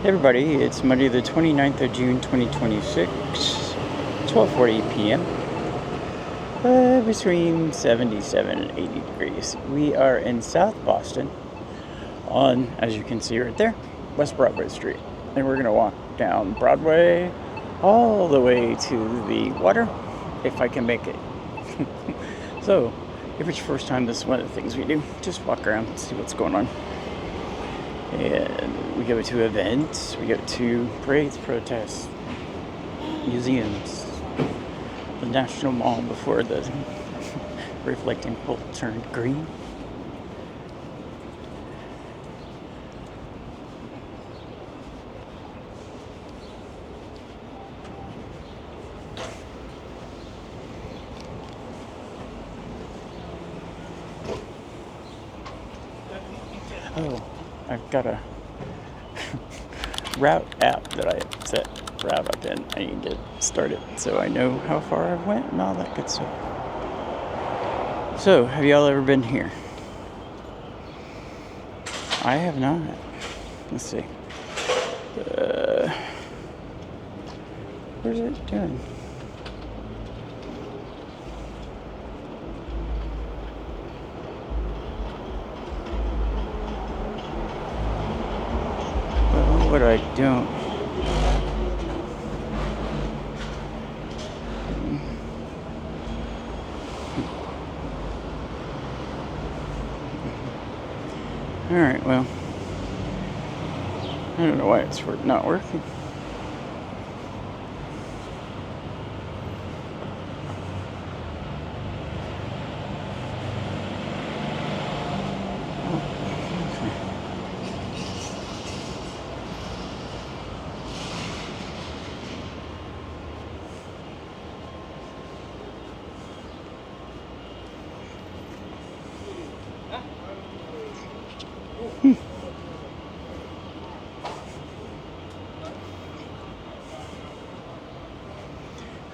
Hey everybody, it's Monday the 29th of June 2026, 12:40 p.m. Between 77 and 80 degrees. We are in South Boston on, as you can see right there, West Broadway Street. And we're going to walk down Broadway all the way to the water, if I can make it. So, if it's your first time, this is one of the things we do. Just walk around and see what's going on. And we go to events, we go to parades, protests, museums, the National Mall before the reflecting pole turned green. Oh, I've got a route app that I set route up in. I need to start it so I know how far I went and all that good stuff. So, have y'all ever been here? I have not. Let's see. Where's it doing? What I don't. Alright, well, I don't know why it's not working.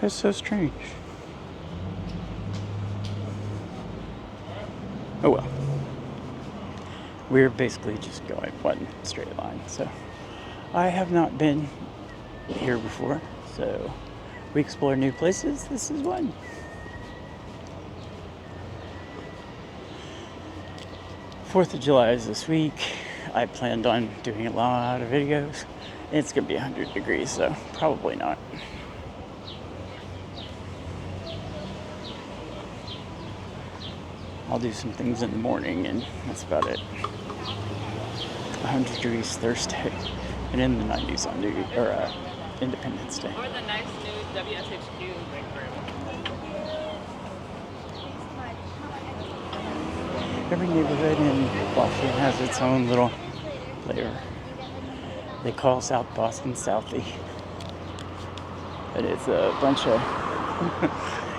That's so strange. Oh well. We're basically just going one straight line. So I have not been here before. So we explore new places. This is one. 4th of July is this week. I planned on doing a lot of videos. It's going to be 100 degrees, so probably not. I'll do some things in the morning, and that's about it. 100 degrees Thursday, and in the 90s on Independence Day. Or the nice new WSHQ. Every neighborhood in Boston has its own little flavor. They call South Boston Southie. But it's a bunch of,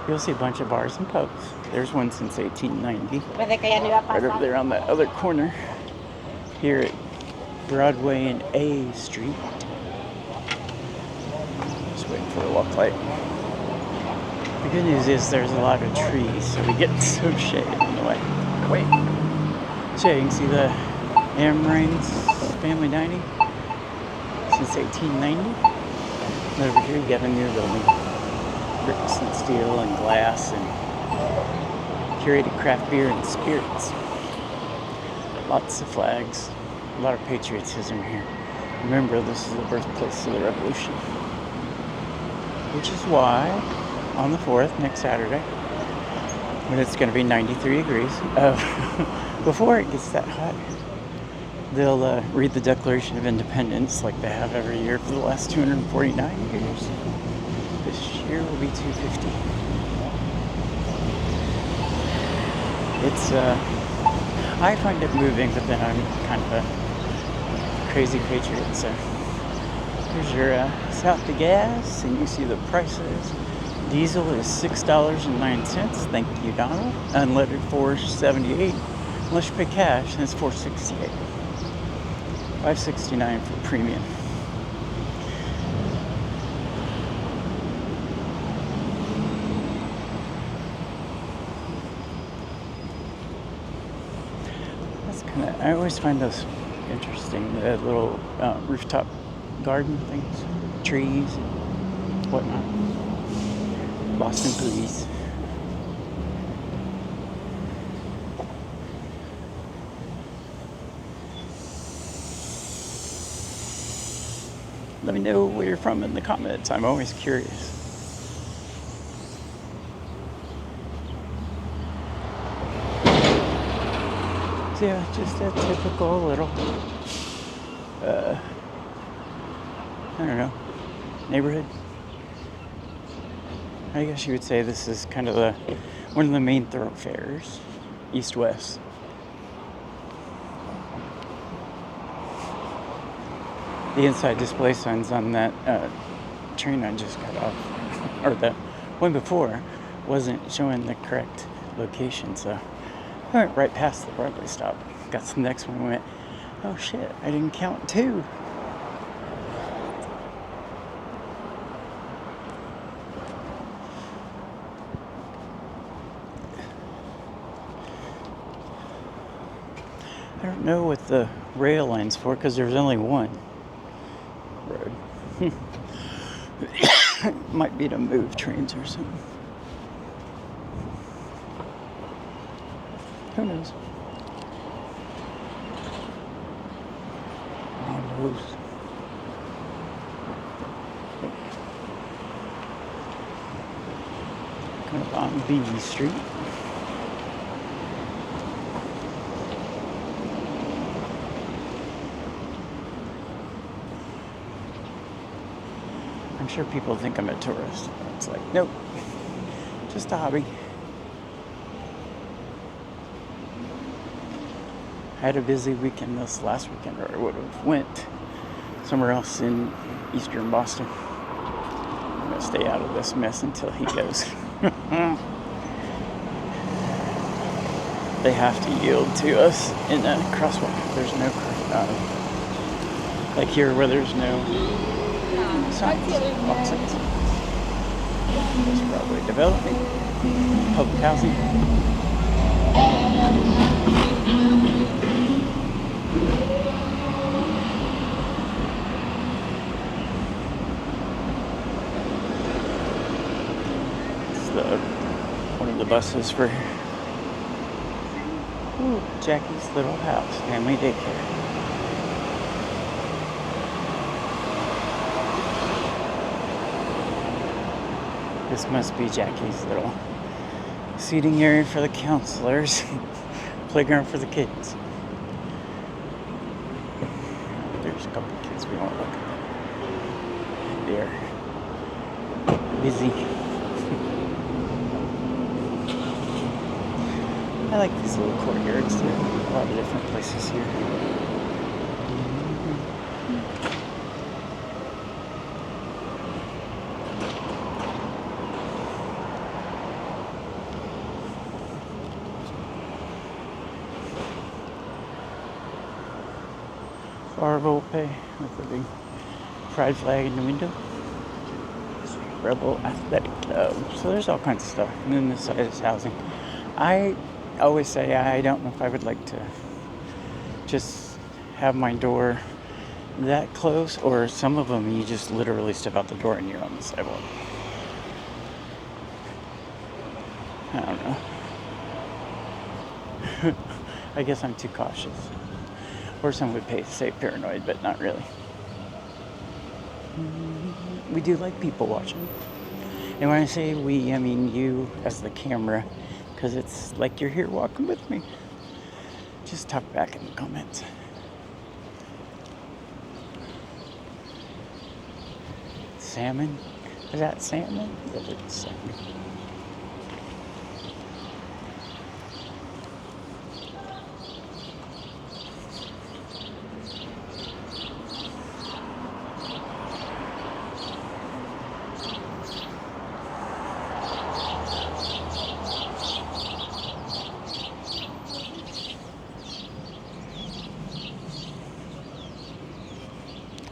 you'll see a bunch of bars and pubs. There's one since 1890. Right over there on that other corner. Here at Broadway and A Street. Just waiting for a walk light. The good news is there's a lot of trees, so we get some shade in the way. Wait. So you can see the Amrain's family dining since 1890. And over here you got a new building. Bricks and steel and glass and curated craft beer and spirits. Lots of flags. A lot of patriotism here. Remember, this is the birthplace of the revolution. Which is why on the 4th, next Saturday, when it's going to be 93 degrees, before it gets that hot, they'll read the Declaration of Independence like they have every year for the last 249 years. This year will be 250. It's, I find it moving, but then I'm kind of a crazy patriot, so here's your Southie gas, and you see the prices. Diesel is $6.09. Thank you, Donald. Unleaded $4.78. Unless you pay cash, then it's $4.68. $5.69 for premium. I always find those interesting, the little rooftop garden things, trees, whatnot. Boston Breeze. Let me know where you're from in the comments. I'm always curious. So yeah, just a typical little, I don't know, neighborhood. I guess you would say this is kind of one of the main thoroughfares, east-west. The inside display signs on that train I just got off, or the one before, wasn't showing the correct location, so I went right past the Broadway stop. Got to the next one and went, oh shit, I didn't count 2. I don't know what the rail line's for because there's only one road. Might be to move trains or something. Who knows? Kind of on B Street. I'm sure people think I'm a tourist. It's like, nope, just a hobby. I had a busy weekend this last weekend, or I would have went somewhere else in eastern Boston. I'm gonna stay out of this mess until he goes. They have to yield to us in a crosswalk. There's no like here where there's no signs, opposites. There's Broadway development, public housing. One of the buses for Jackie's Little House, family daycare. This must be Jackie's little seating area for the counselors, playground for the kids. There's a couple of kids we want to look at. They're busy. I like these little courtyards. There are a lot of different places here. Rebel Pay with a big pride flag in the window. Rebel Athletic Club. So there's all kinds of stuff. And then this side is housing. I always say I don't know if I would like to just have my door that close, or some of them you just literally step out the door and you're on the sidewalk. I don't know. I guess I'm too cautious. Or some would say paranoid, but not really. We do like people watching. And when I say we, I mean you as the camera, because it's like you're here walking with me. Just talk back in the comments. Salmon? Is that salmon? Yes, it's salmon.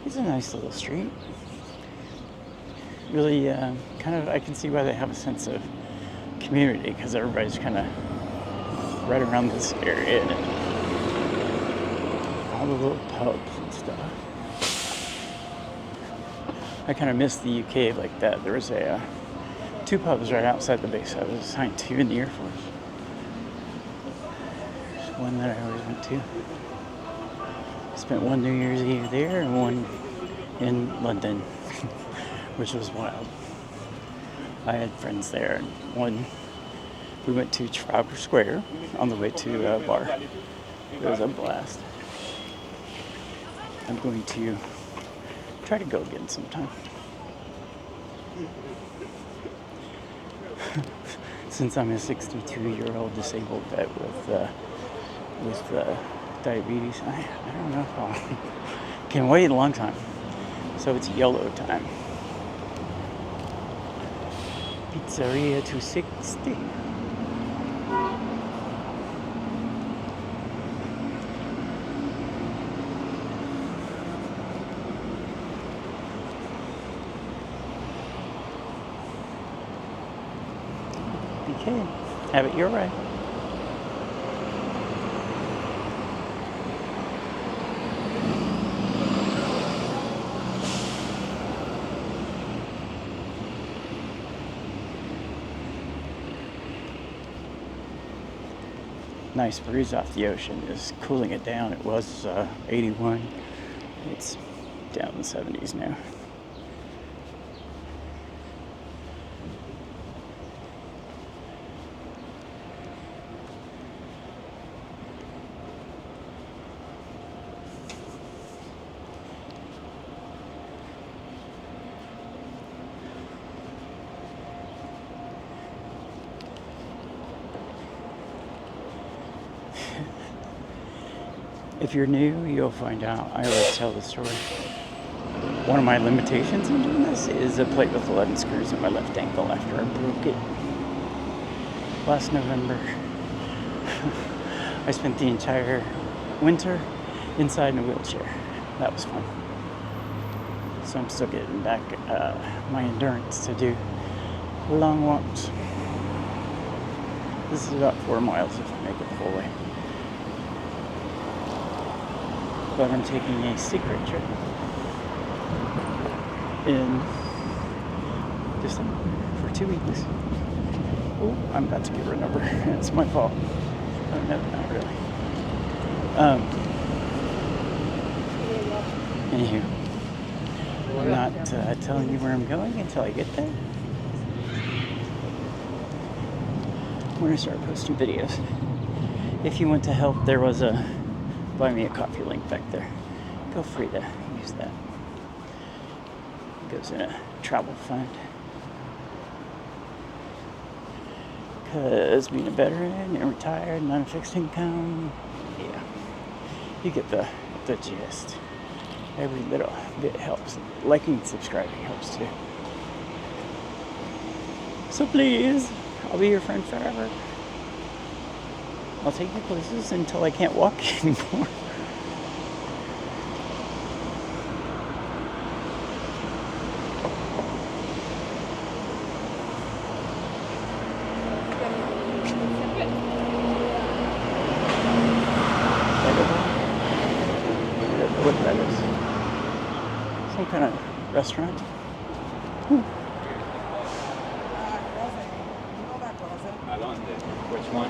It's a nice little street. Really, kind of, I can see why they have a sense of community, because everybody's kind of right around this area and all the little pubs and stuff. I kind of missed the UK like that. There was two pubs right outside the base I was assigned to in the Air Force. There's one that I always went to. Spent one New Year's Eve there and one in London, which was wild. I had friends there, and we went to Trafalgar Square on the way to a bar. It was a blast. I'm going to try to go again sometime. Since I'm a 62-year-old disabled vet with diabetes, I don't know if I can wait a long time. So it's yellow time. Pizzeria 260. Okay, have it your way. Nice breeze off the ocean is cooling it down. It was 81. It's down in the 70s now. If you're new, you'll find out. I always tell the story. One of my limitations in doing this is a plate with 11 screws in my left ankle after I broke it last November. I spent the entire winter inside in a wheelchair. That was fun. So I'm still getting back my endurance to do long walks. This is about 4 miles if I make it the whole way. But I'm taking a secret trip in December for 2 weeks. Oh, I'm about to give her a number. It's my fault. Oh, no, not really. Anywho, I'm not telling you where I'm going until I get there. I'm going to start posting videos. If you want to help, there was a buy me a coffee link back there. Feel free to use that. It goes in a travel fund. Because being a veteran and retired and on a fixed income, yeah, you get the gist. Every little bit helps. Liking and subscribing helps too. So please, I'll be your friend forever. I'll take you places until I can't walk anymore. What that is? Some kind of restaurant. Which one?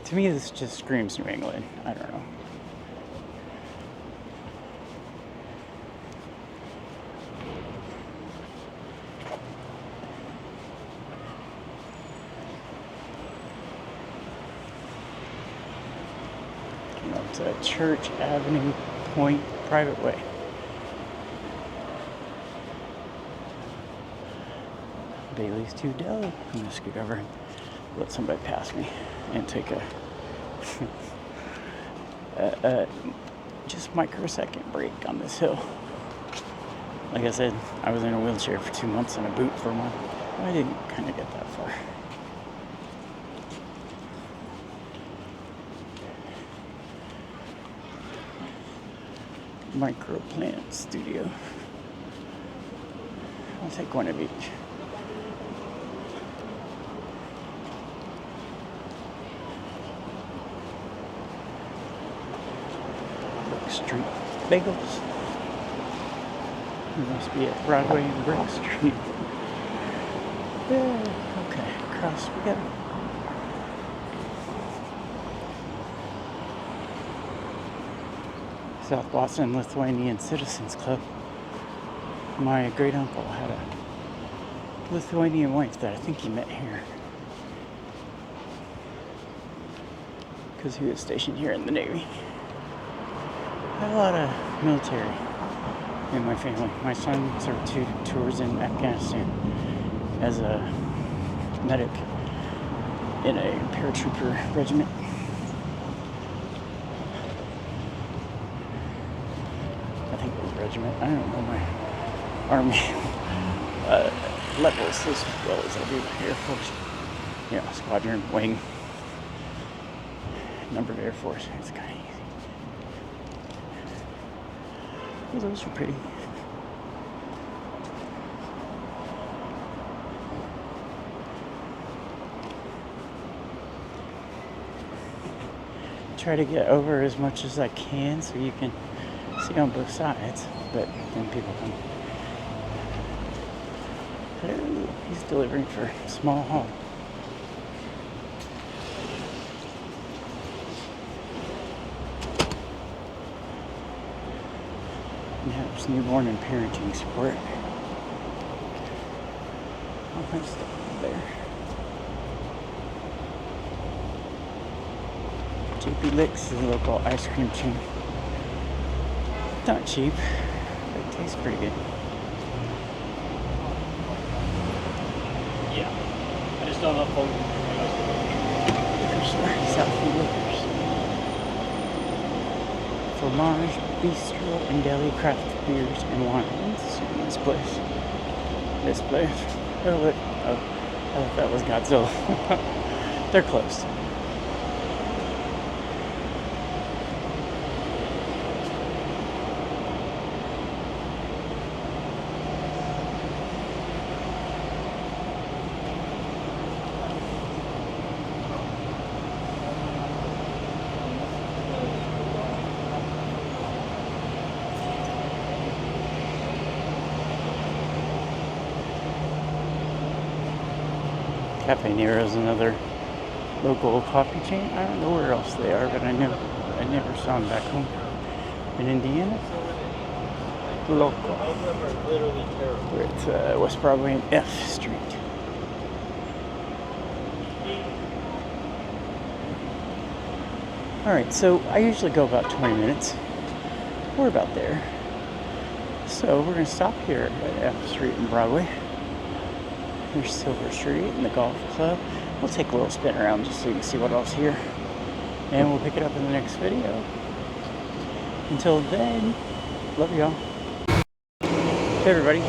To me, this just screams New England. I don't know. It's a Church Avenue Point private way. Bailey's 2 Deli. I'm gonna scoot over and let somebody pass me and take a just microsecond break on this hill. Like I said, I was in a wheelchair for 2 months and a boot for 1. I didn't kind of get that far. Microplant studio. I'll take one of each. Brick Street bagels. It must be at Broadway and Brick Street. Yeah, okay, across we go. South Boston Lithuanian Citizens Club. My great uncle had a Lithuanian wife that I think he met here. Because he was stationed here in the Navy. I had a lot of military in my family. My son served 2 tours in Afghanistan as a medic in a paratrooper regiment. I think it was regiment. I don't know my Army levels as well as I do Air Force. Yeah, squadron, wing, numbered Air Force. It's kind of easy. Oh, those are pretty. Try to get over as much as I can so you can see on both sides, but then people come. Hello, he's delivering for small haul. Perhaps newborn and parenting support. All kinds of stuff there. JP Licks is a local ice cream chain. Not cheap, but it tastes pretty good. Yeah. I just don't know if Southie Liquors. Fromage, bistro, and deli craft beers and wines in this place. This place. Oh, look. Oh, I thought that was Godzilla. They're closed. Cafe Nero is another local coffee chain. I don't know where else they are, but I never saw them back home in Indiana. Local. We're at West Broadway and F Street. Alright, so I usually go about 20 minutes. We're about there. So we're going to stop here at F Street and Broadway. Here's Silver Street and the golf club. We'll take a little spin around just so you can see what else here. And we'll pick it up in the next video. Until then, love y'all. Hey everybody,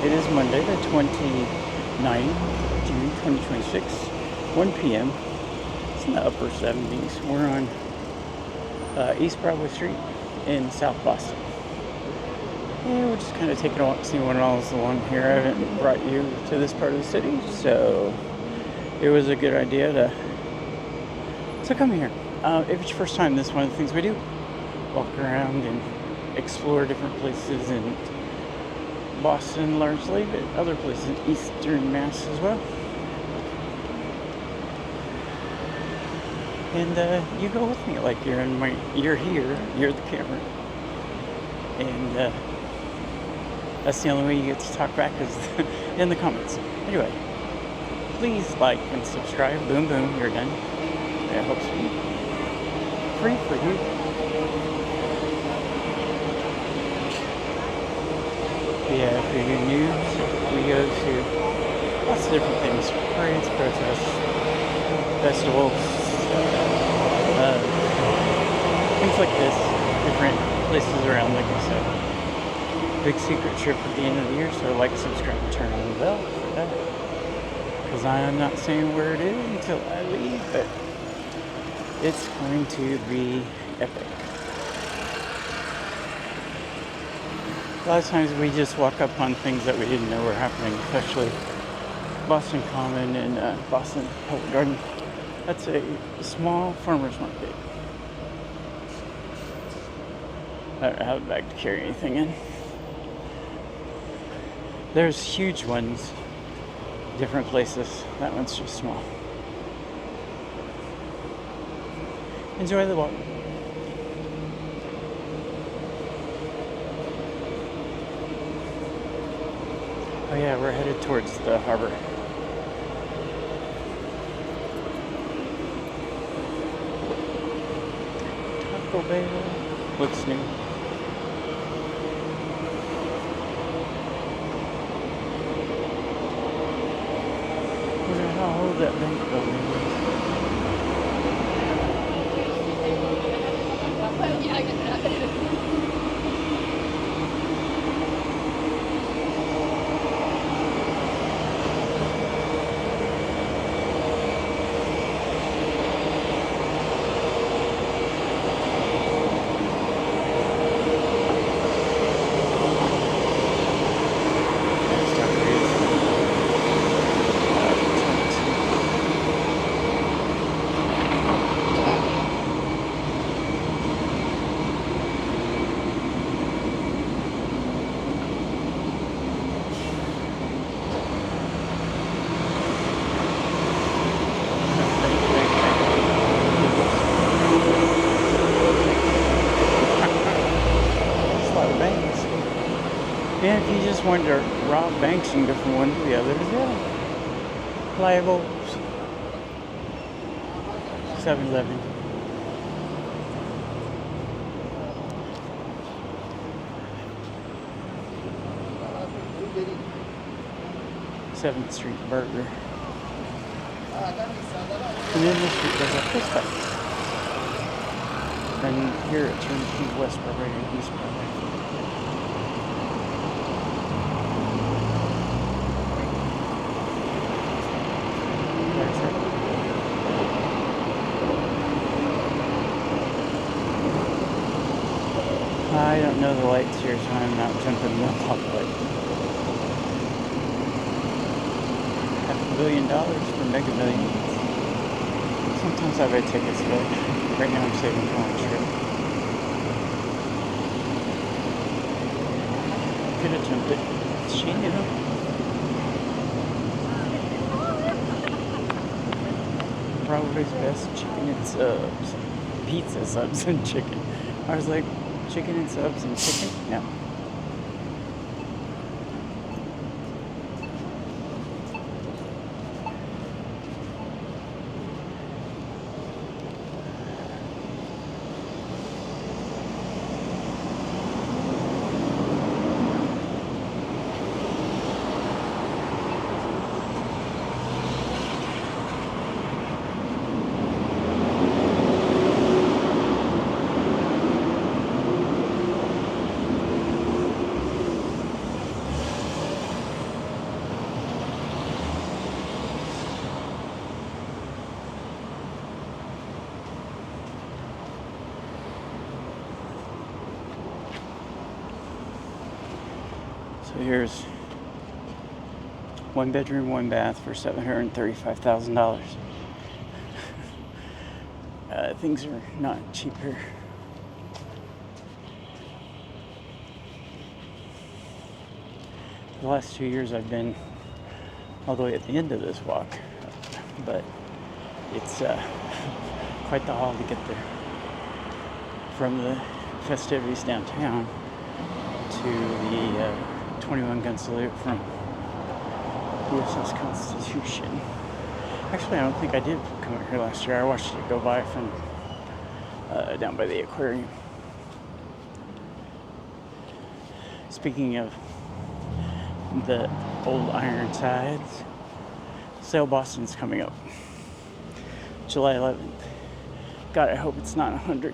it is Monday the 29th of June 2026, 1 p.m. It's in the upper 70s. We're on East Broadway Street in South Boston. Yeah, we're just kind of taking a walk, seeing what all is along here. I haven't brought you to this part of the city, so it was a good idea to come here. If it's your first time, this is one of the things we do. Walk around and explore different places in Boston largely, but other places in Eastern Mass as well. And you go with me, like you're here, you're the camera. And that's the only way you get to talk back is in the comments. Anyway, please like and subscribe. Boom, boom, you're done. That helps me. Free for you. Yeah, for your news, we go to lots of different things. Parades, protests, festivals, things like this. Different places around, like I said. Big secret trip at the end of the year, so like, subscribe, and turn on the bell for that. Because I am not saying where it is until I leave, but it's going to be epic. A lot of times we just walk up on things that we didn't know were happening, especially Boston Common and Boston Public Garden. That's a small farmer's market. I don't have a bag to carry anything in. There's huge ones, different places. That one's just small. Enjoy the walk. Oh yeah, we're headed towards the harbor. Taco Bell looks new. Wonder how old that bank building is. Yeah, if you just wanted to rob banks and go from one to the other, yeah. Liable. 7-Eleven. Seventh Street Burger. And then this street goes up this way. And here it turns to West Broadway and East Broadway. I don't know the lights here, so I'm not jumping the light. $500 million for Mega Millions. Sometimes I buy tickets, but right now I'm saving for my trip. Could have jumped it. It's shady though. Broadway's best chicken and subs. Pizza subs and chicken. I was like, chicken and subs and chicken? No. So here's 1 bedroom, 1 bath for $735,000. Things are not cheap here. The last 2 years I've been all the way at the end of this walk, but it's quite the haul to get there. From the festivities downtown to the 21 gun salute from USS Constitution. Actually, I don't think I did come out here last year. I watched it go by from down by the aquarium. Speaking of the old Ironsides, Sail Boston's coming up July 11th. God, I hope it's not 100.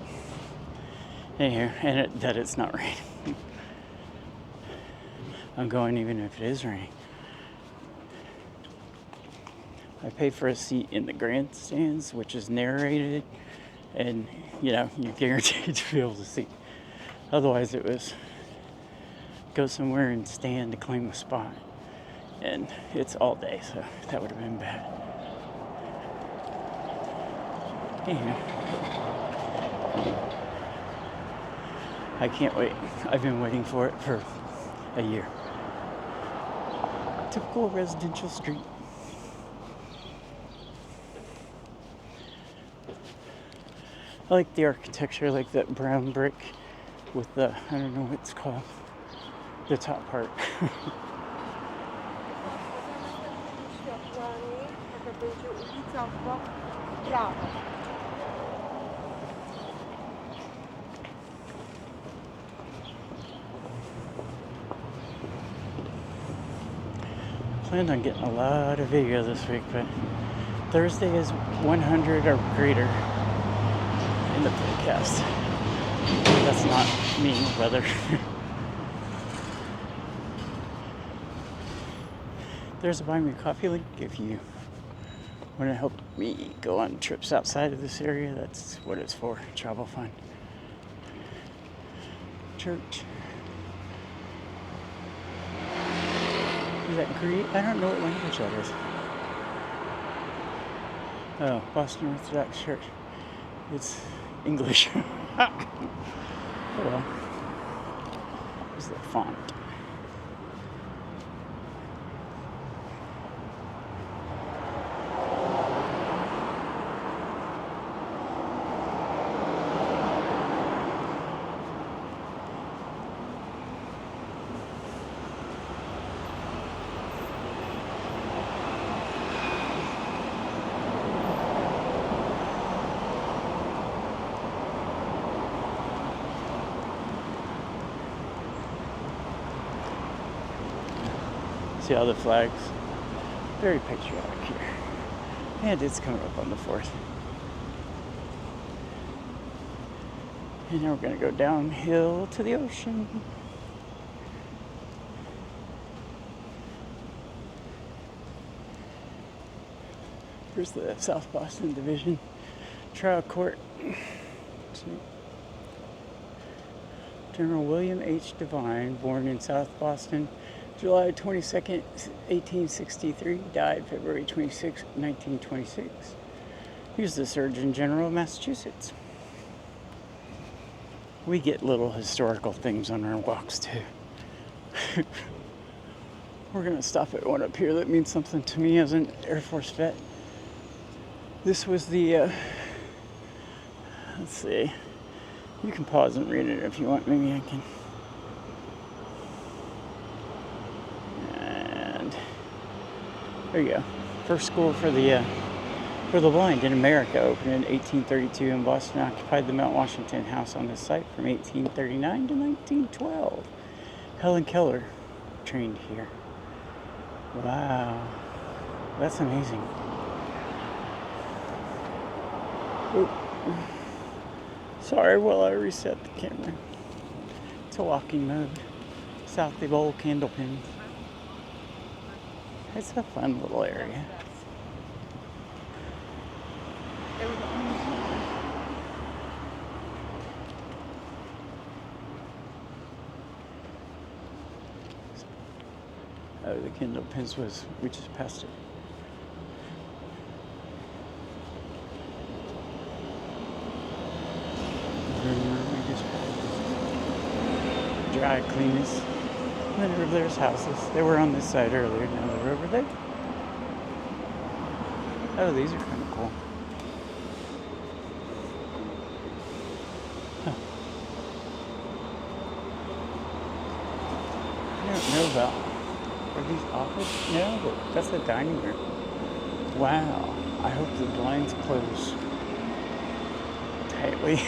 Anyhow, and that it's not raining. I'm going even if it is raining. I paid for a seat in the grandstands, which is narrated, and you're guaranteed to be able to see. Otherwise, it was go somewhere and stand to claim a spot. And it's all day, so that would have been bad. Anyhow, I can't wait. I've been waiting for it for a year. Typical residential street. I like the architecture, like that brown brick with the, I don't know what it's called, the top part. Planned on getting a lot of video this week, but Thursday is 100 or greater in the forecast. That's not mean weather. There's a buy me a coffee link if you want to help me go on trips outside of this area. That's what it's for. Travel fun. Church. Is that Greek? I don't know what language that is. Oh, Boston Orthodox Church. It's English. Oh well. Where's the font? See all the flags? Very patriotic here. And it's coming up on the 4th. And now we're going to go downhill to the ocean. Here's the South Boston Division Trial Court. General William H. Devine, born in South Boston, July 22nd, 1863, died February 26, 1926. He was the Surgeon General of Massachusetts. We get little historical things on our walks too. We're gonna stop at one up here that means something to me as an Air Force vet. This was the, let's see, you can pause and read it if you want, maybe I can. There you go. First school for the blind in America opened in 1832, and Boston occupied the Mount Washington House on this site from 1839 to 1912. Helen Keller trained here. Wow, that's amazing. Oop. Sorry while I reset the camera. It's a walking mode. Southie bowl candle pins. It's a fun little area. Oh, the Kindle Pins was, we just passed it. Dry cleaners. And then over there's houses. They were on this side earlier, now they're over there. Oh, these are kind of cool. Huh. I don't know about, are these office? No, but that's the dining room. Wow, I hope the blinds close tightly.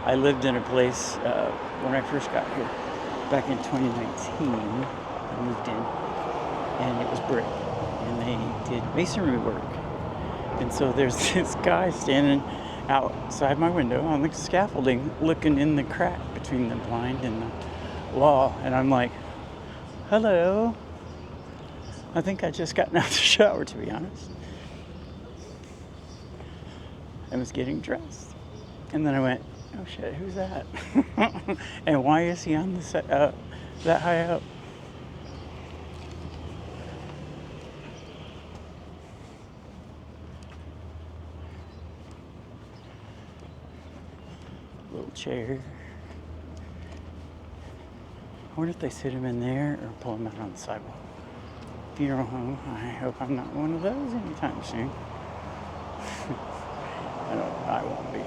I lived in a place when I first got here back in 2019. I moved in and it was brick and they did masonry work. And so there's this guy standing outside my window on the scaffolding looking in the crack between the blind and the wall. And I'm like, hello. I think I just gotten out of the shower, to be honest. I was getting dressed. And then I went, Oh shit, who's that? And why is he on the that high up? Little chair. I wonder if they sit him in there or pull him out on the sidewalk. Funeral home. I hope I'm not one of those anytime soon. I won't be.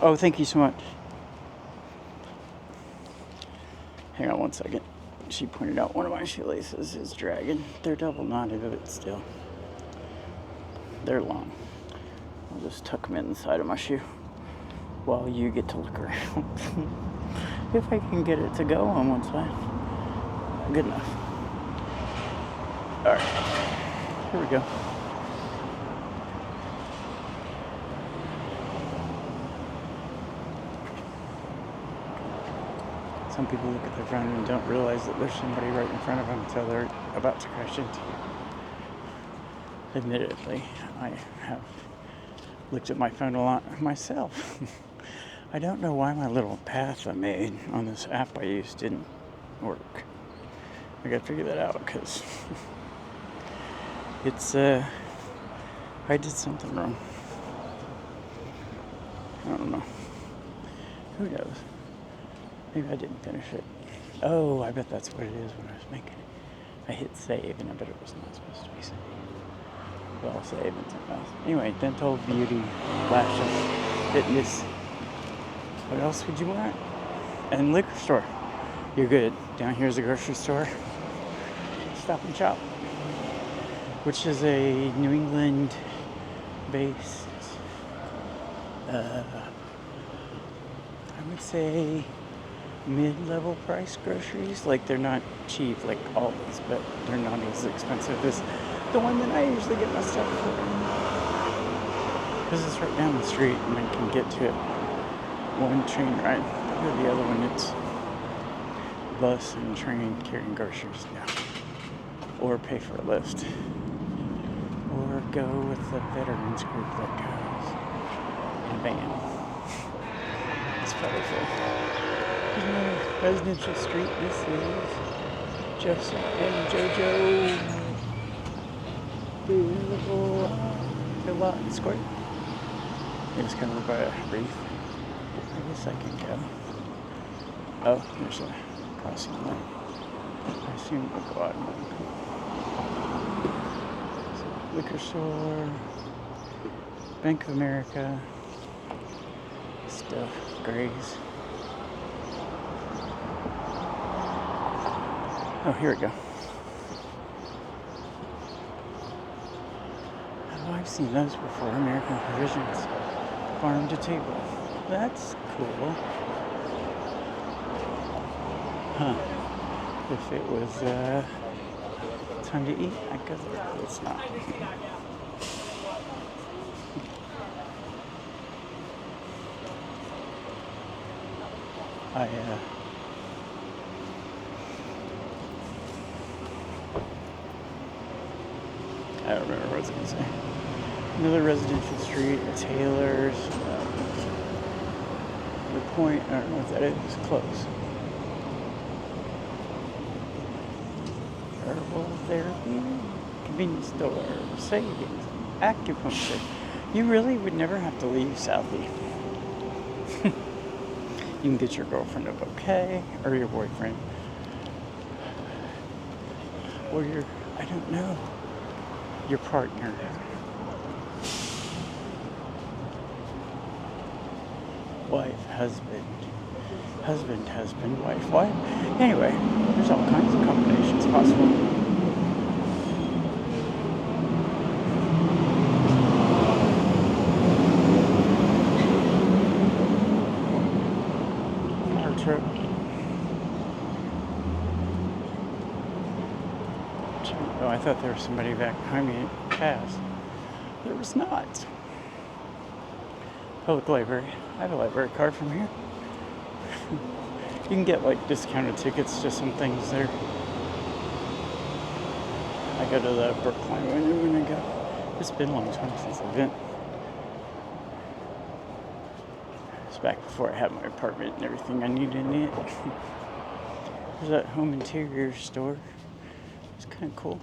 Oh, thank you so much. Hang on one second. She pointed out one of my shoelaces is dragging. They're double knotted, but still. They're long. I'll just tuck them in the side of my shoe while you get to look around. If I can get it to go on one side. Good enough. Alright. Here we go. Some people look at their phone and don't realize that there's somebody right in front of them until they're about to crash into you. Admittedly, I have looked at my phone a lot myself. I don't know why my little path I made on this app I used didn't work. I gotta figure that out because it's, I did something wrong. I don't know. Who knows? Maybe I didn't finish it. Oh, I bet that's what it is when I was making it. I hit save and I bet it was not supposed to be saved. Well, save and something else. Anyway, dental, beauty, lashes, fitness. What else would you want? And liquor store. You're good. Down here's a grocery store. Stop and Shop, which is a New England based, I would say mid-level price groceries. Like they're not cheap like Aldi's, but they're not as expensive as the one that I usually get my stuff from. Because it's right down the street and I can get to it one train ride. Or the other one, it's bus and train carrying groceries now. Or pay for a lift. Or go with the veterans group that goes in a van. It's probably full. Here's another residential street. This is Joseph and JoJo. Beautiful lot and square. It was kind of by a reef. I guess I can go. Oh, there's a crossing line. I assume we'll go out and liquor store, Bank of America, stuff, Grays. Oh, here we go. Oh, I've seen those before. American Provisions, farm to table. That's cool. Huh. If it was time to eat, I guess it's not. I don't remember what I was going to say. Another residential street, Taylor's, the Point, I don't know what that is, it's close. Herbal therapy, convenience store, savings, acupuncture. You really would never have to leave Southie. You can get your girlfriend a bouquet, or your boyfriend, or your, I don't know, your partner. Wife, husband, wife. Anyway, there's all kinds of combinations possible. Fire truck. Oh, I thought there was somebody back behind me at pass. There was not. Public library. I have a library card from here. You can get like discounted tickets to some things there. I go to the Brookline when I go. It's been a long time since I've been. back before I had my apartment and everything I needed in it. There's that home interior store. It's kind of cool.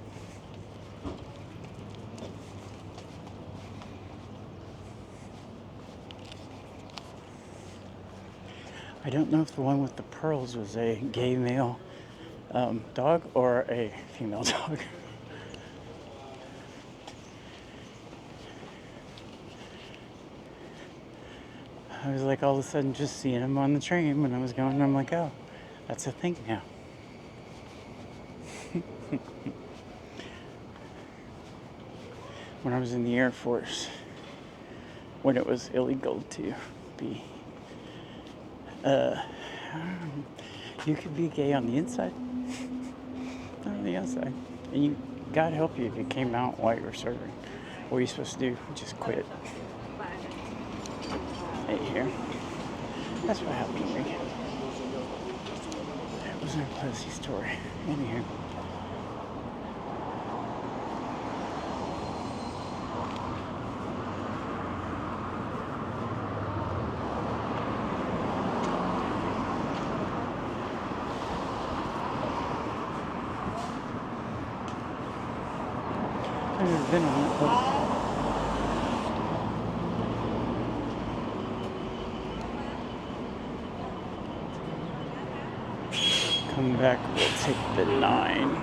I don't know if the one with the pearls was a gay male dog or a female dog. I was like all of a sudden just seeing him on the train when I was going, and I'm like, oh, that's a thing now. When I was in the Air Force, when it was illegal to be, you could be gay on the inside, not on the outside. And you, God help you if you came out while you were serving. What are you supposed to do? Just quit. Right here. That's what happened to me. That was a pussy story. Anywho. I've never been on it, but coming back, we'll take the 9.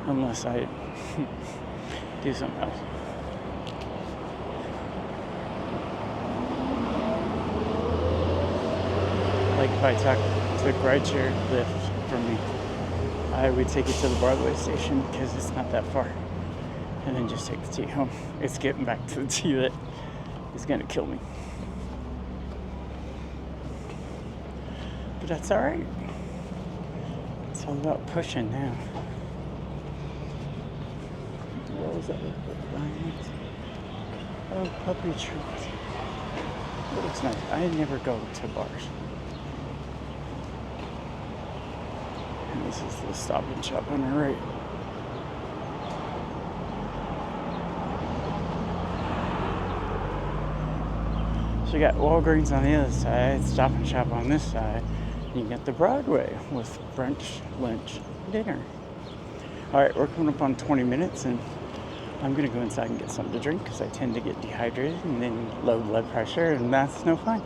Unless I do something else. Like if I took rideshare Lyft from me, I would take it to the Broadway station because it's not that far. And then just take the T home. It's getting back to the T that is going to kill me. But that's alright. It's all about pushing now. What was that? Oh, puppy treats. It looks nice. I never go to bars. And this is the Stop and Shop on the right. So you got Walgreens on the other side, Stop and Shop on this side. You get the Broadway with brunch, lunch, dinner. Alright, we're coming up on 20 minutes and I'm going to go inside and get something to drink because I tend to get dehydrated and then low blood pressure and that's no fun.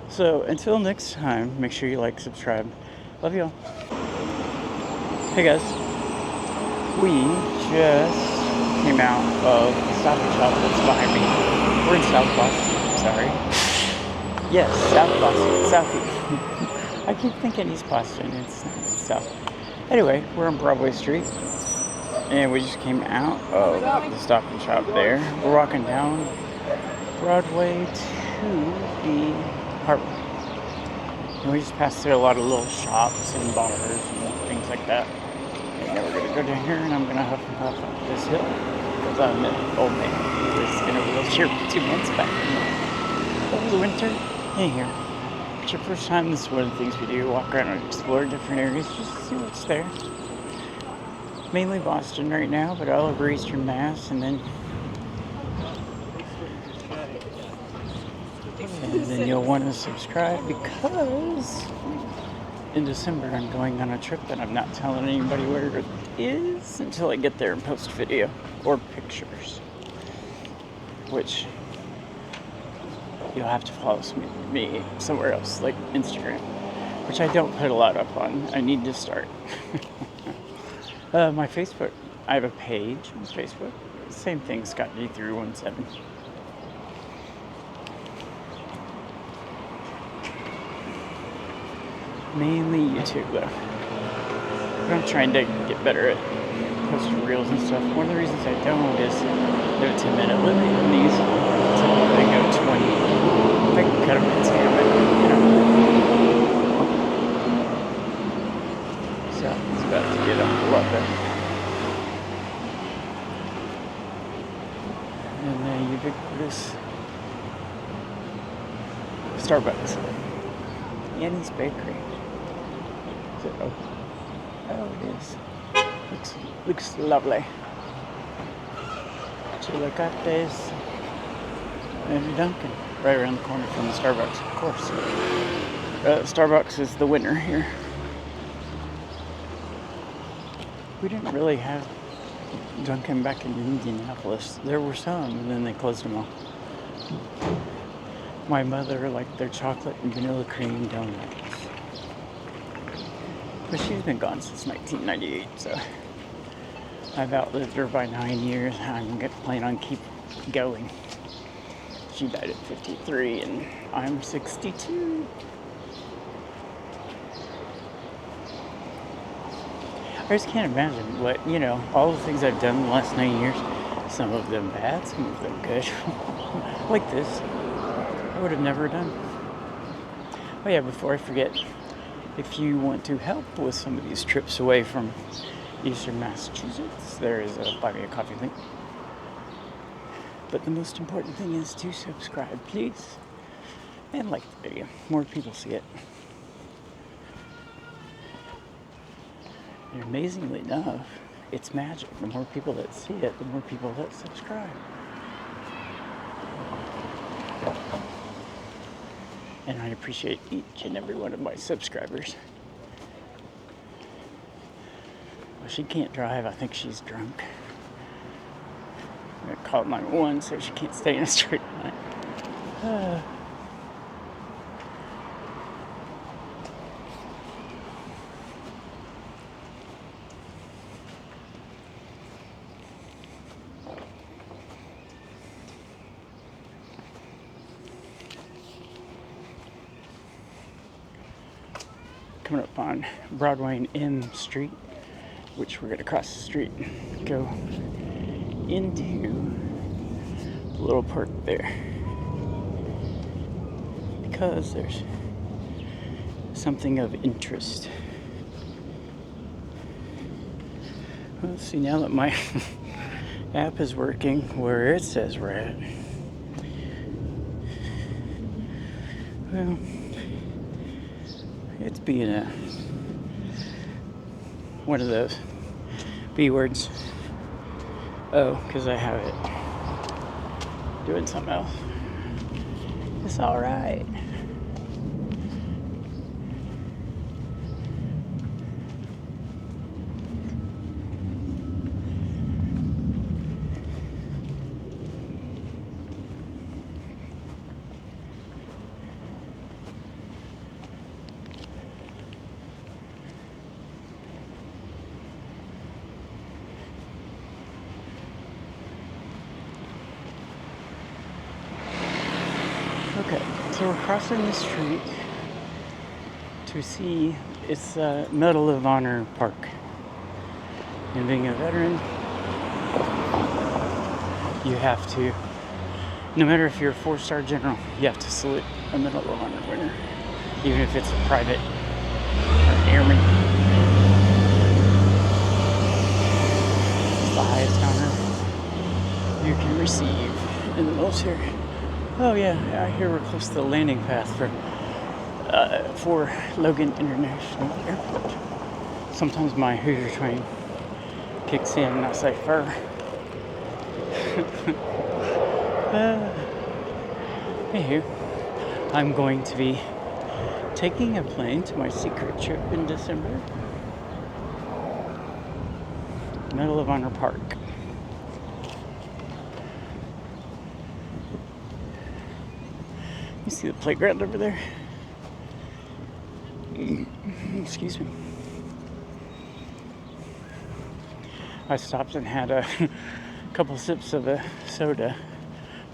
So until next time, make sure you like, subscribe. Love y'all. Hey guys. We just came out of the Stop and Shop that's behind me. We're in South Boston. Sorry. Yes, South Boston. Southie. I keep thinking East Boston. It's not. It's South. Anyway, we're on Broadway Street. And we just came out of the Stop and Shop there. We're walking down Broadway to the harbor. And we just passed through a lot of little shops and bars and things like that. And then we're going to go down here and I'm going to huff and puff up this hill. Because I'm an old man who was in a wheelchair 2 months back. Over the winter, in here. It's your first time, this is one of the things we do. Walk around and explore different areas just to see what's there. Mainly Boston right now, but all over Eastern Mass, and then you'll want to subscribe because in December I'm going on a trip that I'm not telling anybody where it is until I get there and post video or pictures, which you'll have to follow me somewhere else, like Instagram, which I don't put a lot up on. I need to start. My Facebook, I have a page on Facebook. Same thing, Scott G317. Mainly YouTube though. But I'm trying to get better at posting reels and stuff. One of the reasons I don't is they're 10-minute limit on these. So they go 20. I can cut them in 10, you know. So it's about to get up a lot better. And then ubiquitous Starbucks. Annie's Bakery. Is it open? Oh, it is. Looks lovely. Chilicates and Dunkin'. right around the corner from the Starbucks, of course. Starbucks is the winner here. We didn't really have Dunkin' back in Indianapolis. There were some, and then they closed them all. My mother liked their chocolate and vanilla cream donuts. But she's been gone since 1998, so I've outlived her by 9 years. I'm planning on keep going. She died at 53, and I'm 62. I just can't imagine what, all the things I've done in the last 9 years, some of them bad, some of them good, like this, I would have never done. Oh yeah, before I forget, if you want to help with some of these trips away from Eastern Massachusetts, there is a Buy Me a Coffee link. But the most important thing is to subscribe, please, and like the video. More people see it. And amazingly enough, it's magic. The more people that see it, the more people that subscribe. And I appreciate each and every one of my subscribers. Well, she can't drive. I think she's drunk. I called 911, so she can't stay in a straight line. Coming up on Broadway and M Street, which we're going to cross the street and go into the little park there, because there's something of interest. Well, see, now that my app is working where it says we're at, well, it's being one of those B words. Oh, because I have it doing something else. It's alright. Okay, so we're crossing the street to see it's Medal of Honor Park. And being a veteran, you have to, no matter if you're a 4-star general, you have to salute a Medal of Honor winner, even if it's a private or an airman. It's the highest honor you can receive in the military. Oh yeah, I hear we're close to the landing path for Logan International Airport. Sometimes my Hoosier train kicks in and I say fur. Anywho, I'm going to be taking a plane to my secret trip in December. Medal of Honor Park. You see the playground over there? Excuse me. I stopped and had a couple sips of a soda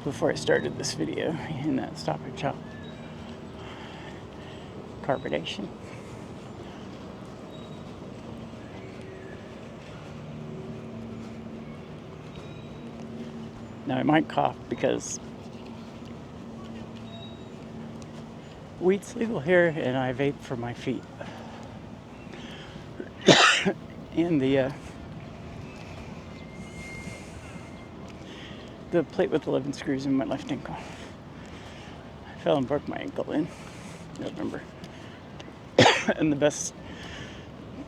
before I started this video in that Stop and Shop. Carbonation. Now I might cough because weed's legal here, and I vape for my feet. And the plate with 11 screws in my left ankle. I fell and broke my ankle in November. And the best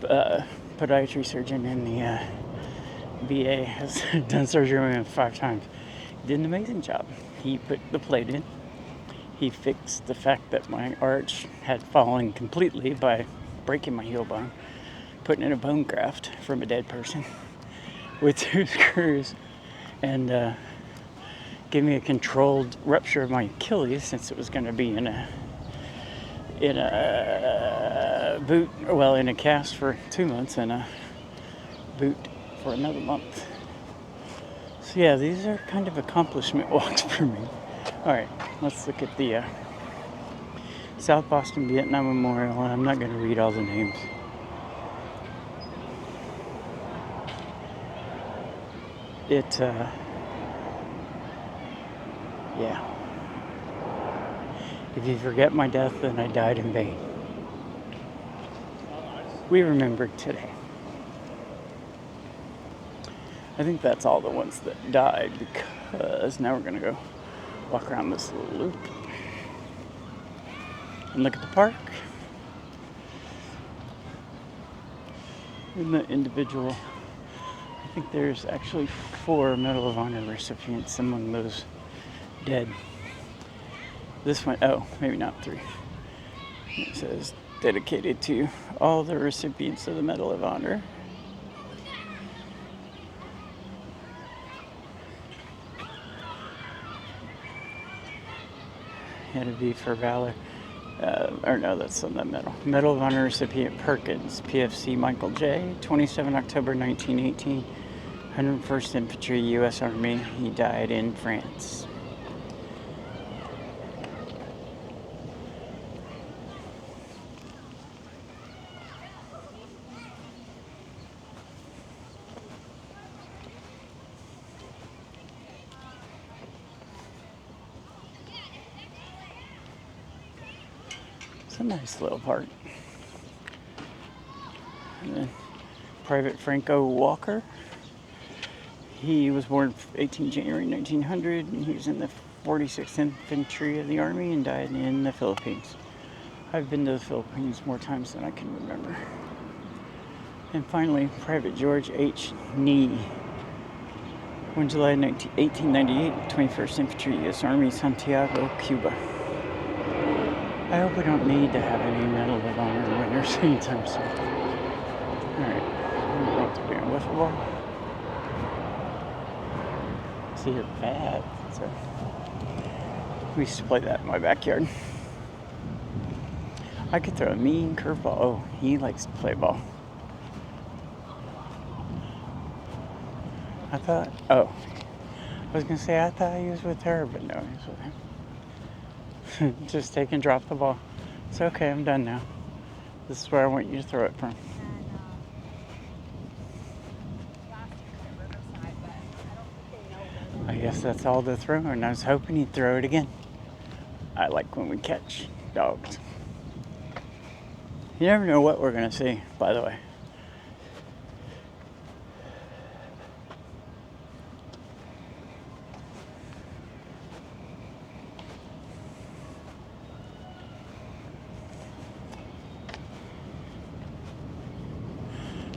podiatry surgeon in the VA has done surgery on me 5 times. He did an amazing job. He put the plate in. he fixed the fact that my arch had fallen completely by breaking my heel bone, putting in a bone graft from a dead person with 2 screws, and gave me a controlled rupture of my Achilles, since it was going to be in a boot, well, in a cast for 2 months and a boot for another month. So yeah, these are kind of accomplishment walks for me. Alright, let's look at the South Boston Vietnam Memorial. I'm not going to read all the names. Yeah. If you forget my death, then I died in vain. We remembered today. I think that's all the ones that died, because now we're going to go walk around this little loop and look at the park and the individual. I think there's actually 4 Medal of Honor recipients among those dead. This one, oh, maybe not 3. It says dedicated to all the recipients of the Medal of Honor. Had to be for valor. Or no, that's on the medal. Medal of Honor recipient Perkins, PFC Michael J., 27 October 1918, 101st Infantry, U.S. Army. He died in France. It's a nice little park. And then Private Franco Walker. He was born 18 January 1900, and he was in the 46th Infantry of the Army and died in the Philippines. I've been to the Philippines more times than I can remember. And finally, Private George H. Nee. Born July 1898, 21st Infantry, U.S. Army, Santiago, Cuba. I hope we don't need to have any Medal of Honor winners anytime soon. Alright, I'm going to be on wiffle ball. See your bat. So we used to play that in my backyard. I could throw a mean curveball. Oh, he likes to play ball. I was going to say I thought he was with her, but no, he was with him. Just take and drop the ball. It's okay, I'm done now. This is where I want you to throw it from. I guess that's all the throw, and I was hoping he'd throw it again. I like when we catch dogs. You never know what we're going to see, by the way.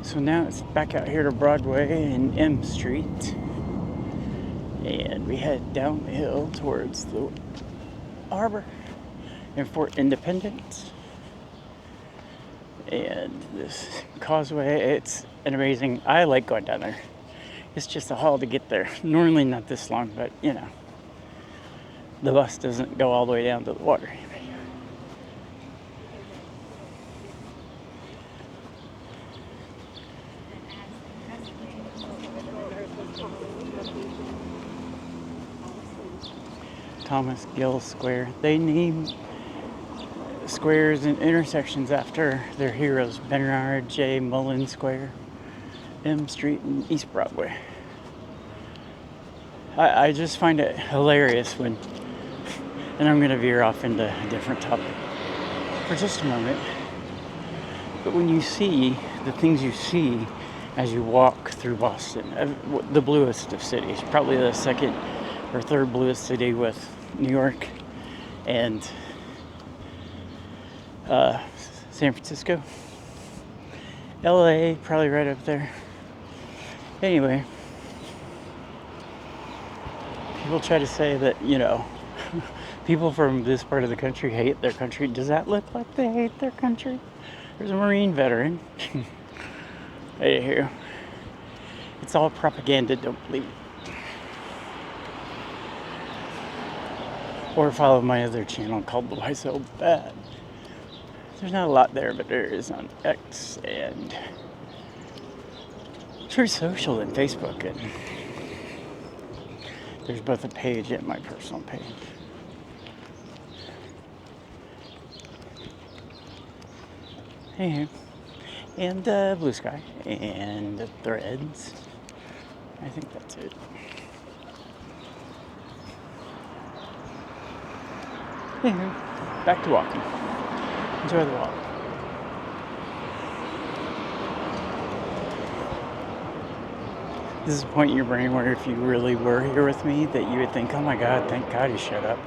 So now it's back out here to Broadway and M Street. And we head down the hill towards the harbor and Fort Independence. And this causeway, it's an amazing, I like going down there. It's just a haul to get there. Normally not this long, but you know, the bus doesn't go all the way down to the water. Thomas Gill Square. They name squares and intersections after their heroes. Bernard J. Mullen Square, M Street, and East Broadway. I just find it hilarious when, and I'm going to veer off into a different topic for just a moment, but when you see the things you see as you walk through Boston, the bluest of cities, probably the second or third bluest city with New York and San Francisco. LA, probably right up there. Anyway, people try to say that, you know, People from this part of the country hate their country. Does that look like they hate their country? There's a Marine veteran. Anywho, it's all propaganda, don't believe it. Or follow my other channel called The Why So Bad. There's not a lot there, but there is on X and Truth Social and Facebook. And there's both a page and my personal page. Anywho, and Blue Sky and the Threads. I think that's it. Anywho, back to walking. Enjoy the walk. This is a point in your brain where if you really were here with me, that you would think, oh my God, thank God he shut up.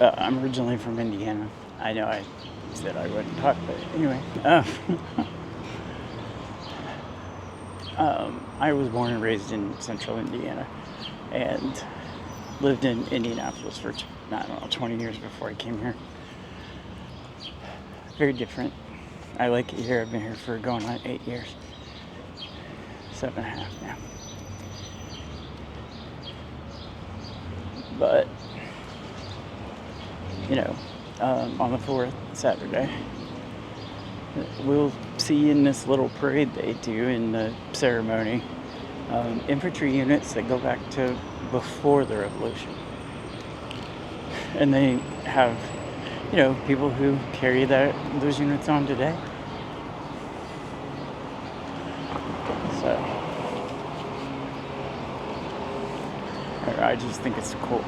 I'm originally from Indiana. I know I said I wouldn't talk, but anyway. I was born and raised in central Indiana and lived in Indianapolis for, 20 years before I came here. Very different. I like it here. I've been here for going on 8 years. 7.5 now. But on the 4th, Saturday, we'll see in this little parade they do in the ceremony, infantry units that go back to before the revolution. And they have, people who carry those units on today. So, I just think it's cool.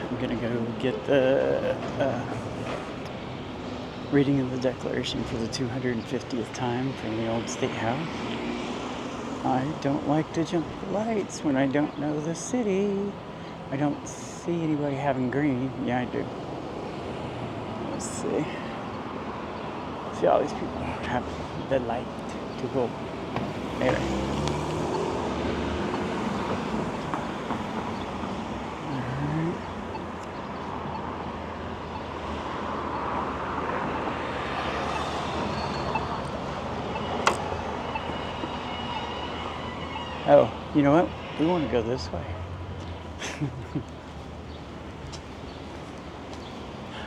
I'm gonna go get the reading of the Declaration for the 250th time from the old State House. I don't like to jump the lights when I don't know the city. I don't see anybody having green. Yeah, I do. Let's see. See all these people have the light to go. Anyway. Oh, you know what? We want to go this way.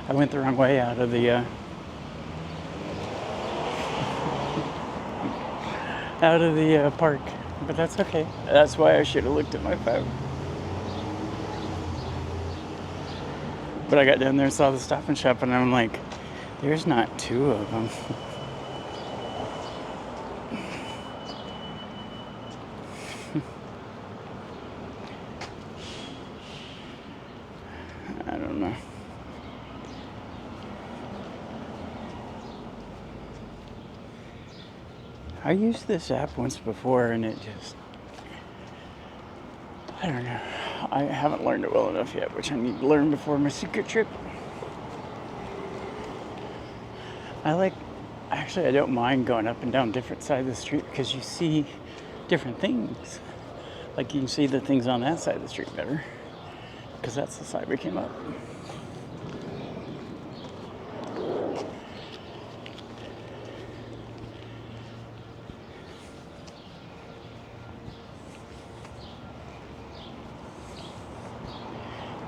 I went the wrong way out of the park, but that's okay. That's why I should have looked at my phone. But I got down there and saw the Stop and Shop, and I'm like, there's not two of them. I don't know. I used this app once before and it just, I don't know. I haven't learned it well enough yet, which I need to learn before my secret trip. Actually, I don't mind going up and down different sides of the street because you see different things. Like you can see the things on that side of the street better because that's the side we came up.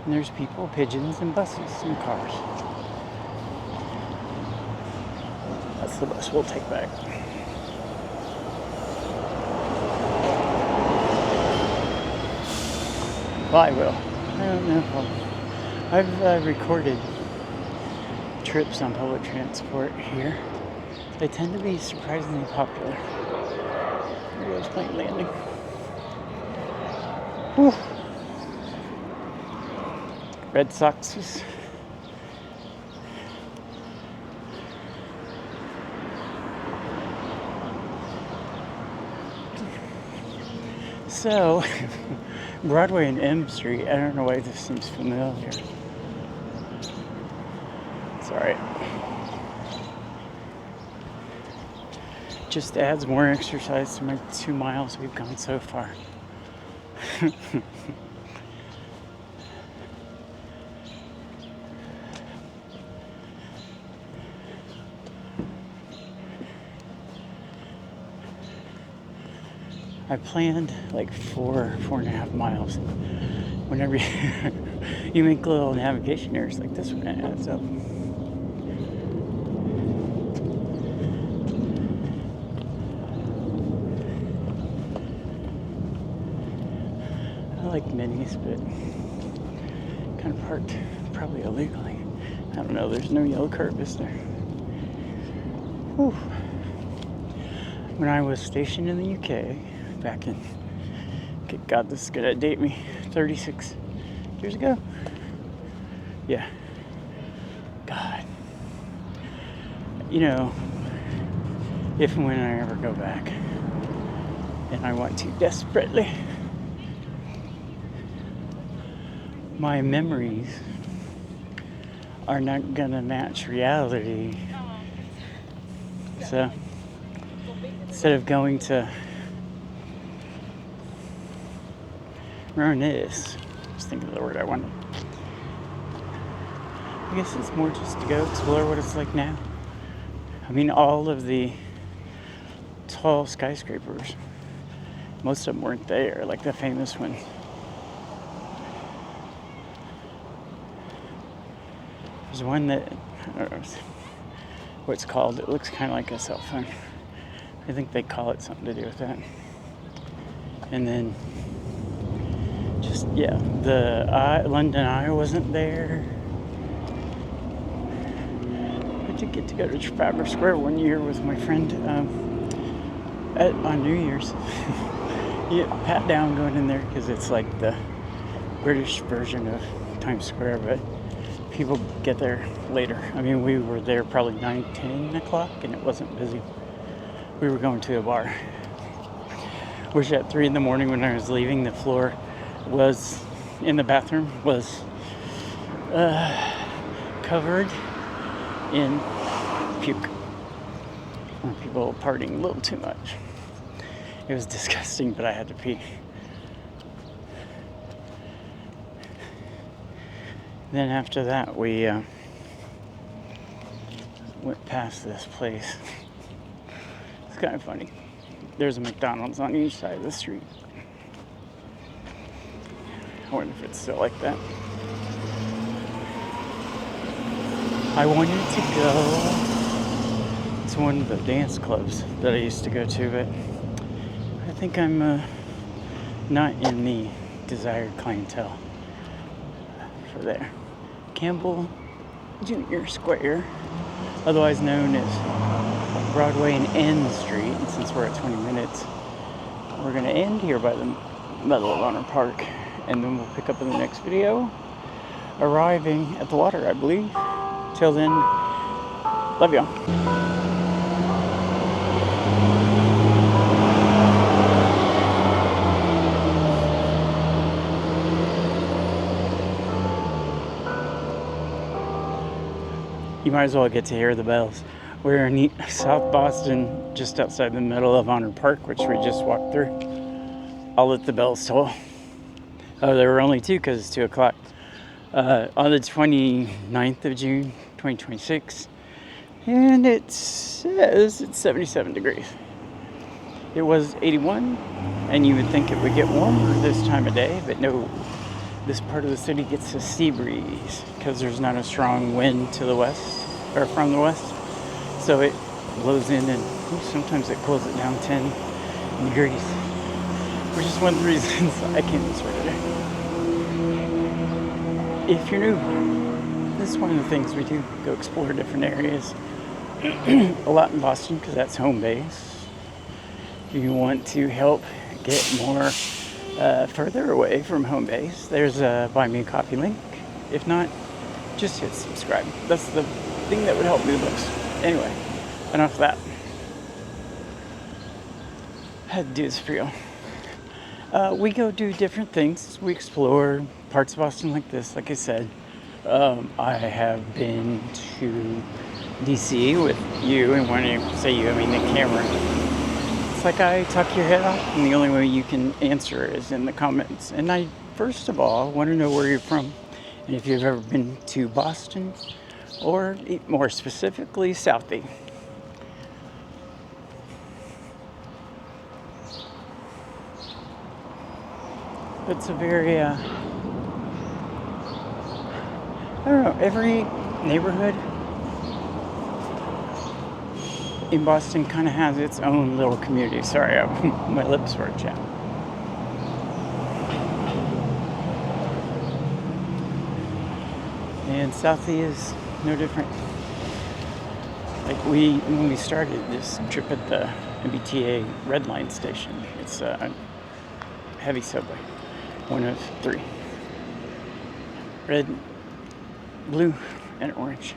And there's people, pigeons, and buses, and cars. That's the bus we'll take back. Well, I will. No problem. I've recorded trips on public transport here. They tend to be surprisingly popular. There goes plane landing. Whew. Red Soxes. So, Broadway and M Street, I don't know why this seems familiar. It's alright. Just adds more exercise to my 2 miles we've gone so far. I planned like 4.5 miles. Whenever you make little navigation errors like this one, it adds up. I like minis, but kind of parked probably illegally. I don't know, there's no yellow curb, is there? Whew. When I was stationed in the UK, back in, God, this is gonna date me, 36 years ago. Yeah. God. You know, if and when I ever go back, and I want to desperately, my memories are not gonna match reality. So, instead of going to reminisce, I was thinking of the word I wanted. I guess it's more just to go explore what it's like now. I mean, all of the tall skyscrapers, most of them weren't there, like the famous ones. There's one that, I don't know what it's called, it looks kind of like a cell phone. I think they call it something to do with that. And then, just, yeah, the London Eye wasn't there. I did get to go to Trafalgar Square one year with my friend on New Year's. Yeah, pat down going in there because it's like the British version of Times Square, but people get there later. I mean, we were there probably 9-10 o'clock and it wasn't busy. We were going to a bar, which at 3 a.m. when I was leaving, the floor was in the bathroom was covered in puke. People partying a little too much. It was disgusting, but I had to pee. Then after that, we went past this place. It's kind of funny. There's a McDonald's on each side of the street. I wonder if it's still like that. I wanted to go to one of the dance clubs that I used to go to, but I think I'm not in the desired clientele for there. Campbell Junior Square, otherwise known as Broadway and N Street. And since we're at 20 minutes, we're going to end here by the Medal of Honor Park, and then we'll pick up in the next video, arriving at the water, I believe. Till then, love y'all. You might as well get to hear the bells. We're in South Boston, just outside the Medal of Honor Park, which we just walked through. I'll let the bells toll. Oh, there were only 2 because it's 2 o'clock. On the 29th of June, 2026. And it says it's 77 degrees. It was 81, and you would think it would get warmer this time of day, but no. This part of the city gets a sea breeze because there's not a strong wind to the west, or from the west. So it blows in, and sometimes it cools it down 10 degrees. Which is one of the reasons I came this way today. If you're new, this is one of the things we do, go explore different areas. A lot in Boston because that's home base. If you want to help get more further away from home base, there's a Buy Me a Coffee link. If not, just hit subscribe. That's the thing that would help me the most. Anyway, enough of that. I had to do this for you. We go do different things. We explore parts of Boston like this, like I said. I have been to DC with you, and when I say you, I mean the camera. It's like I talk your head off, and the only way you can answer is in the comments. And I, first of all, want to know where you're from, and if you've ever been to Boston, or more specifically, Southie. It's a very, I don't know, every neighborhood in Boston kind of has its own little community. Sorry, my lips were chapped. And Southie is no different. Like when we started this trip at the MBTA Red Line station, it's a heavy subway, one of 3. Red, blue, and orange.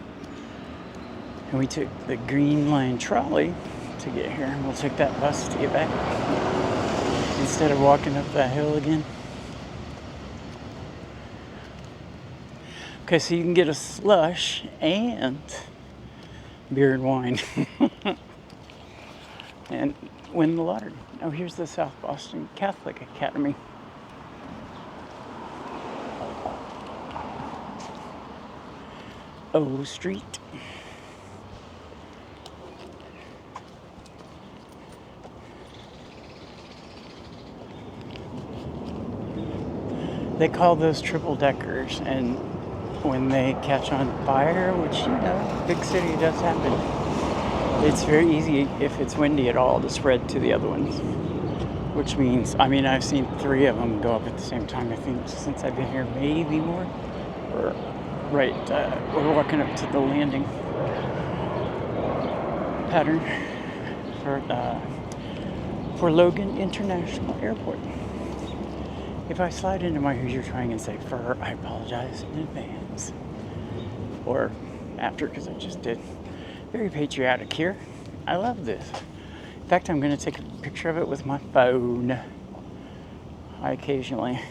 And we took the Green Line trolley to get here, and we'll take that bus to get back instead of walking up that hill again. Okay, so you can get a slush and beer and wine and win the lottery. Oh, here's the South Boston Catholic Academy. O Street. They call those triple deckers, and when they catch on fire, which, you know, big city does happen, it's very easy, if it's windy at all, to spread to the other ones. Which means, I mean, I've seen 3 of them go up at the same time, I think, since I've been here, maybe more. Or, right, we're walking up to the landing pattern for Logan International Airport. If I slide into my Hoosier Triangle and say fur, I apologize in advance. Or after, because I just did. Very patriotic here. I love this. In fact, I'm going to take a picture of it with my phone. I occasionally,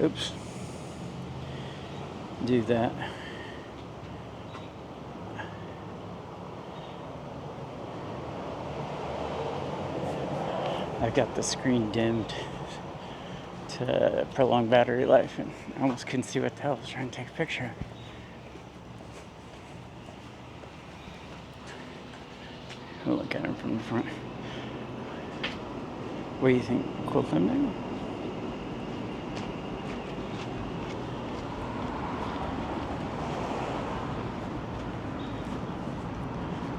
oops, do that. I've got the screen dimmed to prolong battery life, and I almost couldn't see what the hell I was trying to take a picture of. We'll look at him from the front. What do you think? Cool thumbnail?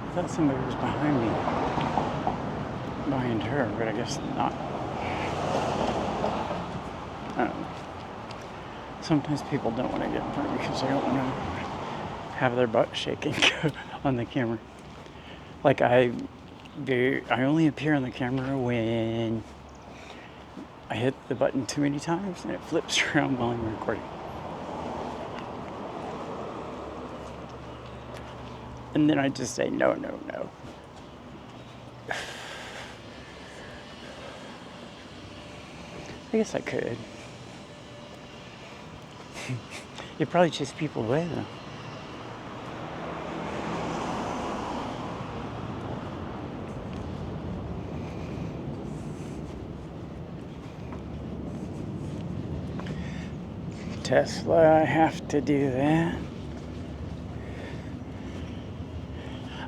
I thought somebody was behind me. Behind her, but I guess not. I don't know. Sometimes people don't want to get in front because they don't want to have their butt shaking on the camera. Like I only appear on the camera when I hit the button too many times and it flips around while I'm recording. And then I just say, no, no, no. I guess I could. You'd probably chase people away, though. Tesla, I have to do that.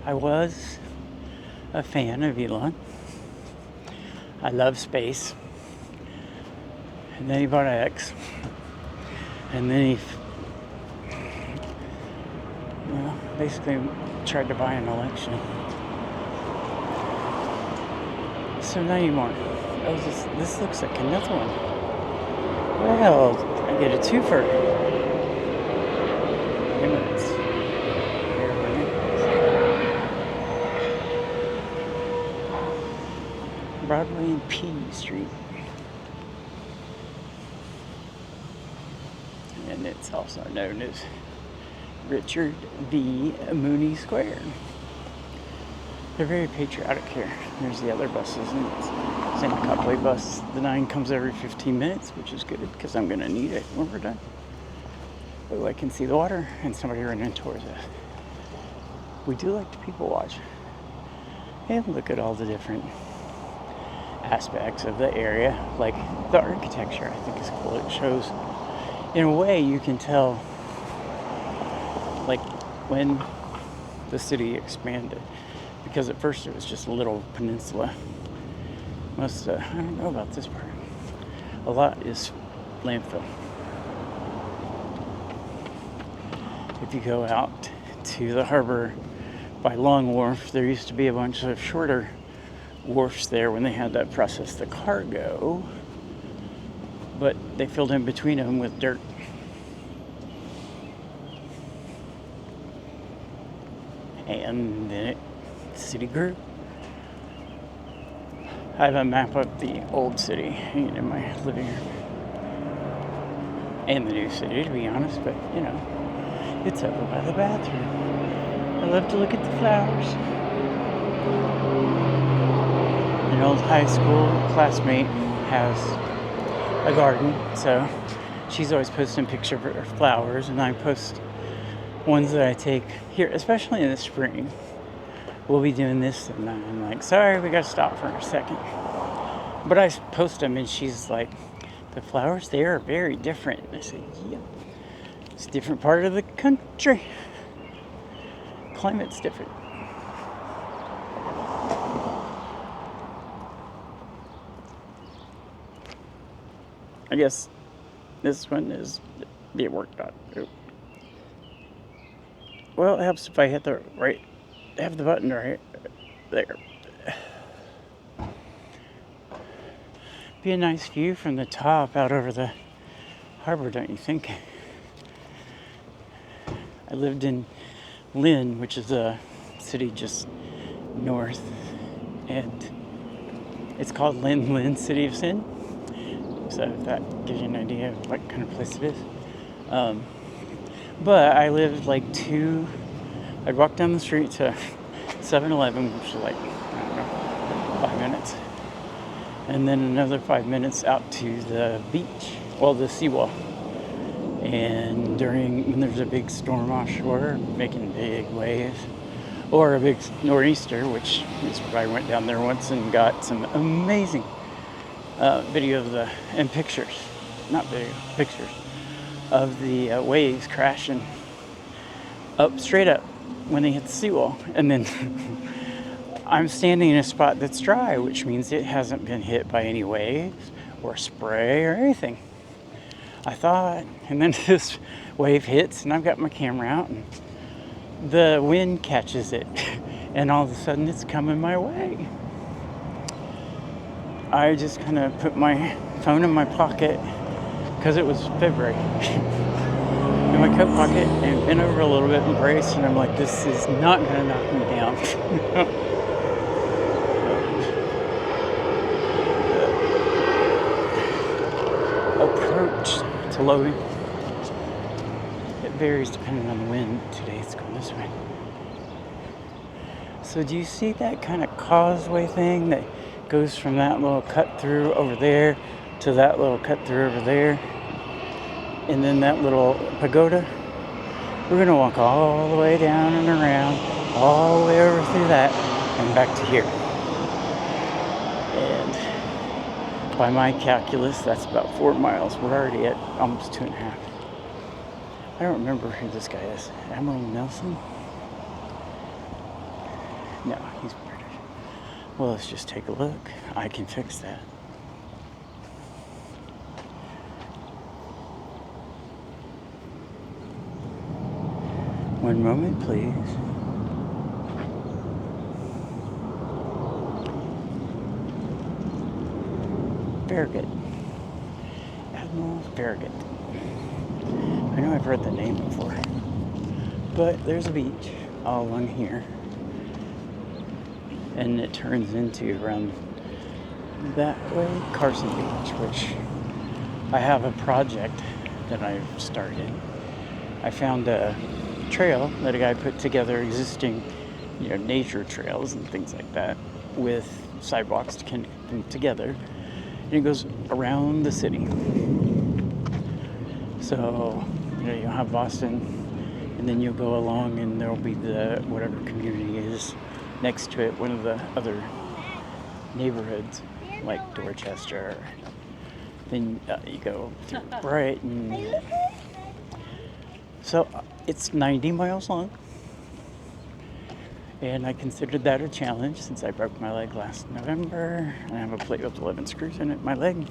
I was a fan of Elon. I love space. And then he bought X. And then he, basically tried to buy an election. So now you more. This looks like another one. Well, I get a twofer. Broadway and P Street. And it's also known as Richard V. Mooney Square. They're very patriotic here. There's the other buses, and it's Same Causeway bus. The 9 comes every 15 minutes, which is good because I'm going to need it when we're done. Oh, I can see the water and somebody running towards us. We do like to people watch and look at all the different aspects of the area. Like the architecture, I think is cool. It shows, in a way, you can tell like when the city expanded, because at first it was just a little peninsula. I don't know about this part. A lot is landfill. If you go out to the harbor by Long Wharf, there used to be a bunch of shorter wharfs there when they had to process the cargo, but they filled in between them with dirt. And then the city grew. I have a map of the old city hanging in my living room. And the new city, to be honest, but you know, it's over by the bathroom. I love to look at the flowers. An old high school classmate has a garden, so she's always posting pictures of her flowers, and I post ones that I take here, especially in the spring. We'll be doing this, and I'm like, sorry, we gotta stop for a second. But I post them, and she's like, the flowers there are very different. And I said, yeah, it's a different part of the country. Climate's different. I guess this one is the work dot. Well, it helps if I hit the right, have the button right there. Be a nice view from the top out over the harbor, don't you think? I lived in Lynn, which is a city just north, and it's called Lynn, City of Sin. So if that gives you an idea of what kind of place it is. But I lived like I'd walk down the street to 7-Eleven, which is like, I don't know, 5 minutes. And then another 5 minutes out to the beach, well, the seawall. And when there's a big storm offshore, making big waves, or a big nor'easter, which is why I went down there once and got some amazing video of pictures of the waves crashing straight up when they hit the seawall. And then I'm standing in a spot that's dry, which means it hasn't been hit by any waves or spray or anything, I thought. And then this wave hits, and I've got my camera out, and the wind catches it, and all of a sudden it's coming my way. I just kind of put my phone in my pocket, because it was February, in my coat pocket, and bent over a little bit and braced, and I'm like, this is not going to knock me down. Approach to Logan. It varies depending on the wind. Today it's going this way. So do you see that kind of causeway thing that goes from that little cut through over there to that little cut through over there, and then that little pagoda? We're going to walk all the way down and around, all the way over through that, and back to here. And by my calculus, that's about 4 miles. We're already at almost 2.5. I don't remember who this guy is. Admiral Nelson? No, he's British. Well, let's just take a look. I can fix that. One moment, please. Farragut. Admiral Farragut. I know I've heard the name before. But there's a beach all along here. And it turns into around that way, Carson Beach, which I have a project that I've started. I found a trail that a guy put together, existing, nature trails and things like that, with sidewalks to connect them together. And it goes around the city. So, you'll have Boston, and then you'll go along and there'll be the whatever community is next to it, one of the other neighborhoods, like Dorchester. Then you go through Brighton. So it's 90 miles long. And I considered that a challenge since I broke my leg last November. I have a plate with 11 screws in it, my leg.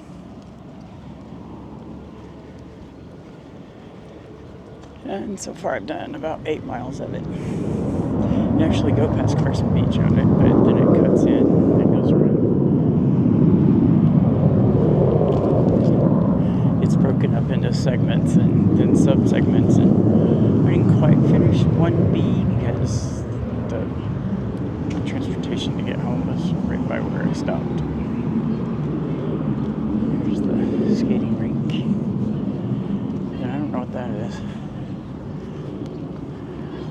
And so far I've done about 8 miles of it. You actually go past Carson Beach on it, but then it cuts in and goes around. It's broken up into segments and then sub-segments, and I didn't quite finish 1B because the transportation to get home was right by where I stopped. Here's the skating rink. And I don't know what that is.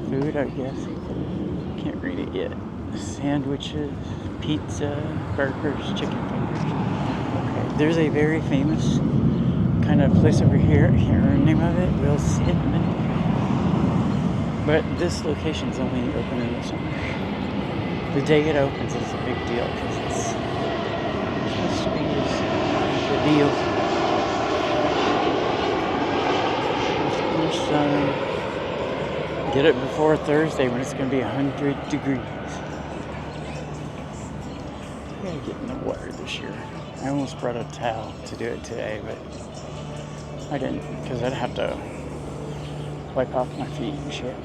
Food, I guess. Can't read it yet. Sandwiches, pizza, burgers, chicken fingers. Okay, there's a very famous kind of place over here. I can't remember the name of it. We'll see in a minute. But this location's only open in the summer. The day it opens is a big deal because it's supposed to be the deal. Get it before Thursday when it's going to be 100 degrees. I gotta get in the water this year. I almost brought a towel to do it today, but I didn't because I'd have to wipe off my feet and shit.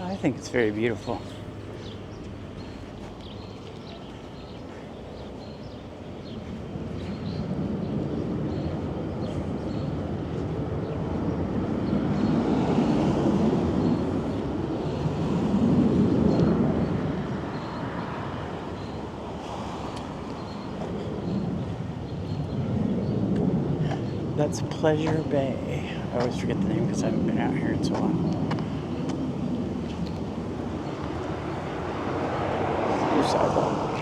I think it's very beautiful. That's Pleasure Bay. I always forget the name because I haven't been out here in so long. Sidewalk.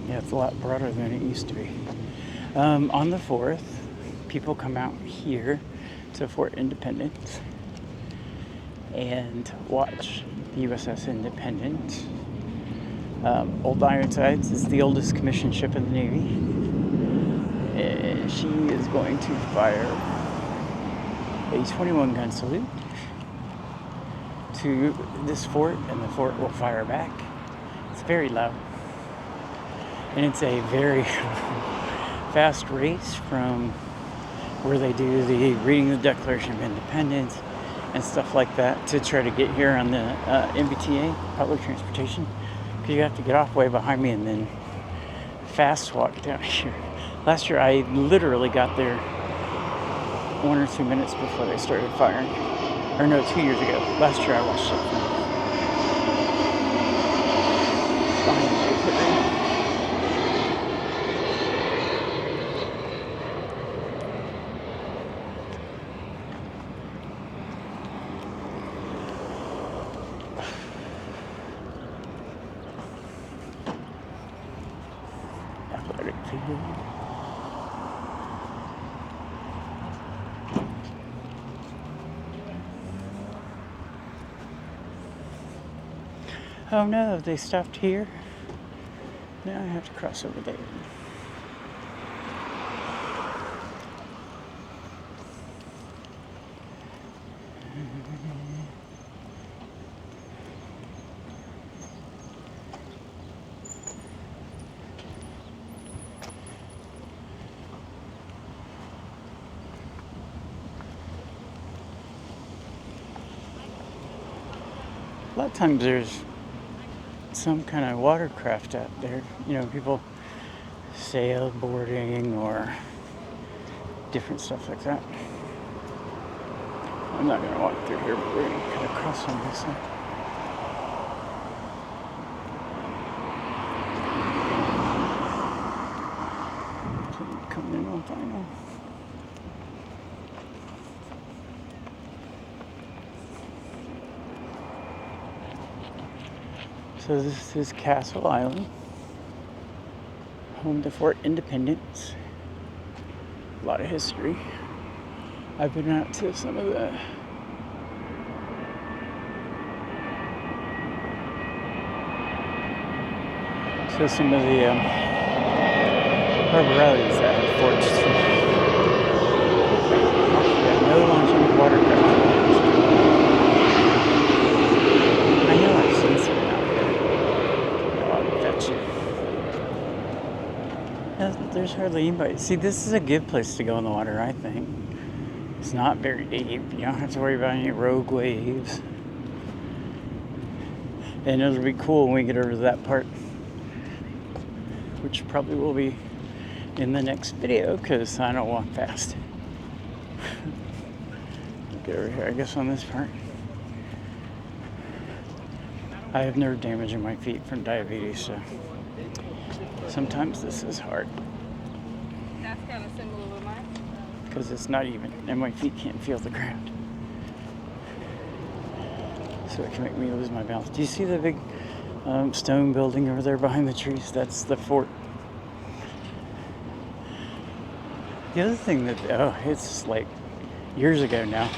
Yeah, it's a lot broader than it used to be. On the 4th, people come out here to Fort Independence and watch the USS Independence. Old Ironsides is the oldest commissioned ship in the Navy, and she is going to fire a 21 gun salute to this fort, and the fort will fire back. It's very loud, and it's a very fast race from where they do the reading the Declaration of Independence and stuff like that to try to get here on the MBTA, public transportation, because you have to get off way behind me and then fast walk down here. Last year I literally got there 1 or 2 minutes before they started firing. Or no, 2 years ago. Last year I watched it behind the equipment. Athletic field. Oh no, they stopped here. Now I have to cross over there. A lot of times there's some kind of watercraft out there. People sailboarding or different stuff like that. I'm not gonna walk through here, but we're gonna cut across on this one. Coming in on final. So this is Castle Island, home to Fort Independence. A lot of history. I've been out to some of the harbor islands that have forts. No launching watercraft. I know I've seen some out here. I'll fetch it. There's hardly anybody. See, this is a good place to go in the water, I think. It's not very deep. You don't have to worry about any rogue waves. And it'll be cool when we get over to that part, which probably will be in the next video because I don't walk fast. Get over here, I guess, on this part. I have nerve damage in my feet from diabetes, so sometimes this is hard. That's kind of similar with mine. Because it's not even, and my feet can't feel the ground. So it can make me lose my balance. Do you see the big stone building over there behind the trees? That's the fort. The other thing that, it's like years ago now,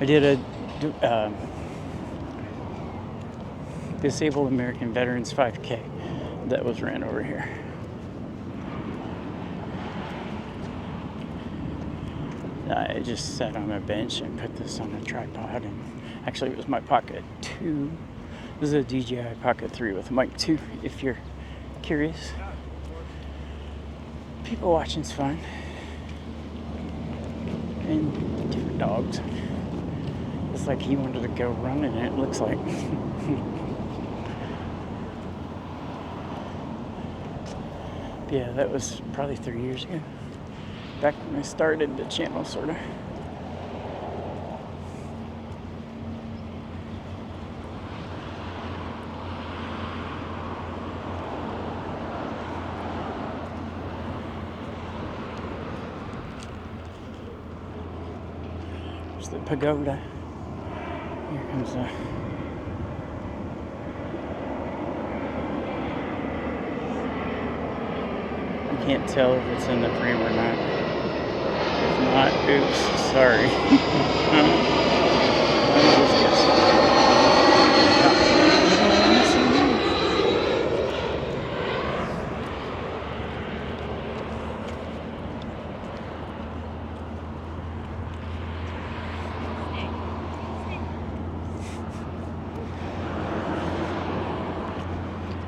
I did a Disabled American Veterans 5K that was ran over here. I just sat on a bench and put this on a tripod, and actually it was my Pocket 2. This is a DJI Pocket 3 with a mic 2, if you're curious. People watching's fun. And different dogs. It's like he wanted to go running, it looks like. Yeah, that was probably 3 years ago. Back when I started the channel, sort of. There's the pagoda. Here comes the... I can't tell if it's in the frame or not. If not, oops, sorry. I'm just guessing.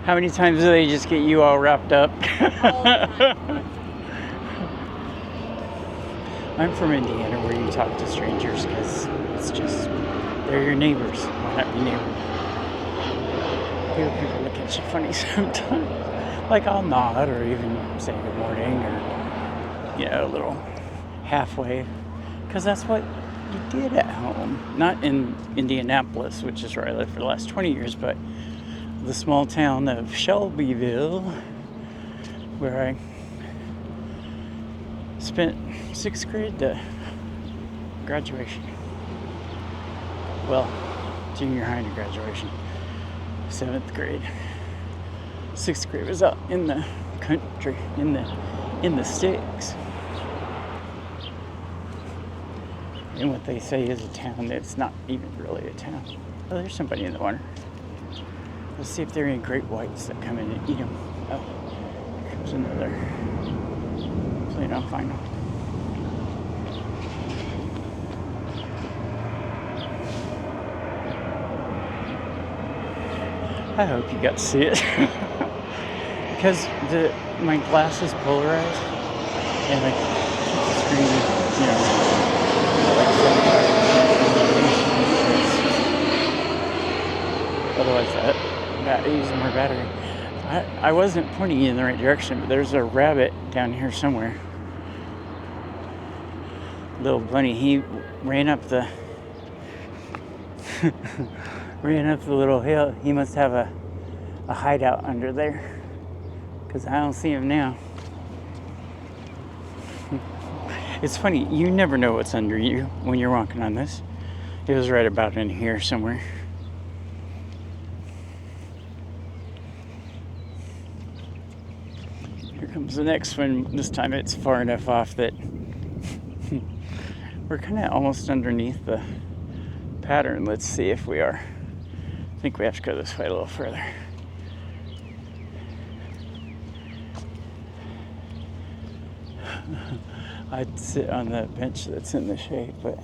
How many times do they just get you all wrapped up? All the time. I'm from Indiana, where you talk to strangers because it's just, they're your neighbors. Why not be neighbors? People look at you funny sometimes. Like I'll nod or even say good morning or, a little halfway. Because that's what you did at home. Not in Indianapolis, which is where I lived for the last 20 years, but the small town of Shelbyville, where I spent 6th grade to graduation. Well, junior high to graduation. 7th grade. 6th grade was out in the country, in the sticks. In what they say is a town that's not even really a town. Oh, there's somebody in the water. Let's see if there are any great whites that come in and eat them. Oh, here comes another plane on final. I hope you got to see it. Because my glass is polarized and I keep the screen, like 75%. Otherwise that using more battery. I wasn't pointing you in the right direction, but there's a rabbit down here somewhere. Little bunny, he ran up the ran up the little hill. He must have a hideout under there, because I don't see him now. It's funny, you never know what's under you when you're walking on this. It was right about in here somewhere. Here comes the next one. This time it's far enough off that we're kind of almost underneath the pattern. Let's see if we are. I think we have to go this way a little further. I'd sit on the bench that's in the shade, but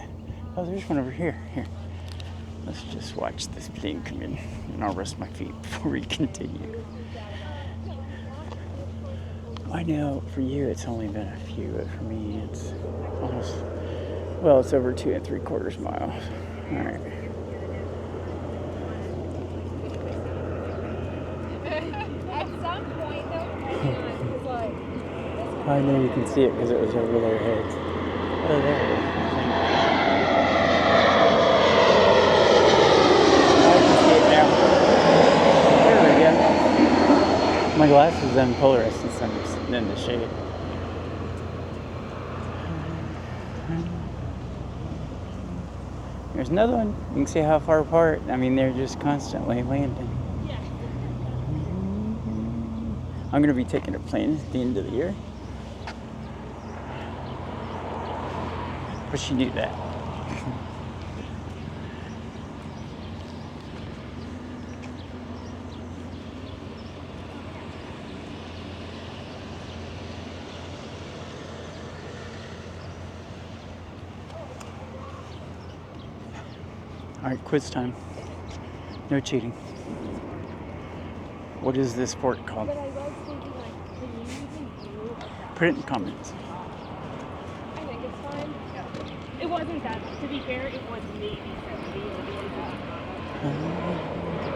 oh, there's one over here. Here, let's just watch this plane come in, and I'll rest my feet before we continue. I know for you it's only been a few, but for me it's almost, well, it's over 2 3/4 miles. All right. At some point, though, it's like. I know you can see it because it was over their heads. Oh, there it is. I can see it now. There we go. My glasses are polarized since I'm sitting in the shade. There's another one. You can see how far apart. I mean, they're just constantly landing. I'm going to be taking a plane at the end of the year. But she knew that. All right, quiz time. No cheating. What is this fort called? But I was thinking, like, can you even do Put it in comments. I think it's fine. Yeah. It wasn't that. To be fair, it was maybe 70 or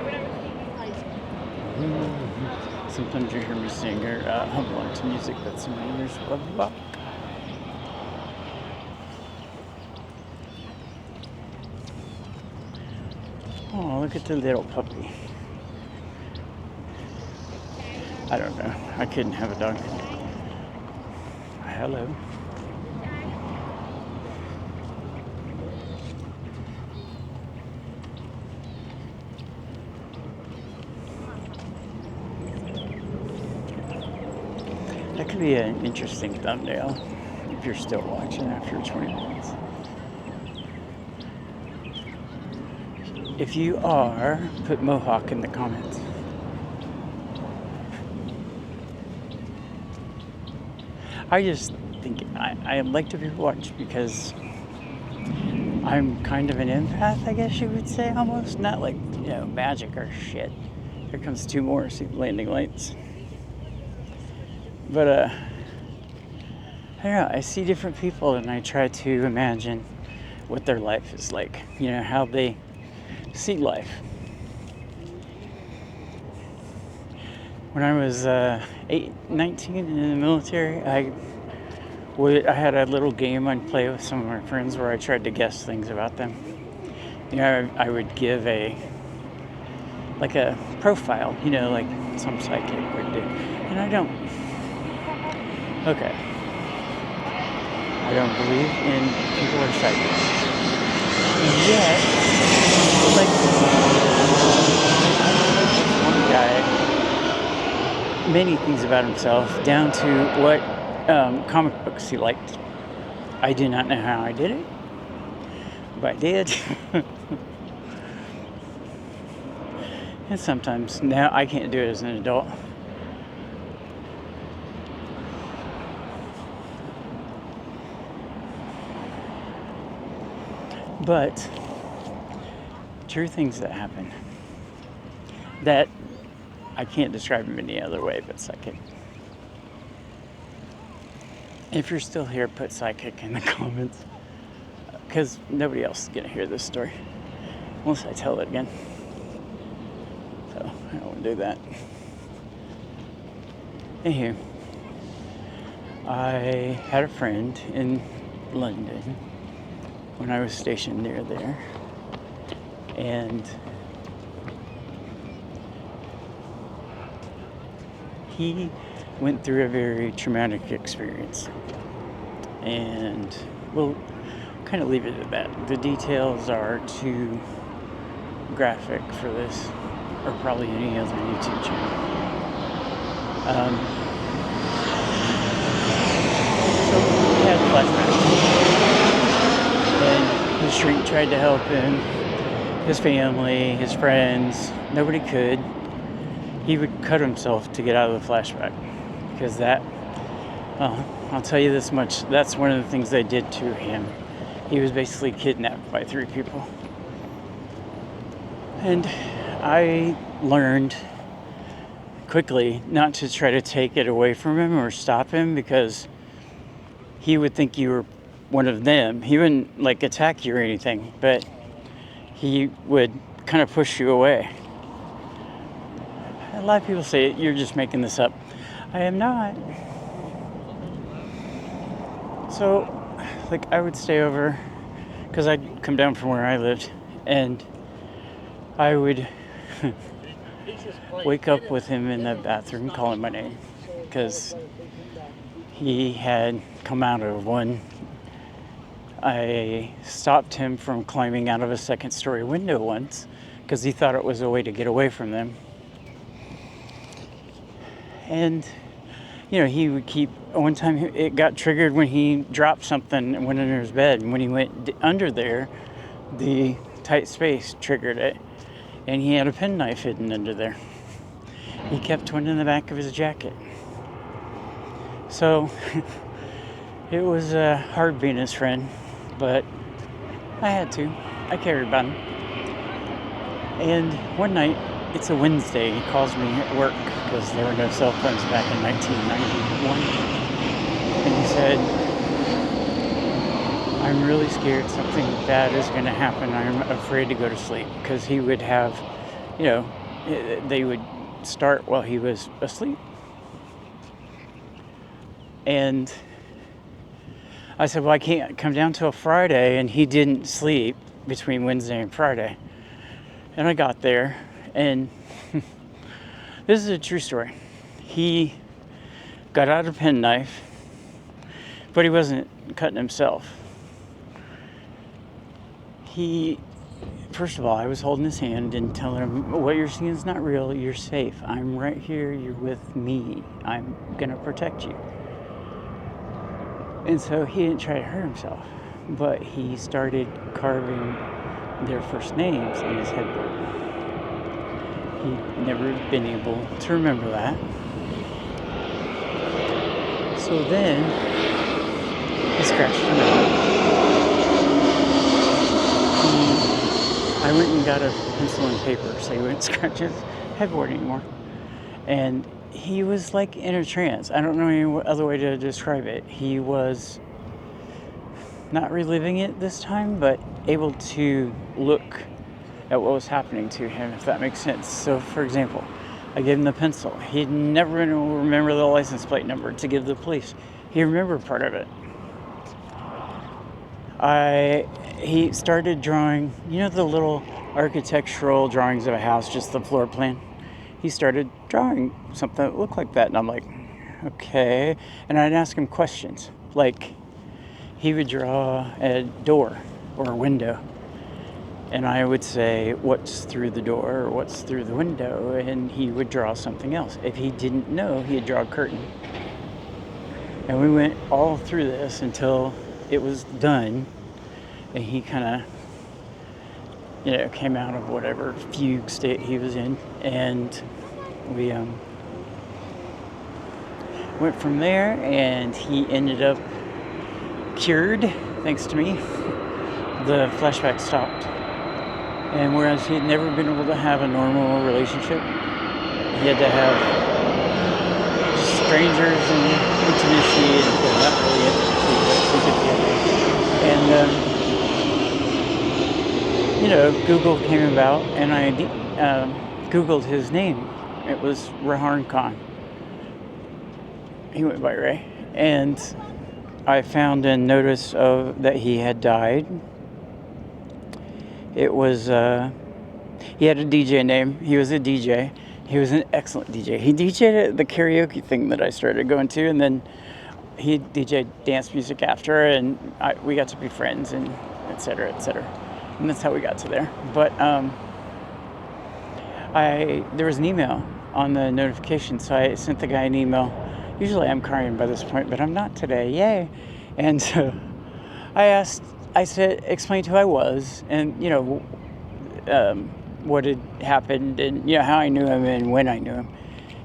But I was thinking, like, Sometimes you hear me sing or hum along to music that's in my ears. Blah, blah, blah. Oh, look at the little puppy. I don't know. I couldn't have a dog. Hello. That could be an interesting thumbnail if you're still watching after 20 minutes. If you are, put Mohawk in the comments. I just think I like to be watched because I'm kind of an empath, I guess you would say, almost. Not like, magic or shit. Here comes 2 more, see landing lights. But, I don't know, I see different people and I try to imagine what their life is like. How they see life. When I was 19 in the military, I had a little game I'd play with some of my friends where I tried to guess things about them. I would give a profile, like some psychic would do. And I don't believe in people are psychics. And yet, one guy, many things about himself, down to what comic books he liked. I do not know how I did it, but I did. And sometimes, now I can't do it as an adult. But true things that happen that I can't describe them any other way but psychic. If you're still here, put psychic in the comments, because nobody else is going to hear this story unless I tell it again. So I don't want to do that. Anywho, I had a friend in London when I was stationed near there, And he went through a very traumatic experience. And we'll kind of leave it at that. The details are too graphic for this, or probably any other YouTube channel. So he had flashbacks. And his shrink tried to help him, his family, his friends. Nobody could. He would cut himself to get out of the flashback. Because that, I'll tell you this much, that's one of the things they did to him. He was basically kidnapped by 3 people. And I learned quickly not to try to take it away from him or stop him, because he would think you were one of them. He wouldn't like attack you or anything, but he would kind of push you away. A lot of people say you're just making this up. I am not. So, like, I would stay over, because I'd come down from where I lived, and I would wake up with him in the bathroom calling my name, because he had come out of one. I stopped him from climbing out of a 2nd-story window once, because he thought it was a way to get away from them. And, you know, he would keep, one time it got triggered when he dropped something and went under his bed. And when he went under there, the tight space triggered it. And he had a penknife hidden under there. He kept one in the back of his jacket. So, it was hard being his friend, but I had to. I cared about him. And one night, it's a Wednesday, he calls me at work, because there were no cell phones back in 1991. And he said, I'm really scared something bad is going to happen. I'm afraid to go to sleep. Because he would have, you know, they would start while he was asleep. And I said, well, I can't come down till Friday. And he didn't sleep between Wednesday and Friday. And I got there, and this is a true story. He got out a penknife, but he wasn't cutting himself. First of all, I was holding his hand and telling him, what you're seeing is not real, you're safe. I'm right here, you're with me. I'm gonna protect you. And so he didn't try to hurt himself, but he started carving their first names in his headboard. He'd never been able to remember that. So then, he scratched him out. I went and got a pencil and paper so he wouldn't scratch his headboard anymore. And he was like in a trance. I don't know any other way to describe it. He was not reliving it this time, but able to look at what was happening to him, if that makes sense. So, for example, I gave him the pencil. He'd never been able to remember the license plate number to give the police. He remembered part of it. He started drawing, you know, the little architectural drawings of a house, just the floor plan. He started drawing something that looked like that, and I'm like, okay. And I'd ask him questions, like he would draw a door or a window, and I would say, what's through the door or what's through the window, and he would draw something else. If he didn't know, he'd draw a curtain. And we went all through this until it was done, and he kind of, came out of whatever fugue state he was in, and we went from there, and he ended up cured, thanks to me. The flashback stopped. And whereas he had never been able to have a normal relationship, he had to have strangers and intimacy, and well, not really intimacy, but we could be. And Google came about, and I Googled his name. It was Rahan Khan. He went by Ray. And I found a notice that he had died. It was He had a DJ name. He was a DJ. He was an excellent DJ. He DJ'd at the karaoke thing that I started going to, and then he DJ'd dance music after, and we got to be friends, and et cetera, et cetera. And that's how we got to there. But there was an email on the notification, so I sent the guy an email. Usually I'm crying by this point, but I'm not today. Yay! And so I said, explained who I was, and what had happened, and how I knew him and when I knew him.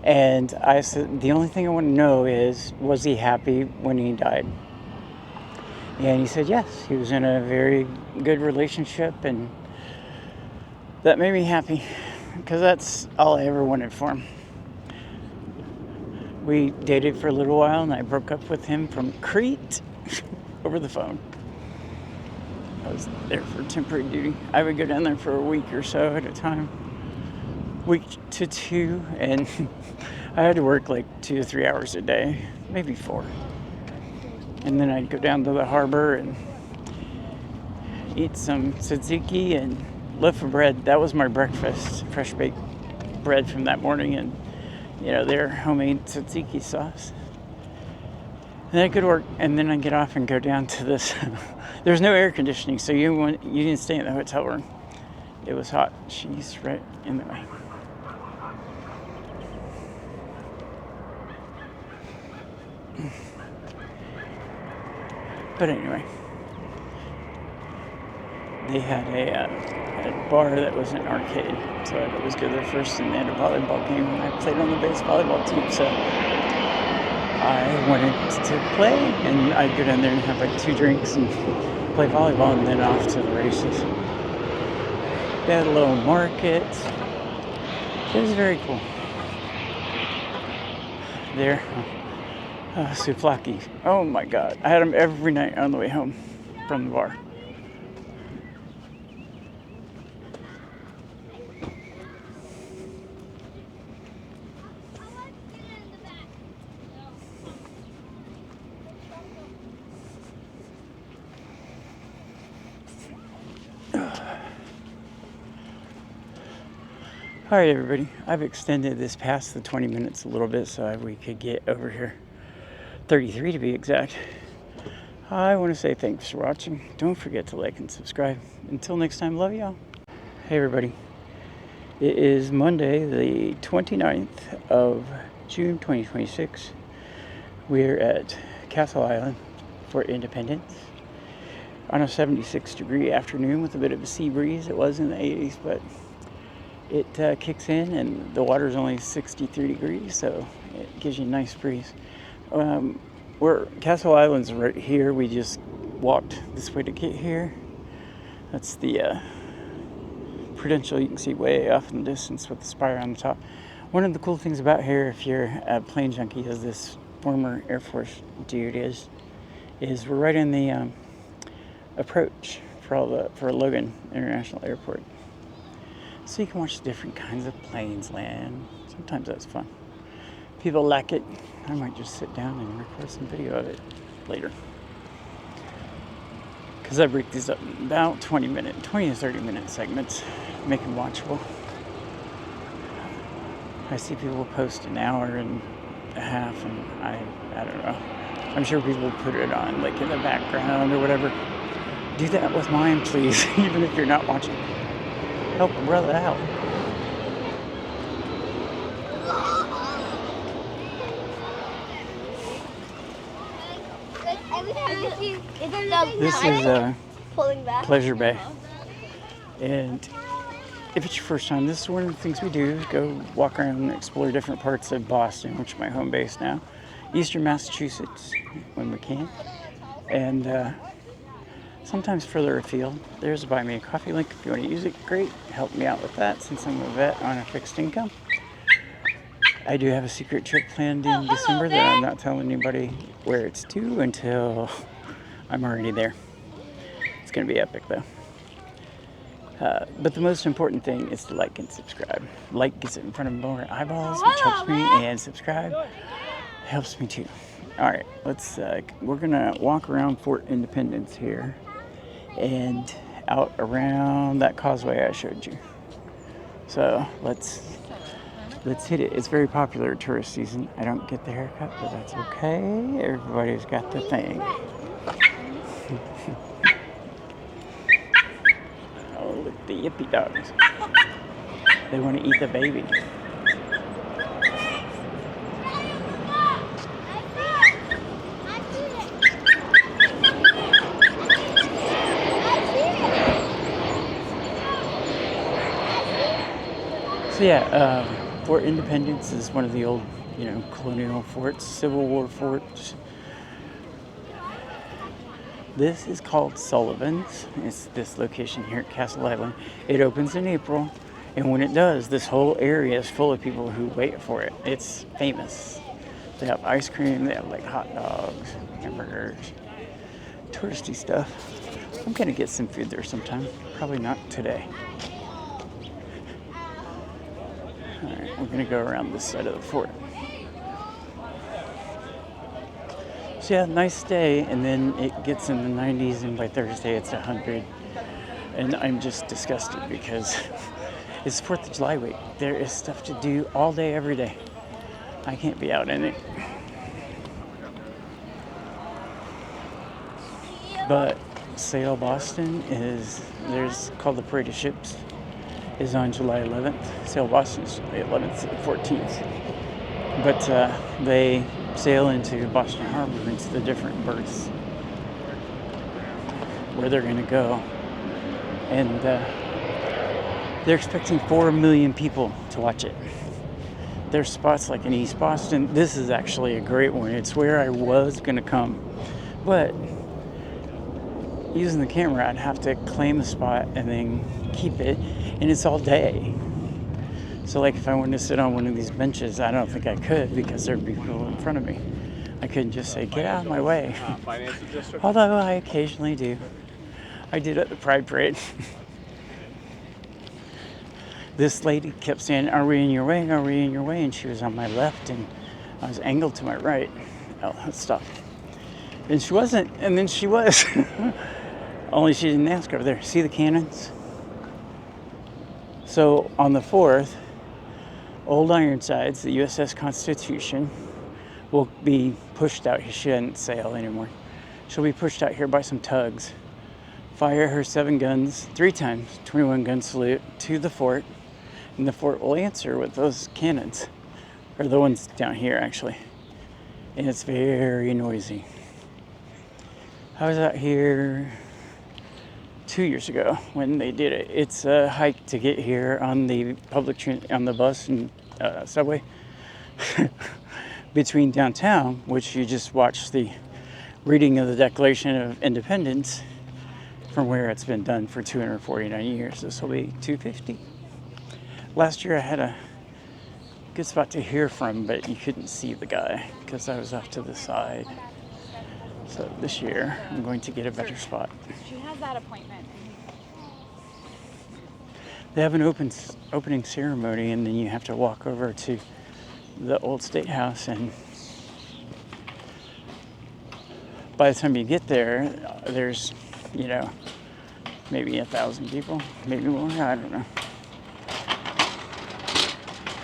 And I said, the only thing I want to know is, was he happy when he died? And he said yes. He was in a very good relationship, and that made me happy, because that's all I ever wanted for him. We dated for a little while, and I broke up with him from Crete over the phone. I was there for temporary duty. I would go down there for a week or so at a time. Week to 2, and I had to work like 2 to 3 hours a day, maybe 4. And then I'd go down to the harbor and eat some tzatziki and loaf of bread. That was my breakfast, fresh baked bread from that morning, and their homemade tzatziki sauce. And then I could work, and then I'd get off and go down to this. There's no air conditioning, so you didn't stay in the hotel room. It was hot. She's right in the way. But anyway, they had a bar that was an arcade, so I'd always go there first, and they had a volleyball game, and I played on the base volleyball team, so I wanted to play, and I'd go down there and have like 2 drinks and play volleyball, and then off to the races. They had a little market. It was very cool. There. Souvlaki. Oh my god. I had them every night on the way home from the bar. Alright everybody, I've extended this past the 20 minutes a little bit so we could get over here. 33 to be exact. I want to say thanks for watching. Don't forget to like and subscribe. Until next time, love y'all. Hey everybody. It is Monday, the 29th of June 2026. We're at Castle Island for Independence on a 76-degree afternoon with a bit of a sea breeze. It was in the 80s, but it kicks in, and the water's only 63 degrees, so it gives you a nice breeze. Castle Island's right here. We just walked this way to get here. That's the Prudential you can see way off in the distance with the spire on the top. One of the cool things about here, if you're a plane junkie, as this former Air Force dude is we're right in the approach for Logan International Airport. So you can watch different kinds of planes land. Sometimes that's fun. People like it. I might just sit down and record some video of it later. Because I break these up in about 20 to 30 minute segments. Make them watchable. I see people post an hour and a half, and I don't know. I'm sure people put it on like in the background or whatever. Do that with mine, please. Even if you're not watching. Help a brother out. This is Pleasure Bay, and if it's your first time, this is one of the things we do: go walk around and explore different parts of Boston, which is my home base now, Eastern Massachusetts when we can, and sometimes further afield. There's a buy me a coffee link if you want to use it. Great, help me out with that since I'm a vet on a fixed income. I do have a secret trip planned in December that I'm not telling anybody where it's to until I'm already there. It's going to be epic though. But the most important thing is to like and subscribe. Like gets it in front of more eyeballs, which helps me, and subscribe helps me too. Alright, we're going to walk around Fort Independence here and out around that causeway I showed you. So let's hit it. It's very popular tourist season. I don't get the haircut, but that's okay. Everybody's got the thing. Oh, look at the yippy dogs. They want to eat the baby. So yeah, Fort Independence is one of the old, colonial forts, Civil War forts. This is called Sullivan's. It's this location here at Castle Island. It opens in April, and when it does, this whole area is full of people who wait for it. It's famous. They have ice cream, they have like hot dogs, hamburgers, touristy stuff. I'm gonna get some food there sometime. Probably not today. Alright, we're gonna go around this side of the fort. So yeah, nice day, and then it gets in the 90s, and by Thursday it's 100. And I'm just disgusted because it's 4th of July week. There is stuff to do all day, every day. I can't be out in it. But Sail Boston there's called the Parade of Ships, is on July 11th. Sail Boston is July 11th to the 14th. But they sail into Boston Harbor, into the different berths where they're going to go. And they're expecting 4 million people to watch it. There's spots like in East Boston. This is actually a great one. It's where I was going to come. But using the camera, I'd have to claim a spot and then keep it. And it's all day. So like if I wanted to sit on one of these benches, I don't think I could because there'd be people in front of me. I couldn't just say, get out of my way. Although I occasionally do. I did at the Pride Parade. This lady kept saying, are we in your way? Are we in your way? And she was on my left and I was angled to my right. Oh, let's stop. And she wasn't, and then she was. Only she didn't ask over there. See the cannons? So on the 4th, Old Ironsides, the USS Constitution, will be pushed out. She doesn't sail anymore. She'll be pushed out here by some tugs. Fire her 7 guns 3 times, 21 gun salute to the fort, and the fort will answer with those cannons, or the ones down here actually. And it's very noisy. I was out here 2 years ago when they did it. It's a hike to get here on the on the bus and subway between downtown, which you just watch the reading of the Declaration of Independence from where it's been done for 249 years. This will be 250. Last year I had a good spot to hear from, but you couldn't see the guy because I was off to the side. So this year I'm going to get a better spot. She has that appointment. They have an opening ceremony, and then you have to walk over to the old State House, and by the time you get there, there's, maybe 1,000 people, maybe more, I don't know.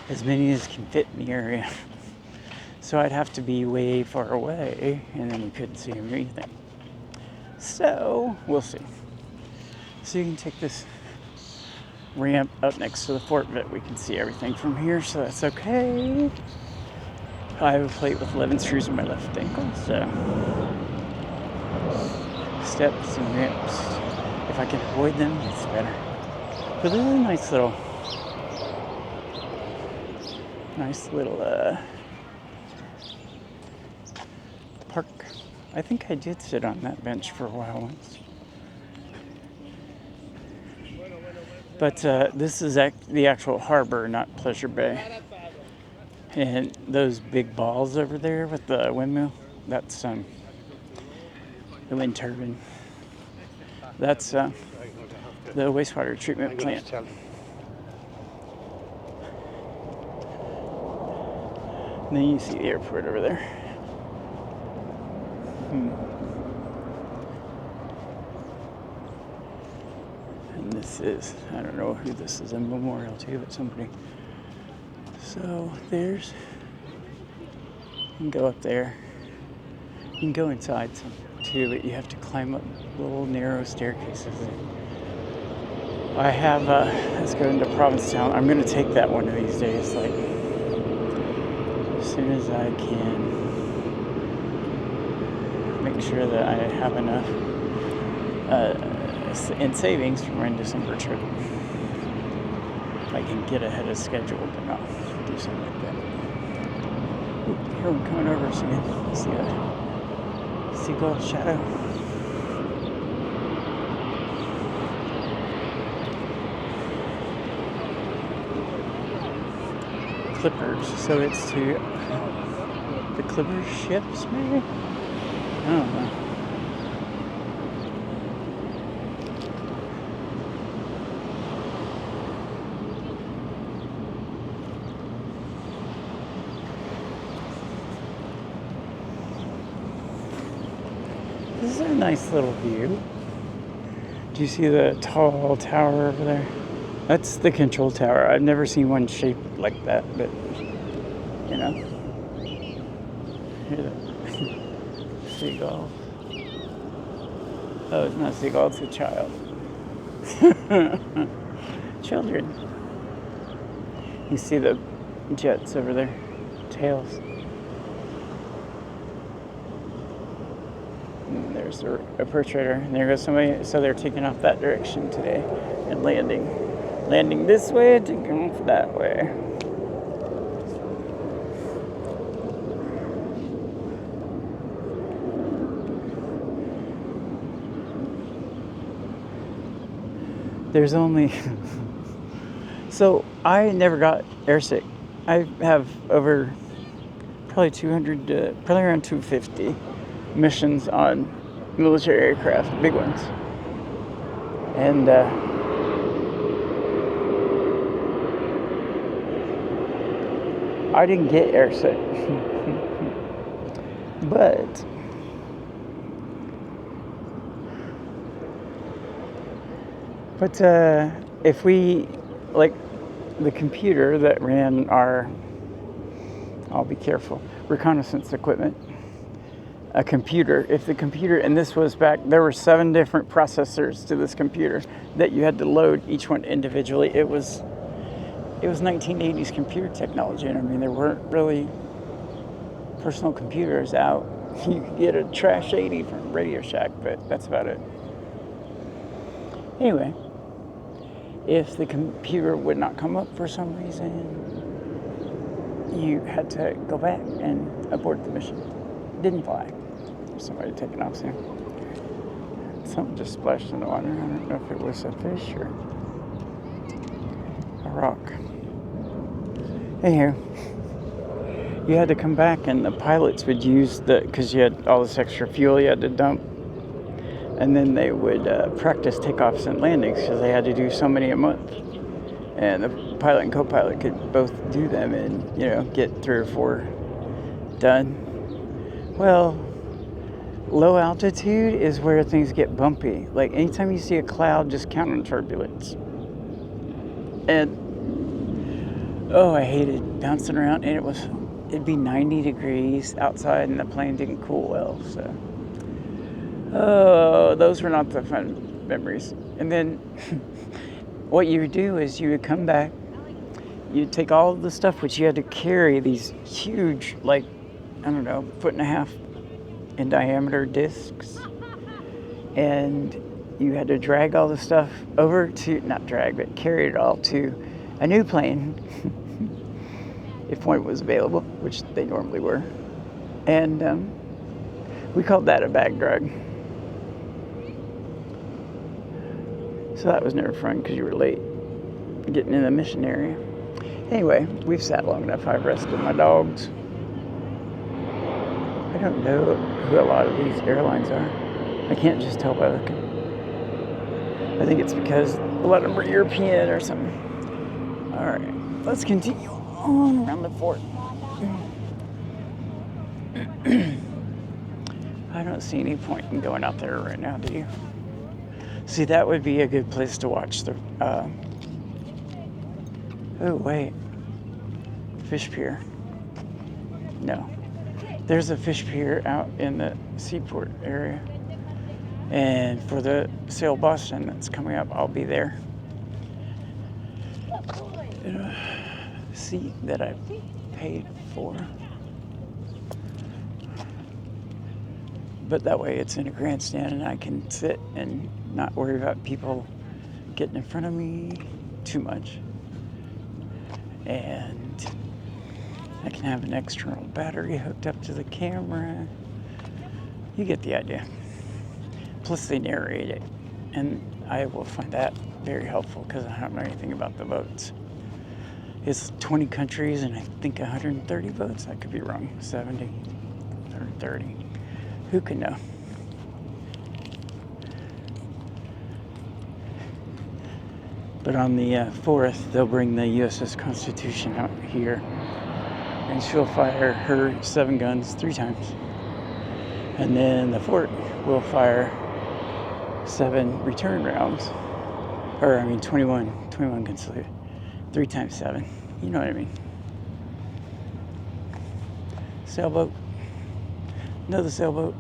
As many as can fit in the area. So I'd have to be way far away, and then we couldn't see him or anything. So, we'll see. So you can take this ramp up next to the fort, but we can see everything from here, so that's okay. I have a plate with 11 screws in my left ankle, so steps and ramps. If I can avoid them, it's better. But this is a nice little park. I think I did sit on that bench for a while once. But this is the actual harbor, not Pleasure Bay. And those big balls over there with the windmill, that's the wind turbine. That's the wastewater treatment plant. And then you see the airport over there. And this is. I don't know who this is a memorial to, but somebody. So there's, you can go up there. You can go inside too, but you have to climb up little narrow staircases. I have, let's go into Provincetown. I'm going to take that one of these days, like, as soon as I can. Make sure that I have enough in savings for my December trip. If I can get ahead of schedule, then I'll do something like that. Ooh, here we're coming over again. See a seagull shadow. Clippers, so it's to the Clippers ships, maybe? I don't know. This is a nice little view. Do you see the tall tower over there? That's the control tower. I've never seen one shaped like that, but, you know. Hear that? Seagull. Oh, it's not a seagull, it's a child. Children. You see the jets over there, tails. And there's a perpetrator, and there goes somebody. So they're taking off that direction today and landing. Landing this way, taking off that way. There's only so I never got airsick. I have over probably 200, probably around 250 missions on military aircraft, big ones, and I didn't get airsick, but if we, like, the computer that ran our, I'll be careful, reconnaissance equipment, a computer, if the computer, and this was back, there were 7 different processors to this computer that you had to load each one individually. It was 1980s computer technology, and I mean, there weren't really personal computers out. You could get a Trash 80 from Radio Shack, but that's about it. Anyway, if the computer would not come up for some reason, you had to go back and abort the mission. Didn't fly. There's somebody taking off soon. Something just splashed in the water. I don't know if it was a fish or a rock. Anyhow, you had to come back, and the pilots would use because you had all this extra fuel you had to dump, and then they would practice takeoffs and landings because they had to do so many a month, and the pilot and co-pilot could both do them and, you know, get 3 or 4 done. Well, low altitude is where things get bumpy. Like, anytime you see a cloud, just count on turbulence. And oh, I hated bouncing around, and it'd be 90 degrees outside, and the plane didn't cool well, so. Oh, those were not the fun memories. And then what you would do is you would come back, you'd take all of the stuff, which you had to carry, these huge, like, I don't know, 1.5 foot in diameter discs, and you had to drag all the stuff over to, not drag, but carry it all to a new plane, if one was available, which they normally were. And we called that a bag drag. So that was never fun because you were late getting in the mission area. Anyway, we've sat long enough. I've rested my dogs. I don't know who a lot of these airlines are. I can't just tell by looking. I think it's because a lot of them are European or something. All right, let's continue on around the fort. I don't see any point in going out there right now, do you? See, that would be a good place to watch the. Oh wait, fish pier. No, there's a fish pier out in the seaport area, and for the Sail Boston that's coming up, I'll be there. In a seat that I paid for. But that way it's in a grandstand and I can sit and not worry about people getting in front of me too much. And I can have an external battery hooked up to the camera. You get the idea. Plus they narrate it. And I will find that very helpful because I don't know anything about the boats. It's 20 countries and I think 130 boats. I could be wrong. 70 or 30. Who can know? But on the 4th, they'll bring the USS Constitution out here. And she'll fire her 7 guns 3 times. And then the fort will fire 7 return rounds. Or, 21 gun salute. 3 times 7. You know what I mean. Sailboat. Another sailboat.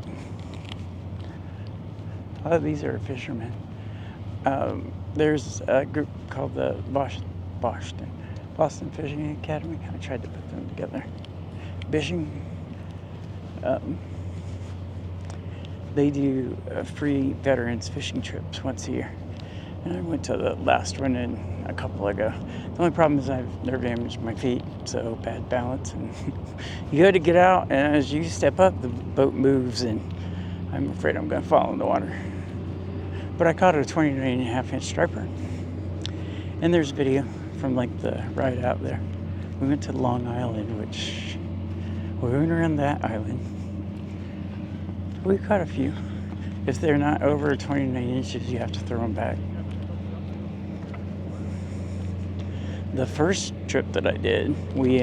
Oh, these are fishermen. There's a group called the Boston Fishing Academy. I tried to put them together. Fishing. They do free veterans fishing trips once a year. And I went to the last one in a couple ago. The only problem is I've nerve damaged my feet, so bad balance. And you got to get out, and as you step up, the boat moves, and I'm afraid I'm going to fall in the water. But I caught a 29.5-inch striper. And there's video from like the ride out there. We went to Long Island, which we went around that island. We caught a few. If they're not over 29 inches, you have to throw them back. The first trip that I did, we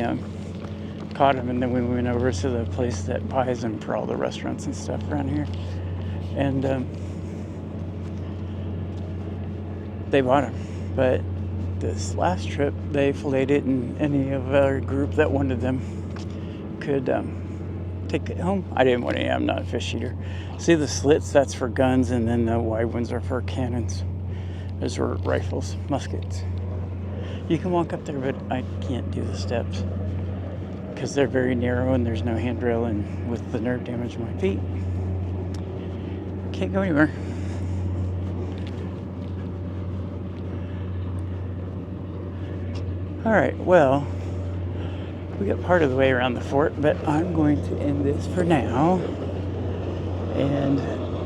caught them, and then we went over to the place that buys them for all the restaurants and stuff around here. And they bought them. But this last trip, they filleted it, and any of our group that wanted them could take it home. I didn't want any. I'm not a fish eater. See the slits? That's for guns, and then the wide ones are for cannons. Those were rifles, muskets. You can walk up there, but I can't do the steps because they're very narrow and there's no handrail, and with the nerve damage in my feet, can't go anywhere. All right, well, we got part of the way around the fort, but I'm going to end this for now and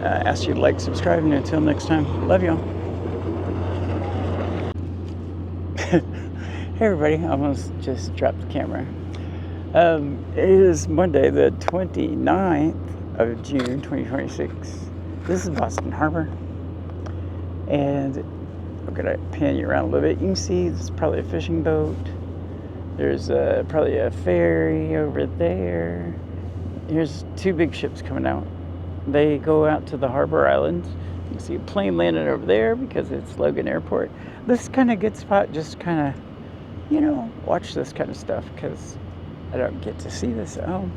ask you to like, subscribe, and until next time, love y'all. Hey everybody, I almost just dropped the camera. It is Monday the 29th of June 2026. This is Boston Harbor, and I'm gonna pan you around a little bit. You can see this is probably a fishing boat. There's probably a ferry over there. Here's 2 big ships coming out. They go out to the harbor islands. You can see a plane landing over there because it's Logan Airport. This is kind of a good spot, just kind of, watch this kind of stuff because I don't get to see this at home.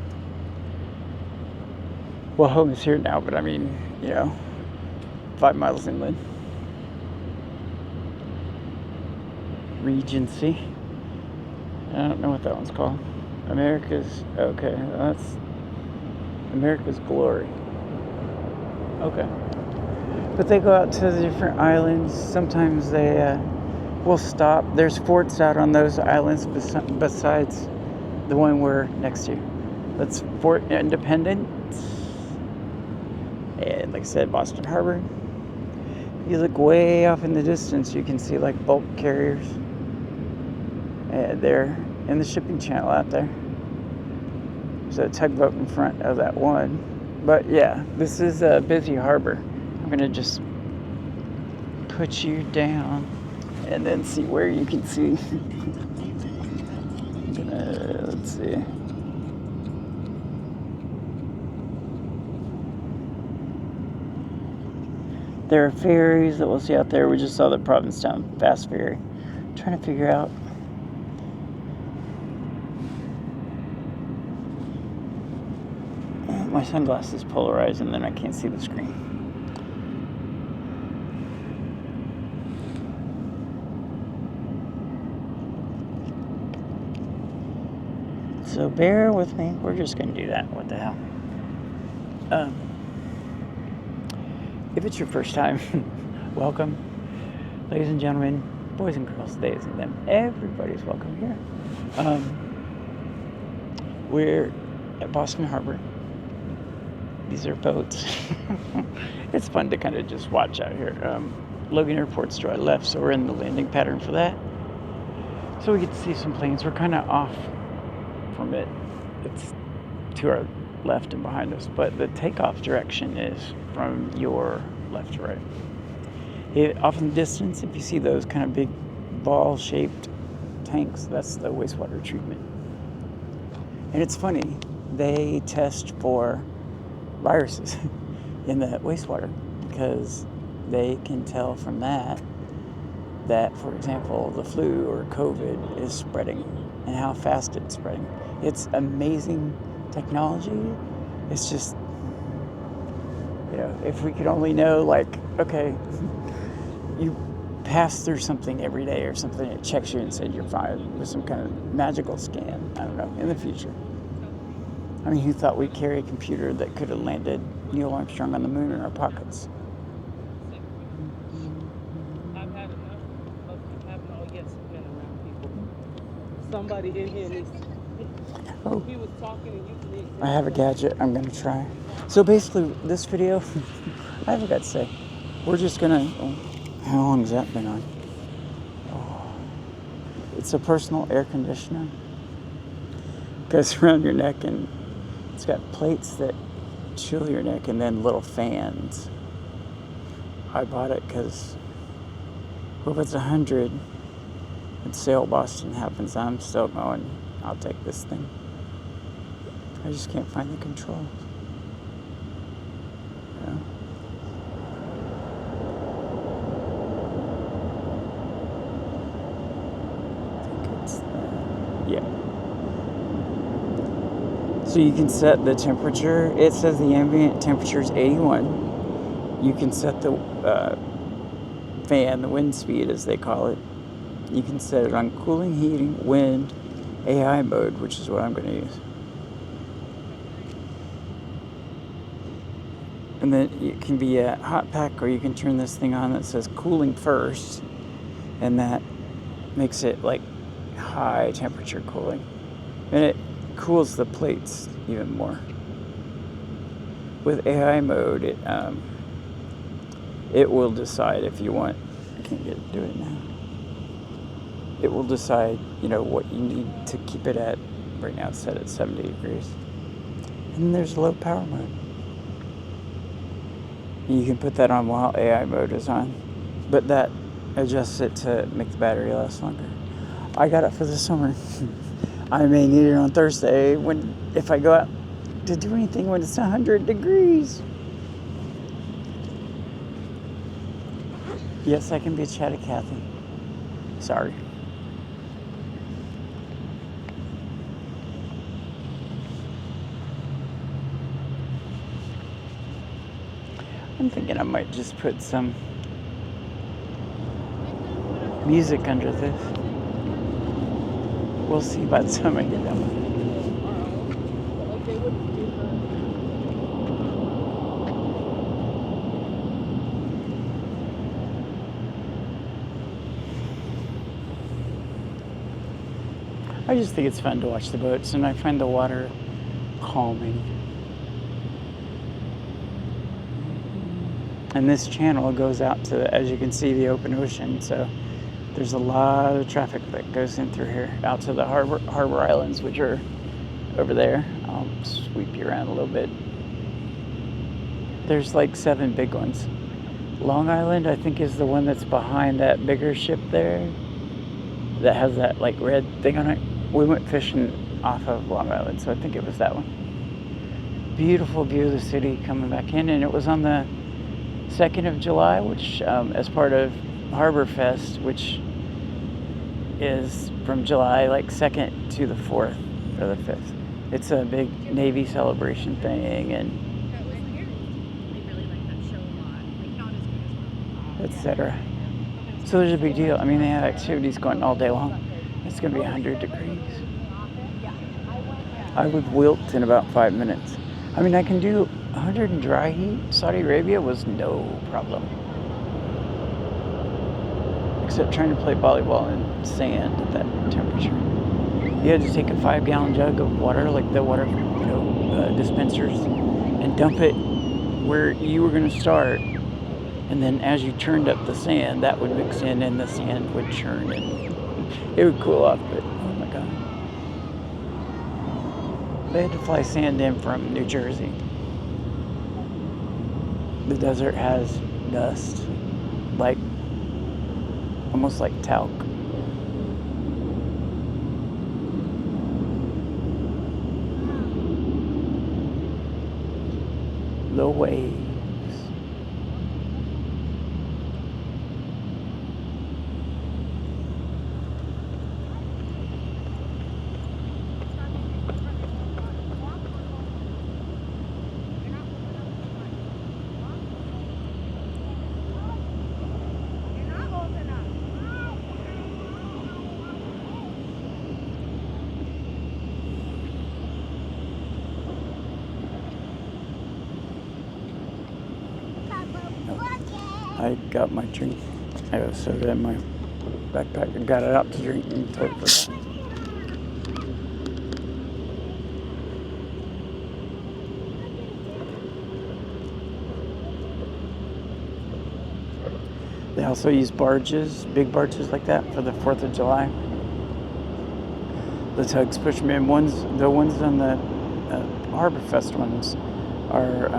Well, home is here now, but 5 miles inland. Regency. I don't know what that one's called. Okay, that's America's Glory. Okay. But they go out to the different islands. Sometimes they will stop. There's forts out on those islands besides the one we're next to. That's Fort Independence. And like I said, Boston Harbor. If you look way off in the distance, you can see like bulk carriers. They're in the shipping channel out there. There's a tugboat in front of that one. But yeah, this is a busy harbor. I'm going to just put you down and then see where you can see. Let's see. There are ferries that we'll see out there. We just saw the Provincetown Fast Ferry. Trying to figure out. My sunglasses polarized and then I can't see the screen. So bear with me. We're just going to do that. What the hell? If it's your first time, welcome. Ladies and gentlemen, boys and girls, theys and them, everybody's welcome here. We're at Boston Harbor. These are boats. It's fun to kind of just watch out here. Logan Airport's to our left, so we're in the landing pattern for that. So we get to see some planes. We're kind of off from it. It's to our left and behind us, but the takeoff direction is from your left to right. Off in the distance, if you see those kind of big ball-shaped tanks, that's the wastewater treatment. And it's funny, they test for viruses in the wastewater because they can tell from that, for example, the flu or COVID is spreading and how fast it's spreading. It's amazing technology. It's just, if we could only know, like, okay, you pass through something every day or something, it checks you and said you're fine with some kind of magical scan. I don't know, in the future. I mean, who thought we'd carry a computer that could have landed Neil Armstrong on the moon in our pockets? Somebody in here needs. Oh. He was talking and you. I have a gadget. I'm going to try. So basically, this video, I forgot to say, we're just going to... how long has that been on? Oh, it's a personal air conditioner. Goes around your neck and it's got plates that chill your neck and then little fans. I bought it because, if it's 100 and Sail Boston happens, I'm still going, I'll take this thing. I just can't find the controls. So you can set the temperature. It says the ambient temperature is 81. You can set the fan, the wind speed as they call it. You can set it on cooling, heating, wind, AI mode, which is what I'm going to use. And then it can be a hot pack, or you can turn this thing on that says cooling first, and that makes it like high temperature cooling. And it cools the plates even more. With AI mode, it will decide if you want. I can't do it now. It will decide, what you need to keep it at. Right now it's set at 70 degrees. And then there's low power mode. You can put that on while AI mode is on, but that adjusts it to make the battery last longer. I got it for the summer. I may need it on Thursday if I go out to do anything when it's 100 degrees. Yes, I can be a chatty Cathy. Sorry. I'm thinking I might just put some music under this. We'll see by the time I get that one. I just think it's fun to watch the boats, and I find the water calming. And this channel goes out to, as you can see, the open ocean, so there's a lot of traffic that goes in through here, out to the harbor islands, which are over there. I'll sweep you around a little bit. There's like 7 big ones. Long Island, I think, is the one that's behind that bigger ship there that has that like red thing on it. We went fishing off of Long Island, so I think it was that one. Beautiful view of the city coming back in, and it was on the 2nd of July, which as part of Harbor Fest, which is from July like 2nd to the 4th or the 5th. It's a big Navy celebration thing and etc. So there's a big deal. I mean, they have activities going all day long. It's going to be 100 degrees. I would wilt in about 5 minutes. I mean, I can do 100 in dry heat. Saudi Arabia was no problem. Except trying to play volleyball in sand at that temperature. You had to take a 5-gallon jug of water, like the water dispensers, and dump it where you were going to start. And then as you churned up the sand, that would mix in and the sand would churn and it would cool off, but oh my God. They had to fly sand in from New Jersey. The desert has dust, like almost like talc. The waves. I got my drink. I have a soda in my backpack. I got it out to drink and totally forgot. They also use barges, big barges like that for the 4th of July. The tugs push them in. The ones on the Harbor Fest ones are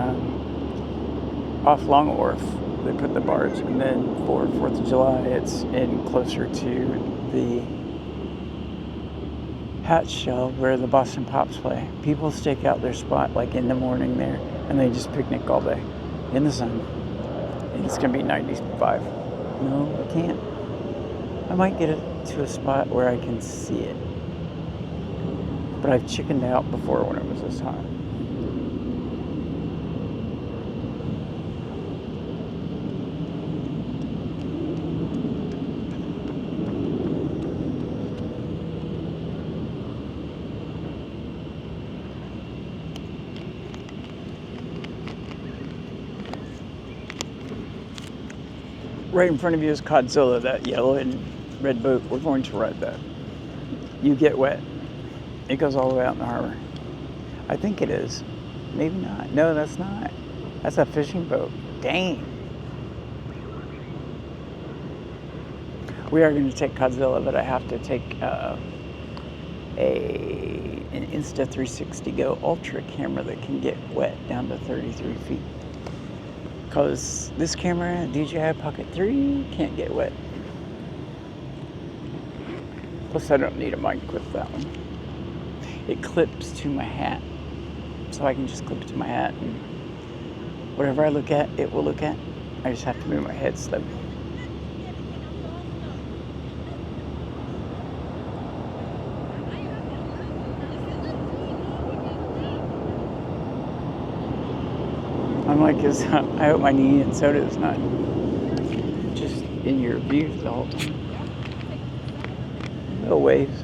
off Long Wharf. They put the barge, and then for 4th of July, it's in closer to the hatch shell where the Boston Pops play. People stake out their spot like in the morning there, and they just picnic all day in the sun. And it's gonna be 95. No, I can't. I might get it to a spot where I can see it. But I've chickened out before when it was this hot. Right in front of you is Godzilla, that yellow and red boat. We're going to ride that. You get wet. It goes all the way out in the harbor. I think it is. Maybe not. No, that's not. That's a fishing boat. Dang. We are going to take Godzilla, but I have to take an Insta360 Go Ultra camera that can get wet down to 33 feet. Because this camera, DJI Pocket 3, can't get wet. Plus, I don't need a mic with that one. It clips to my hat. So I can just clip it to my hat, and whatever I look at, it will look at. I just have to move my head slightly. I'm like, I hope my knee and soda is not just in your view the whole time. No waves.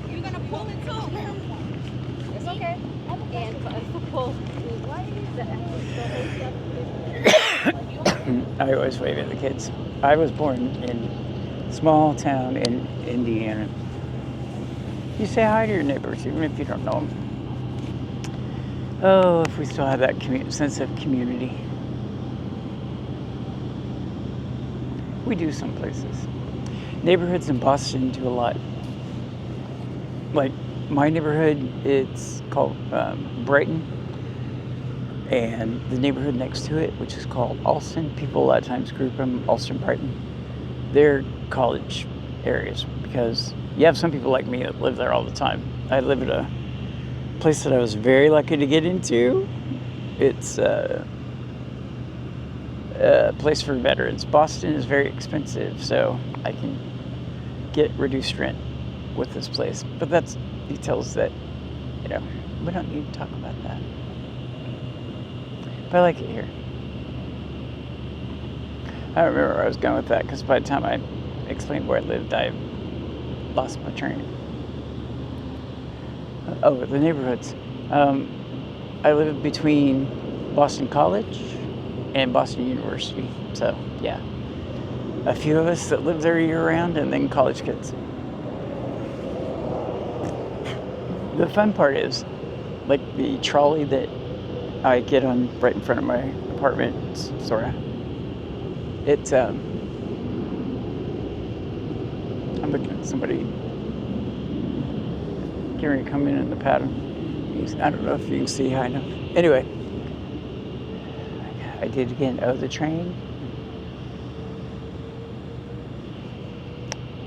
You're gonna pull it too. It's okay. And for us to pull, I always wave at the kids. I was born in small town in Indiana. You say hi to your neighbors, even if you don't know them. Oh, if we still have that sense of community. We do some places. Neighborhoods in Boston do a lot. Like my neighborhood, it's called Brighton. And the neighborhood next to it, which is called Alston, people a lot of times group them Alston, Brighton. They're college areas because you have some people like me that live there all the time. I live at a place that I was very lucky to get into. It's a place for veterans. Boston is very expensive, so I can get reduced rent with this place. But that's details that, we don't need to talk about that. But I like it here. I don't remember where I was going with that, because by the time I explained where I lived, I lost my train. Oh, the neighborhoods. I live between Boston College and Boston University. So, yeah. A few of us that live there year-round, and then college kids. The fun part is, like the trolley that I get on right in front of my apartment, sort of. It's, I'm looking at somebody getting ready to come in the pattern. I don't know if you can see high enough. Anyway, I did again. Oh, the train.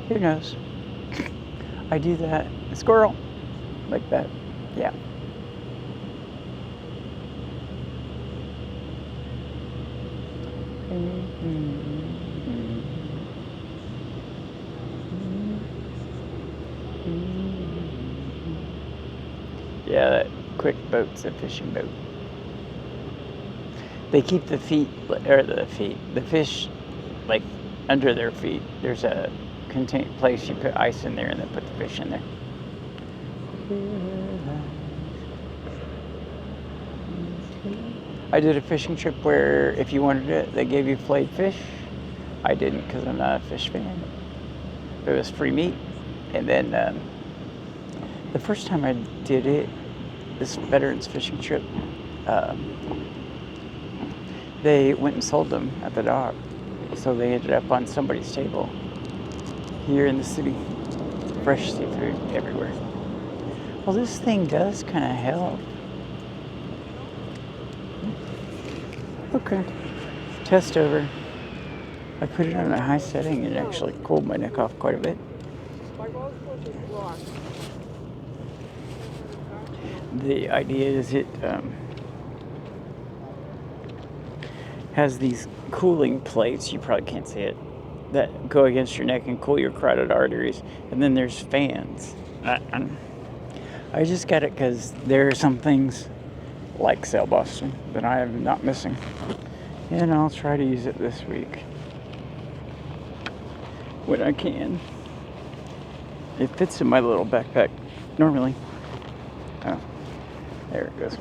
Who knows? I do that. A squirrel. Like that. Yeah. Yeah, that quick boat's a fishing boat. They keep the fish, like, under their feet. There's a contained place you put ice in there and then put the fish in there. I did a fishing trip where if you wanted it, they gave you filleted fish. I didn't because I'm not a fish fan. It was free meat. And then the first time I did it, this veterans fishing trip, they went and sold them at the dock. So they ended up on somebody's table here in the city. Fresh seafood everywhere. Well, this thing does kind of help. Okay. Test over. I put it on a high setting and it actually cooled my neck off quite a bit. The idea is it has these cooling plates, you probably can't see it, that go against your neck and cool your carotid arteries. And then there's fans. I just got it because there are some things like Sail Boston that I am not missing. And I'll try to use it this week when I can. It fits in my little backpack normally. Oh, there it goes.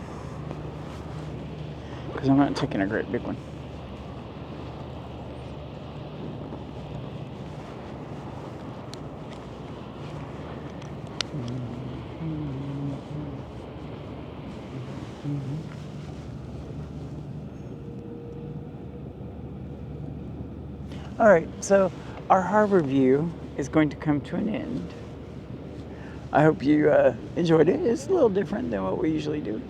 Because I'm not taking a great big one. All right, so our harbor view is going to come to an end. I hope you enjoyed it. It's a little different than what we usually do.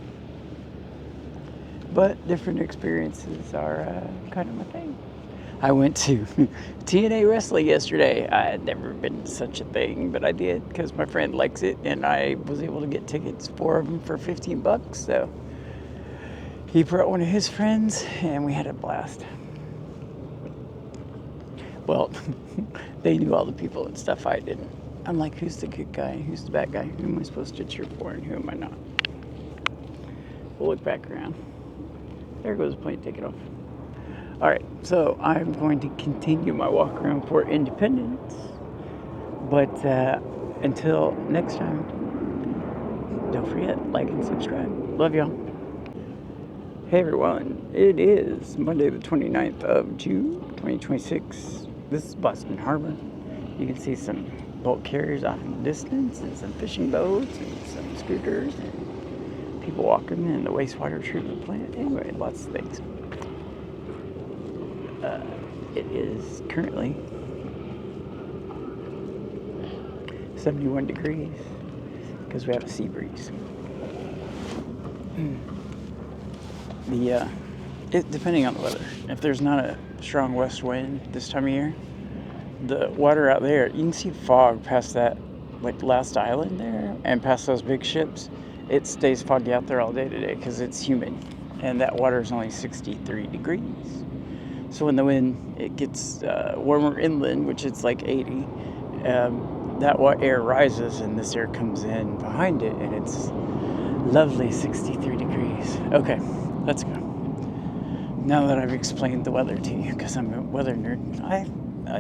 But different experiences are kind of my thing. I went to TNA Wrestling yesterday. I had never been to such a thing, but I did because my friend likes it, and I was able to get tickets, 4 of them for $15. So he brought one of his friends, and we had a blast. Well, they knew all the people and stuff. I didn't. I'm like, who's the good guy? Who's the bad guy? Who am I supposed to cheer for and who am I not? We'll look back around. There goes the plane taking off. All right, so I'm going to continue my walk around Port Independence. But until next time, don't forget, like and subscribe. Love y'all. Hey everyone, it is Monday the 29th of June, 2026. This is Boston Harbor. You can see some bulk carriers off in the distance and some fishing boats and some scooters and people walking in the wastewater treatment plant. Anyway, lots of things. It is currently 71 degrees because we have a sea breeze. Depending on the weather, if there's not a strong west wind this time of year, the water out there, you can see fog past that like last island there and past those big ships, it stays foggy out there all day today because it's humid, and that water is only 63 degrees. So when the wind it gets warmer inland, which it's like 80, that air rises and this air comes in behind it, and it's lovely 63 degrees. Okay, let's go. Now that I've explained the weather to you, because I'm a weather nerd, I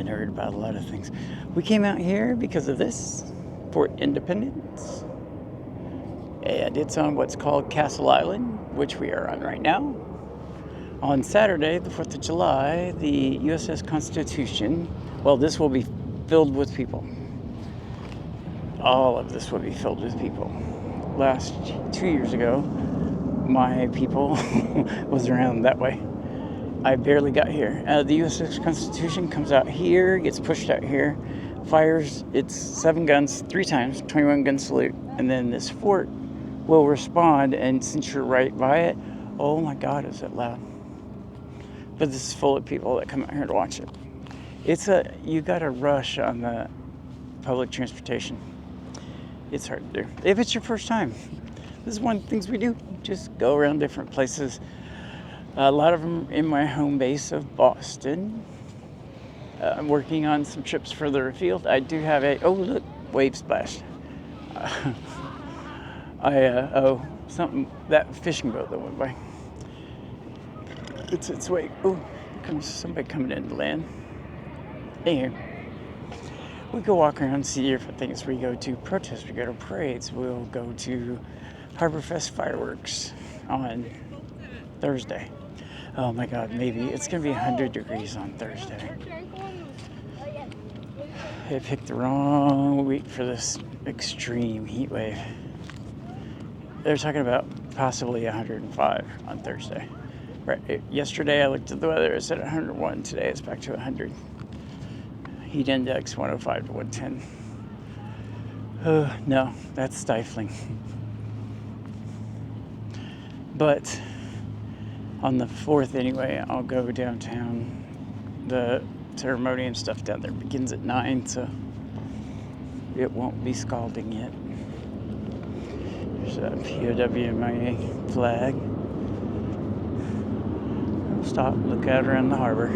nerd about a lot of things. We came out here because of this, Fort Independence. And it's on what's called Castle Island, which we are on right now. On Saturday, the 4th of July, the USS Constitution, well, this will be filled with people. All of this will be filled with people. Last 2 years ago, my people was around that way. I barely got here. The USS Constitution comes out here, gets pushed out here, fires its 7 guns 3 times, 21 gun salute, and then this fort will respond, and since you're right by it, oh my God, is it loud. But this is full of people that come out here to watch it. You gotta rush on the public transportation. It's hard to do. If it's your first time, this is one of the things we do. Just go around different places. A lot of them in my home base of Boston. I'm working on some trips further afield. I do have oh look, wave splash. That fishing boat that went by. It's its way. Oh, here comes somebody coming in to land. Anyway, we go walk around and see different things. We go to protests, we go to parades, we'll go to Harborfest fireworks on Thursday. Oh my God, maybe it's gonna be 100 degrees on Thursday. I picked the wrong week for this extreme heat wave. They're talking about possibly 105 on Thursday. Right. Yesterday I looked at the weather, it said 101. Today it's back to 100. Heat index 105 to 110. Oh, no, that's stifling. But on the 4th anyway, I'll go downtown. The ceremony and stuff down there begins at 9, so it won't be scalding yet. There's a POWMIA flag. I'll stop, look out around the harbor.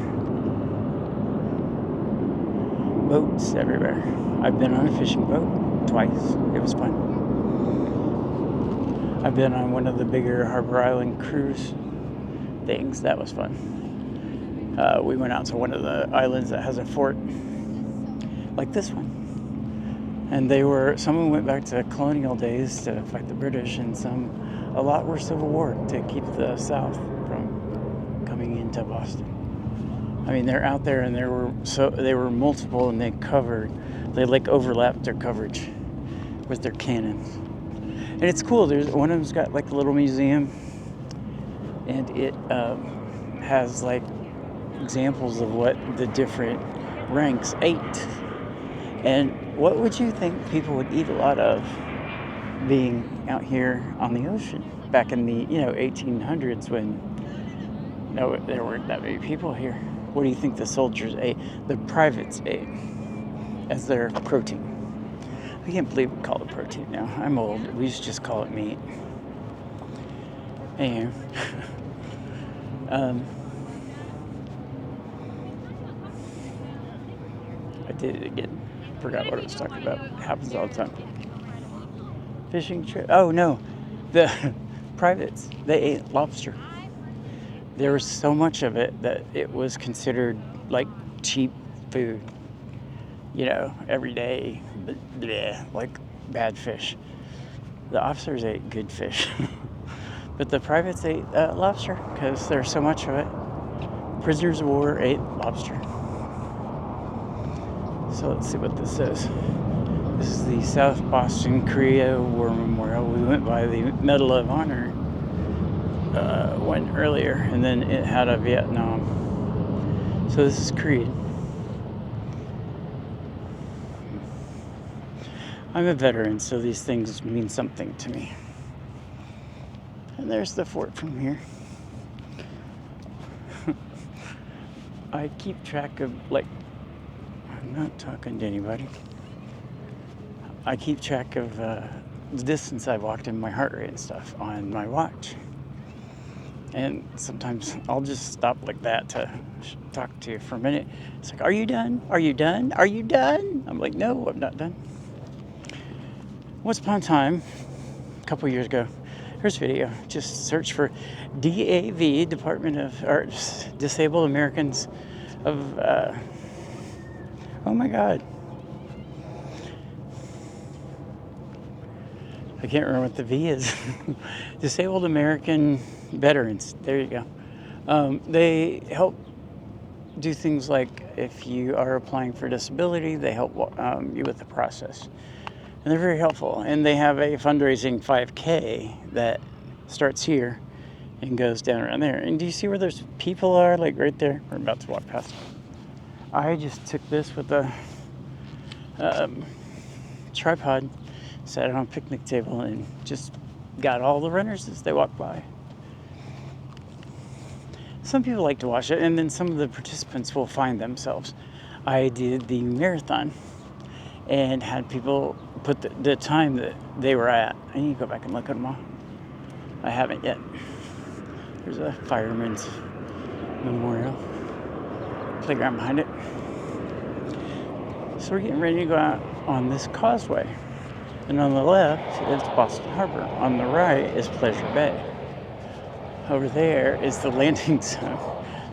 Boats everywhere. I've been on a fishing boat twice. It was fun. I've been on one of the bigger Harbor Island cruise things. That was fun. We went out to one of the islands that has a fort like this one. And some of them went back to colonial days to fight the British, and a lot were Civil War to keep the South from coming into Boston. I mean, they're out there, and they were multiple, and they like overlapped their coverage with their cannons. And it's cool. One of them's got like a little museum, and it has like examples of what the different ranks ate. And what would you think people would eat a lot of being out here on the ocean back in the 1800s when there weren't that many people here? What do you think the soldiers ate, the privates ate as their protein? I can't believe we call it protein now. I'm old. We used to just call it meat. Anyway. I did it again. Forgot what I was talking about. It happens all the time. Fishing trip. Oh no. The privates, they ate lobster. There was so much of it that it was considered like cheap food. Every day, bleh, like bad fish. The officers ate good fish. But the privates ate lobster because there's so much of it. Prisoners of war ate lobster. So let's see what this says. This is the South Boston Korea War Memorial. We went by the Medal of Honor one earlier, and then it had a Vietnam. So this is Korea. I'm a veteran, so these things mean something to me. And there's the fort from here. I keep track of, I'm not talking to anybody. I keep track of the distance I've walked and my heart rate and stuff on my watch. And sometimes I'll just stop like that to talk to you for a minute. It's like, are you done? Are you done? Are you done? I'm like, no, I'm not done. Once upon a time, a couple years ago, here's a video. Just search for DAV, Department of Arts, Disabled Americans of, oh my God. I can't remember what the V is. Disabled American Veterans. There you go. They help do things like if you are applying for disability, they help you with the process. And they're very helpful. And they have a fundraising 5K that starts here and goes down around there. And do you see where those people are? Like right there. We're about to walk past. I just took this with a tripod, sat it on a picnic table, and just got all the runners as they walk by. Some people like to watch it, and then some of the participants will find themselves. I did the marathon and had people put the time that they were at. I need to go back and look at them all. I haven't yet. There's a fireman's memorial playground behind it. So we're getting ready to go out on this causeway. And on the left is Boston Harbor. On the right is Pleasure Bay. Over there is the landing zone.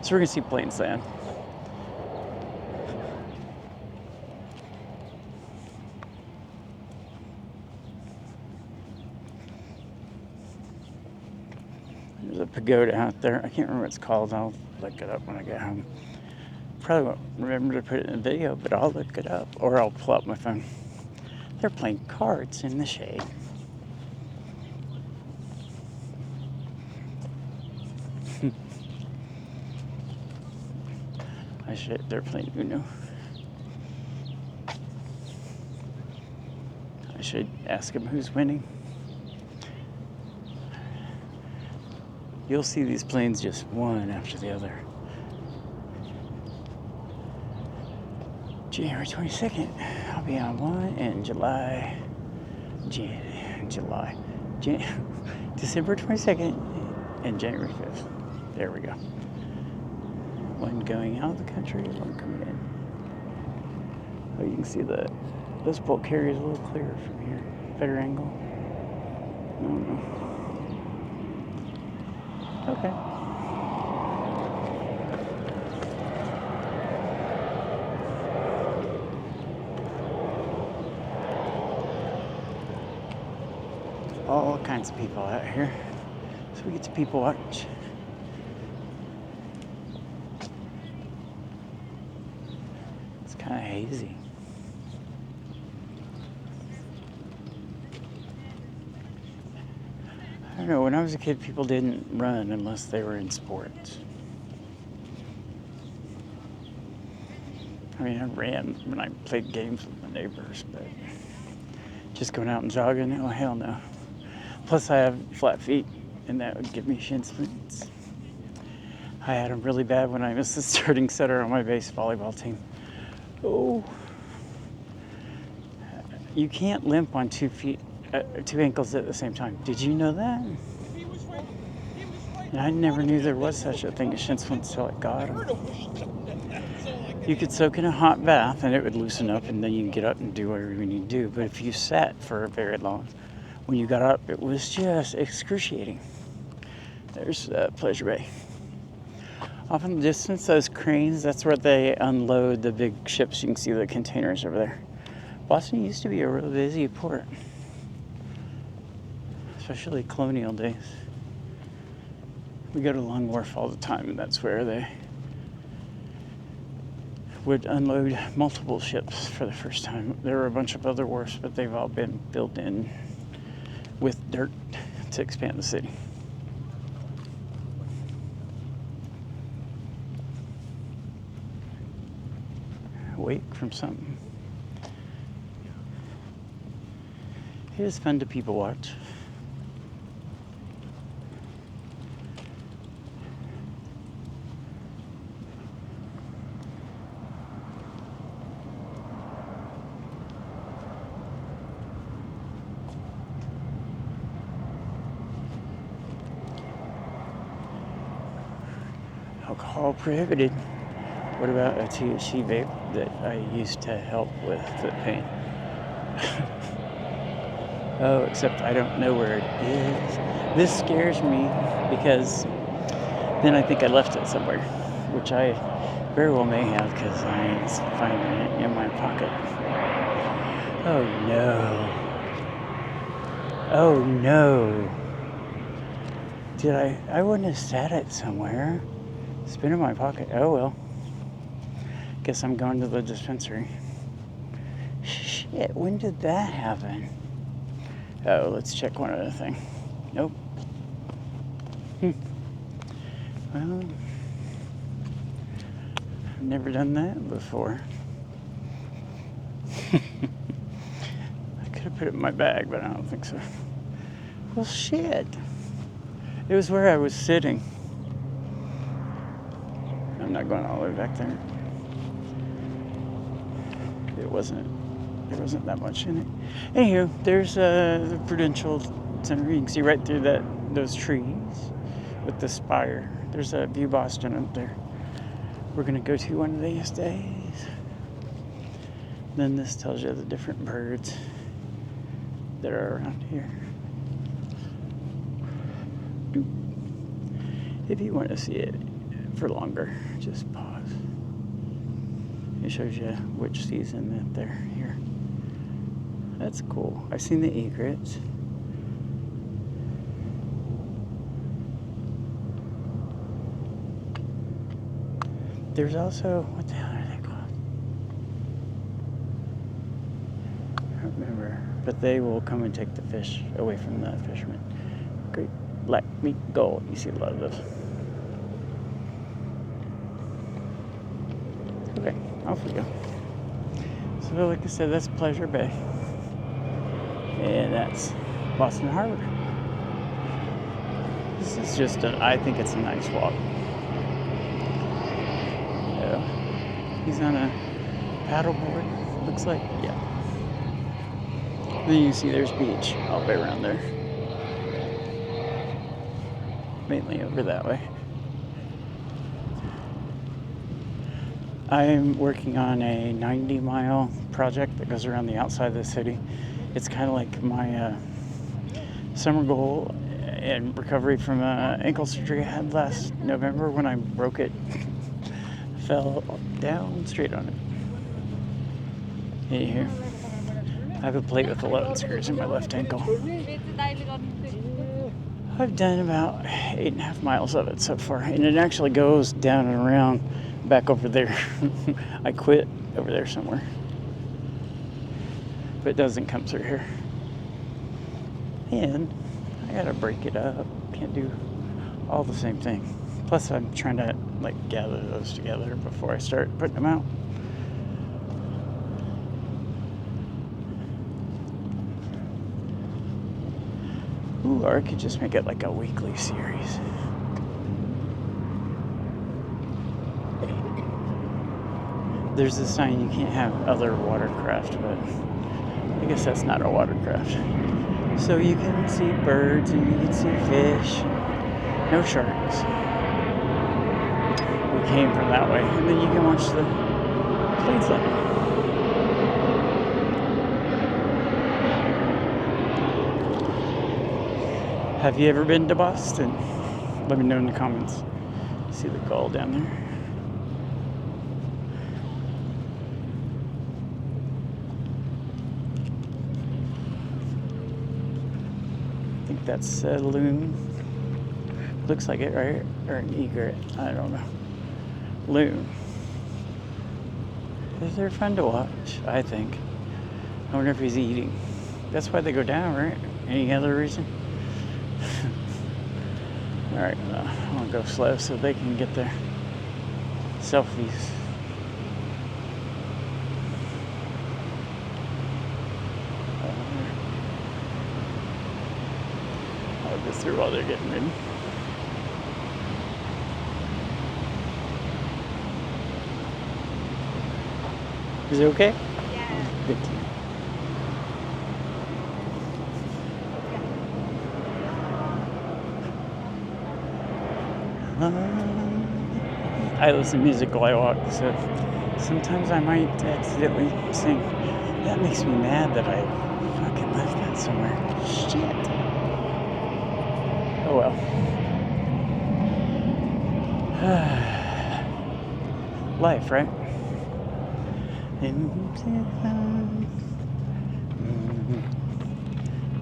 So we're going to see planes land. There's a pagoda out there. I can't remember what it's called. I'll look it up when I get home. Probably won't remember to put it in the video, but I'll look it up. Or I'll pull up my phone. They're playing cards in the shade. They're playing Uno. I should ask them who's winning. You'll see these planes just one after the other. January 22nd, I'll be on one, and December 22nd and January 5th. There we go. One going out of the country, one coming in. Oh, you can see this bolt carrier is a little clearer from here. Better angle. Okay. All kinds of people out here. So we get to people watch. It's kind of hazy. I don't know, when I was a kid, people didn't run unless they were in sports. I mean, I ran when I played games with my neighbors, but just going out and jogging, oh hell no. Plus I have flat feet, and that would give me shin splints. I had them really bad when I was the starting setter on my base volleyball team. Oh. You can't limp on 2 ankles at the same time. Did you know that? And I never knew there was such a thing as shin splints until I got them. You could soak in a hot bath and it would loosen up, and then you can get up and do whatever you need to do. But if you sat for very long, when you got up, it was just excruciating. There's Pleasure Bay. Off in the distance, those cranes, that's where they unload the big ships. You can see the containers over there. Boston used to be a real busy port, especially colonial days. We go to Long Wharf all the time, and that's where they would unload multiple ships for the first time. There were a bunch of other wharfs, but they've all been built in with dirt to expand the city. Awake from something. It is fun to people watch. alcohol prohibited. What about a THC vape that I used to help with foot pain? Oh, except I don't know where it is. This scares me because then I think I left it somewhere, which I very well may have because I ain't finding it in my pocket. Oh no. Oh no. I wouldn't have sat it somewhere. It's been in my pocket. Oh well. Guess I'm going to the dispensary. Shit, when did that happen? Oh, let's check one other thing. Nope. Well, I've never done that before. I could have put it in my bag, but I don't think so. Well, shit. It was where I was sitting. I'm not going all the way back there. There wasn't that much in it. Anywho, there's the Prudential Center. You can see right through those trees with the spire. There's a View Boston up there. We're gonna go to one of these days. Then this tells you the different birds that are around here. If you want to see it for longer, just pause. It shows you which season that they're here. That's cool. I've seen the egrets. There's also, what the hell are they called? I don't remember. But they will come and take the fish away from the fishermen. Great black meat gull. You see a lot of those. Okay, off we go. So like I said, that's Pleasure Bay. And that's Boston Harbor. This is just I think it's a nice walk. He's on a paddleboard, looks like, yeah. Then you see there's beach all the way around there. Mainly over that way. I'm working on a 90-mile project that goes around the outside of the city. It's kind of like my summer goal and recovery from ankle surgery I had last November when I broke it. Fell down straight on it. Anywho, I have a plate with 11 screws in my left ankle. I've done about 8.5 miles of it so far, and it actually goes down and around back over there. I quit over there somewhere, but it doesn't come through here. And I gotta break it up. Can't do all the same thing. Plus, I'm trying to gather those together before I start putting them out. Ooh, or I could just make it like a weekly series. There's a sign you can't have other watercraft, but I guess that's not a watercraft. So you can see birds and you can see fish. No sharks. We came from that way. And then you can watch the planes land. Have you ever been to Boston? Let me know in the comments. See the gull down there? I think that's a loon. Looks like it, right? Or an egret. I don't know. Loon. They're fun to watch, I think. I wonder if he's eating. That's why they go down, right? Any other reason? Alright, I want to go slow so they can get their selfies. I'll go through while they're getting ready. Is it okay? Yeah. Good. I listen to music while I walk, so sometimes I might accidentally sing. That makes me mad that I fucking left that somewhere. Shit. Oh well. Life, right?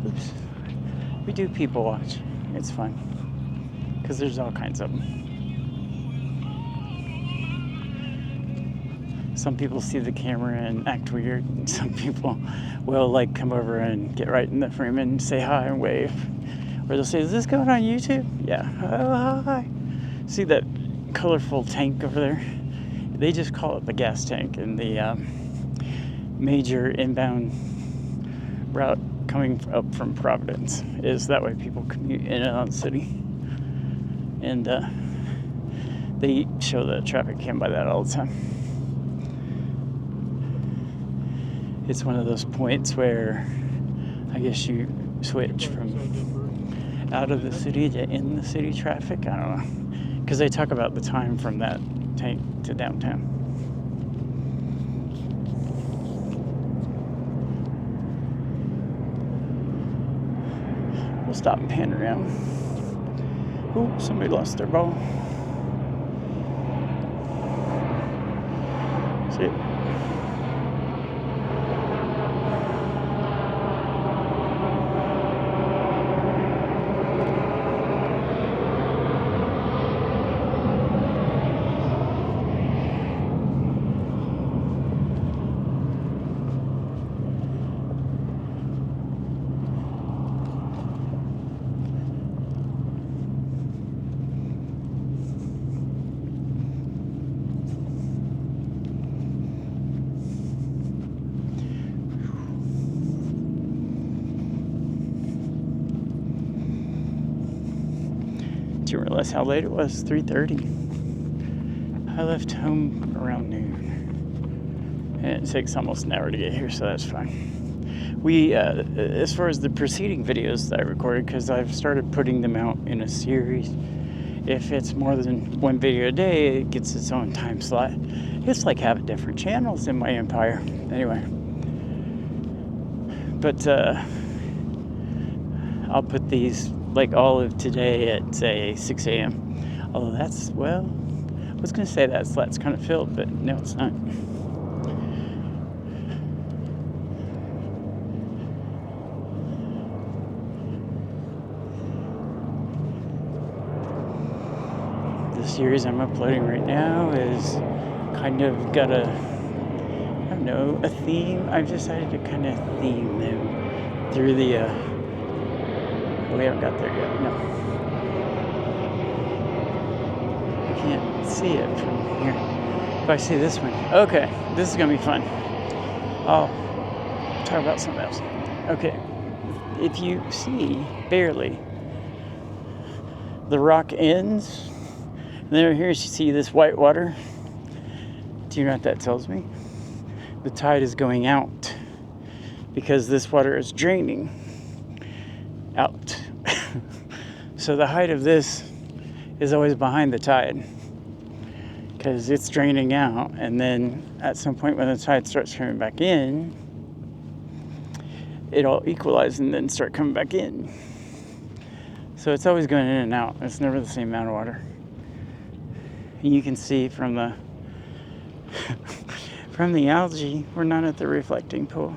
Oops. We do people watch. It's fun. Because there's all kinds of them. Some people see the camera and act weird. And some people will like come over and get right in the frame and say hi and wave. Or they'll say, is this going on YouTube? Yeah. Oh, hi. See that colorful tank over there? They just call it the gas tank in the major inbound route coming up from Providence. Is that way people commute in and out of the city. And they show the traffic cam by that all the time. It's one of those points where I guess you switch from out of the city to in the city traffic. I don't know. Because they talk about the time from that tank to downtown. We'll stop and pan around. Oh, somebody lost their ball. See it? Didn't realize how late it was. 3:30. I left home around noon, and it takes almost an hour to get here, so that's fine. We, as far as the preceding videos that I recorded, because I've started putting them out in a series. If it's more than one video a day, it gets its own time slot. It's like having different channels in my empire. Anyway, but I'll put these. Like all of today at, say, 6 a.m. Although that's, well, I was going to say that slat's kind of filled, but no, it's not. The series I'm uploading right now is kind of got a, I don't know, a theme. I've decided to kind of theme them through the, we haven't got there yet, no. I can't see it from here. If I see this one. Okay, this is going to be fun. I'll talk about something else. Okay, if you see, barely, the rock ends, and then over here you see this white water. Do you know what that tells me? The tide is going out because this water is draining out. So the height of this is always behind the tide because it's draining out, and then at some point when the tide starts coming back in, it'll equalize and then start coming back in. So it's always going in and out. It's never the same amount of water. And you can see from the from the algae, we're not at the reflecting pool,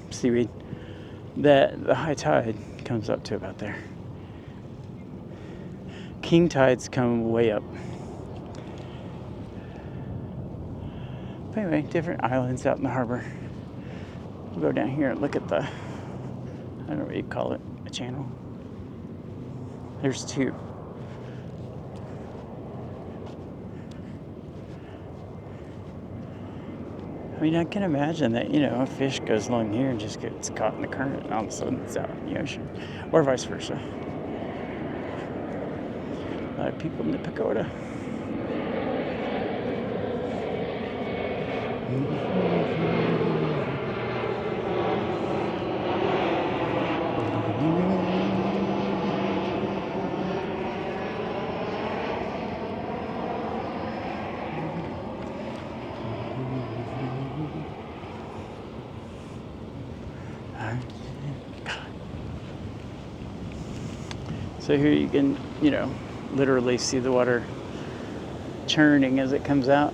seaweed, that the high tide comes up to about there. King tides come way up. But anyway, different islands out in the harbor. We'll go down here and look at the, I don't know what you call it, a channel. There's two. I mean, I can imagine that, you know, a fish goes along here and just gets caught in the current, and all of a sudden it's out in the ocean, or vice versa. A lot of people in the pagoda. So here you can, literally see the water churning as it comes out.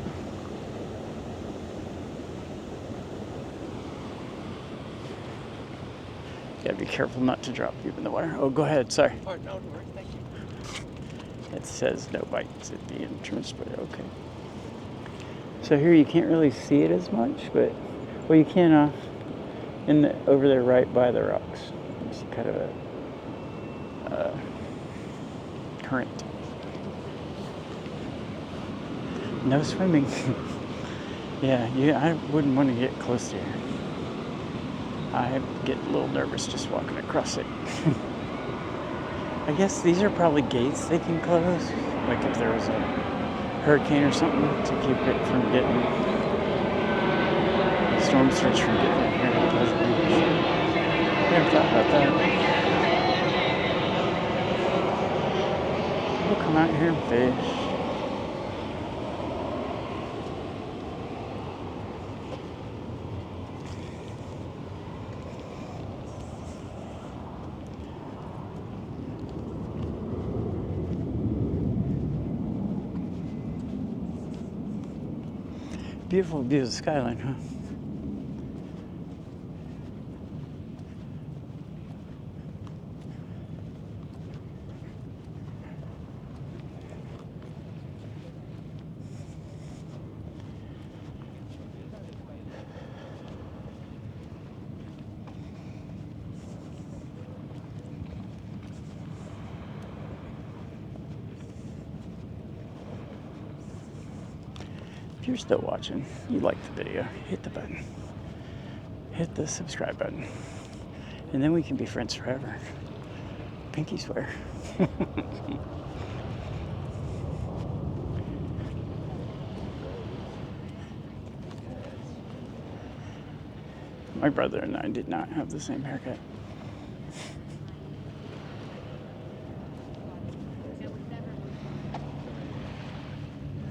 Gotta be careful not to drop you in the water. Oh, go ahead. Sorry. Oh, no, don't worry. Thank you. It says no bites at the entrance, but okay. So here you can't really see it as much, but you can over there right by the rocks. You see kind of a current. No swimming. Yeah, I wouldn't want to get close to here. I get a little nervous just walking across it. I guess these are probably gates they can close, like if there was a hurricane or something, to keep it from getting storm surge from getting here in Pleasant Beach. Never thought about that. We'll come out here and fish. Beautiful view of the skyline, huh? If you're still watching, you like the video, hit the button. Hit the subscribe button. And then we can be friends forever. Pinky swear. My brother and I did not have the same haircut.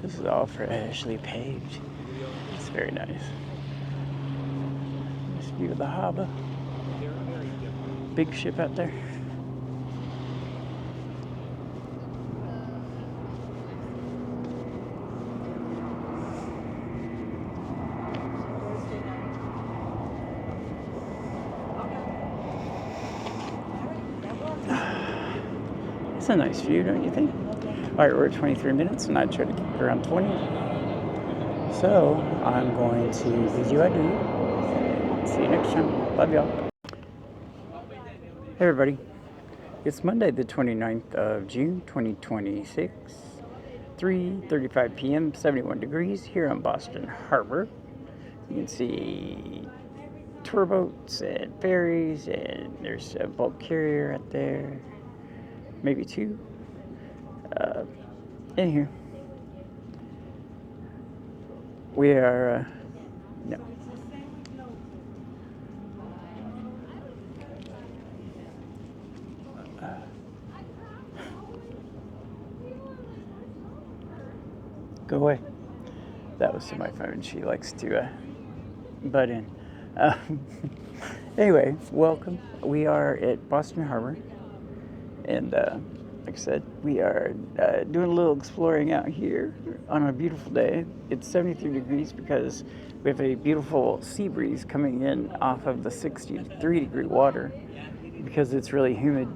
This is all freshly paved. It's very nice. Nice view of the harbor. Big ship out there. It's a nice view, don't you think? All right, we're at 23 minutes, and I try to keep it around 20. So I'm going to bid you adieu. See you next time. Love y'all. Hey, everybody. It's Monday, the 29th of June, 2026. 3:35 p.m., 71 degrees here on Boston Harbor. You can see tour boats and ferries, and there's a bulk carrier out there. Maybe two. In here. We are, no. Go away. That was to my phone. She likes to butt in. Anyway, welcome. We are at Boston Harbor. And like I said, we are doing a little exploring out here on a beautiful day. It's 73 degrees because we have a beautiful sea breeze coming in off of the 63 degree water because it's really humid.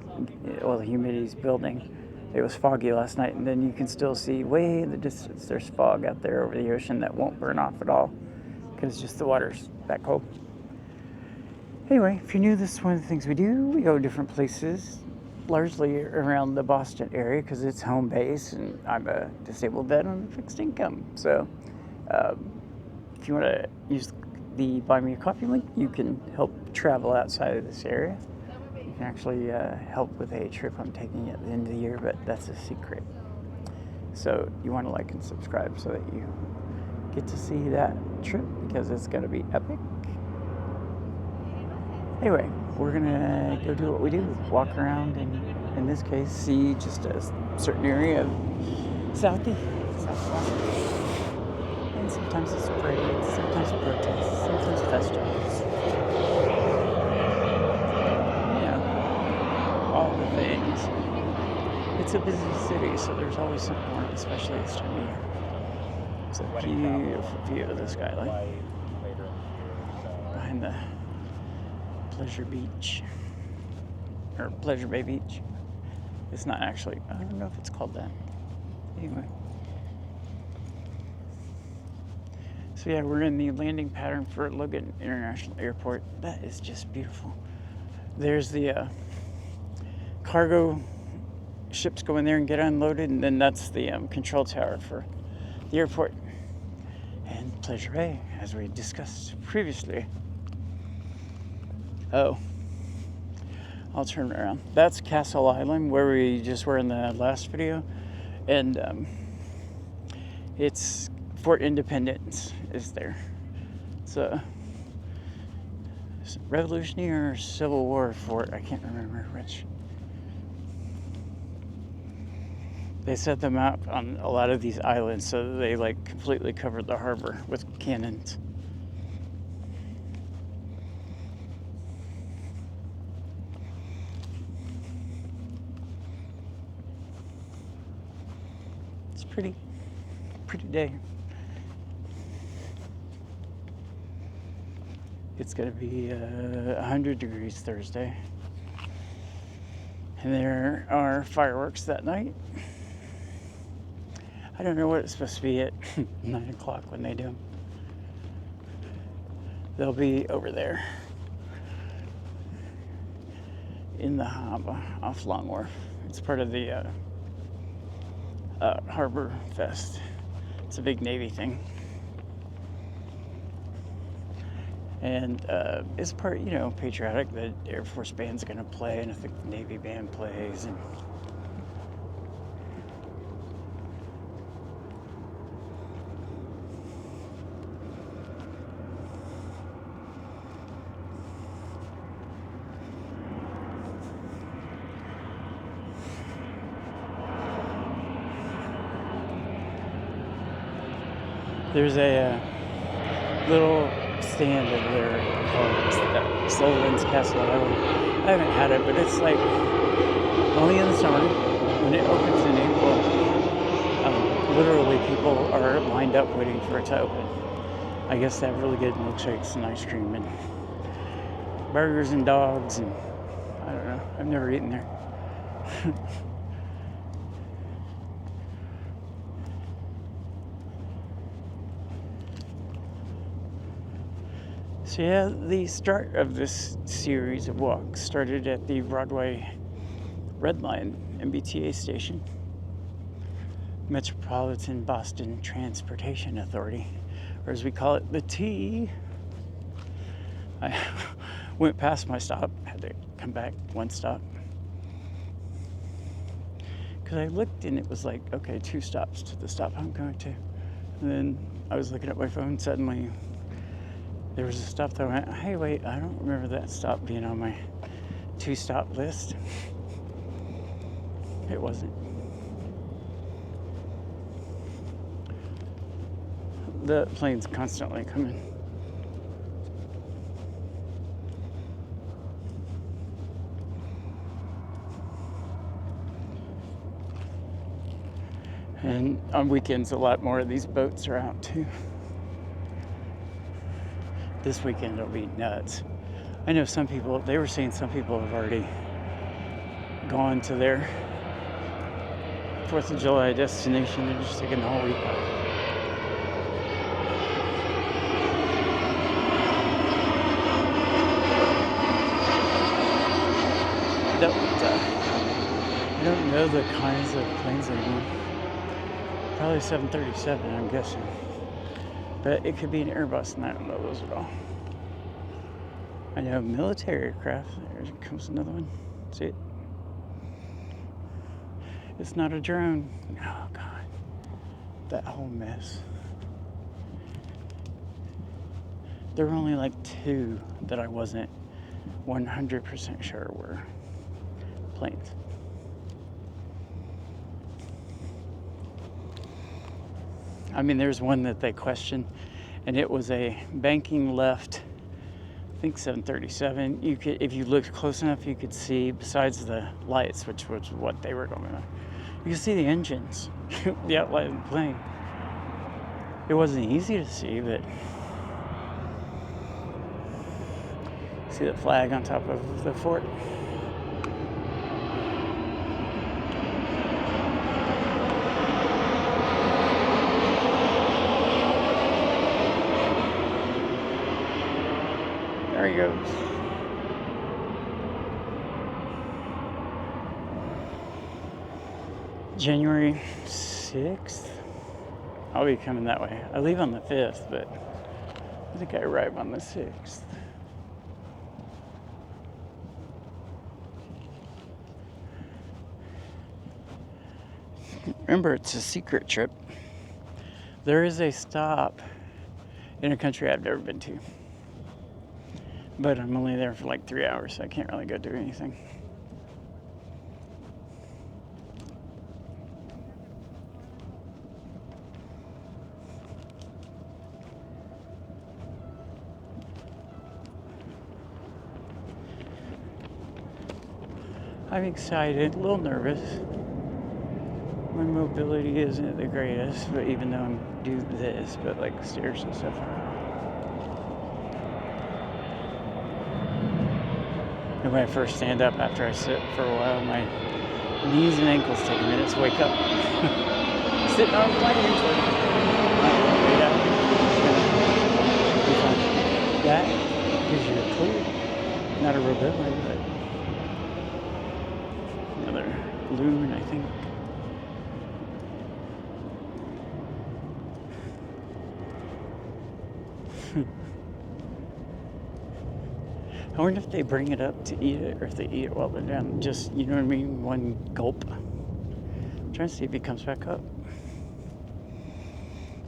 Well, the humidity's building. It was foggy last night, and then you can still see way in the distance there's fog out there over the ocean that won't burn off at all because just the water's that cold. Anyway, if you're new, this is one of the things we do. We go to different places, largely around the Boston area because it's home base, and I'm a disabled vet on a fixed income. So if you want to use the Buy Me a Coffee link, you can help travel outside of this area. You can actually help with a trip I'm taking at the end of the year, but that's a secret. So you want to like and subscribe so that you get to see that trip because it's going to be epic. Anyway, we're gonna go do what we do, walk around, and in this case, see just a certain area of Southie, and sometimes it's parades, sometimes protests, sometimes festivals. You know, all the things. It's a busy city, so there's always something on, especially this time of year. It's a beautiful view of the skyline behind the Pleasure Beach, or Pleasure Bay Beach. It's not actually, I don't know if it's called that. Anyway. So yeah, we're in the landing pattern for Logan International Airport. That is just beautiful. There's the cargo ships go in there and get unloaded, and then that's the control tower for the airport. And Pleasure Bay, as we discussed previously. Oh, I'll turn it around. That's Castle Island, where we just were in the last video. And it's Fort Independence is there. It's a Revolutionary or Civil War fort. I can't remember which. They set them out on a lot of these islands, so they like completely covered the harbor with cannons. It's pretty day. It's gonna be 100 degrees Thursday, and there are fireworks that night. I don't know what it's supposed to be at 9 o'clock when they do them. They'll be over there in the harbor off Long Wharf. It's part of the Harbor Fest. It's a big Navy thing. And it's part, patriotic. The Air Force band's going to play, and I think the Navy band plays. And there's a little stand over there called Sullivan's Castle Island. I haven't had it, but it's like only in the summer. When it opens in April, literally people are lined up waiting for it to open. I guess they have really good milkshakes and ice cream and burgers and dogs, and I don't know. I've never eaten there. So yeah, the start of this series of walks started at the Broadway Red Line MBTA station, Metropolitan Boston Transportation Authority, or as we call it, the T. I went past my stop, had to come back one stop, because I looked and it was like, okay, 2 stops to the stop I'm going to. And then I was looking at my phone, suddenly there was a stop that went, hey, wait, I don't remember that stop being on my 2-stop list. It wasn't. The plane's constantly coming. And on weekends, a lot more of these boats are out too. This weekend it'll be nuts. I know some people, they were saying some people have already gone to their 4th of July destination. They're just taking the whole week off. I don't know the kinds of planes anymore. Probably 737, I'm guessing. But it could be an Airbus, and I don't know those at all. I know military aircraft. There comes another one. See it? It's not a drone. Oh, God. That whole mess. There were only like 2 that I wasn't 100% sure were planes. I mean, there's one that they questioned, and it was a banking left, I think 737. You could, if you looked close enough, you could see, besides the lights, which was what they were going to You can see the engines, the outline of the plane. It wasn't easy to see, but see the flag on top of the fort. There he goes. January 6th. I'll be coming that way. I leave on the 5th, but I think I arrive on the 6th. Remember, it's a secret trip. There is a stop in a country I've never been to. But I'm only there for like 3 hours, so I can't really go do anything. I'm excited, a little nervous. My mobility isn't the greatest, but even though I'm do this, but like stairs and stuff. And when I first stand up after I sit for a while, my knees and ankles take a minute to wake up. Sitting on a plane for that gives you a clue. Not a real good one, but another loon, I think. I wonder if they bring it up to eat it or if they eat it while they're down. Just, you know what I mean? One gulp. I'm trying to see if he comes back up.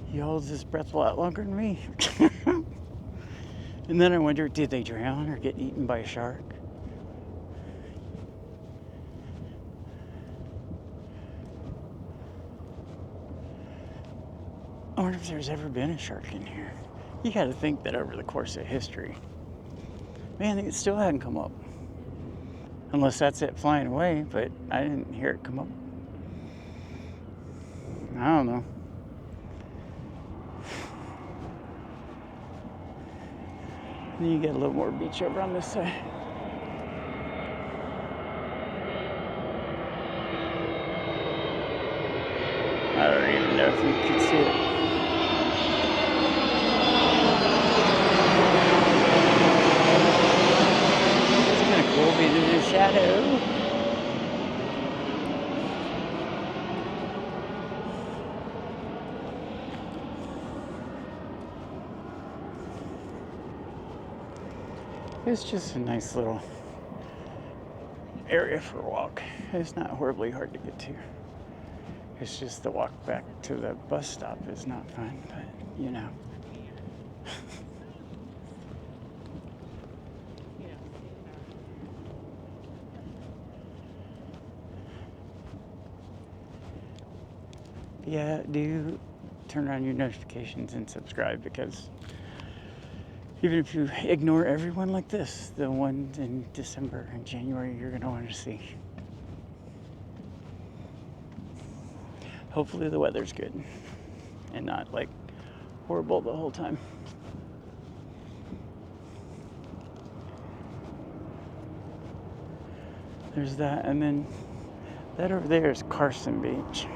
He holds his breath a lot longer than me. And then I wonder, did they drown or get eaten by a shark? I wonder if there's ever been a shark in here. You gotta think that over the course of history, man, it still hadn't come up. Unless that's it flying away, but I didn't hear it come up. I don't know. Then you get a little more beach over on this side. I don't even know if you can see it. We'll be in the shadow. It's just a nice little area for a walk. It's not horribly hard to get to. It's just the walk back to the bus stop is not fun, but you know. Yeah, do turn on your notifications and subscribe, because even if you ignore everyone like this, the ones in December and January you're going to want to see. Hopefully the weather's good and not like horrible the whole time. There's that, and then that over there is Carson Beach.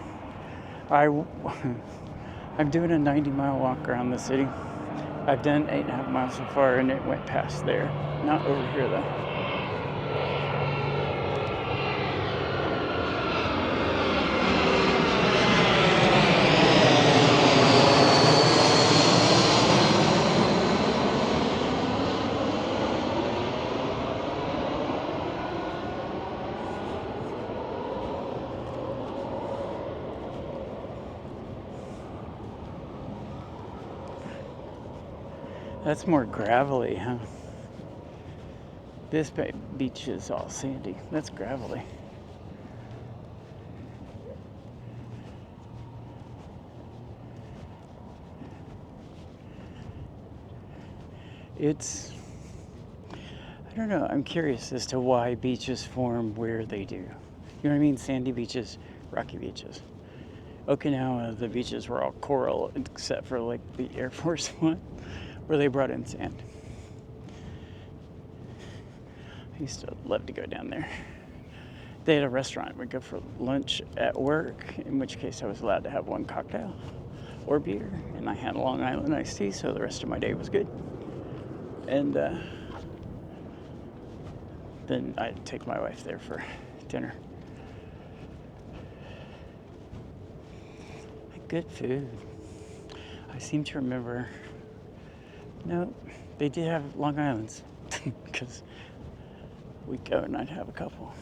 I'm doing a 90-mile walk around the city. I've done 8.5 miles so far, and it went past there. Not over here, though. That's more gravelly, huh? This beach is all sandy. That's gravelly. It's, I don't know, I'm curious as to why beaches form where they do. You know what I mean? Sandy beaches rocky beaches. Okinawa, the beaches were all coral except for like the Air Force One, where they brought in sand. I used to love to go down there. They had a restaurant. We'd go for lunch at work, in which case I was allowed to have one cocktail or beer, and I had a Long Island iced tea, so the rest of my day was good. And then I'd take my wife there for dinner. Good food. I seem to remember. No, they did have Long Islands because we'd go and I'd have a couple.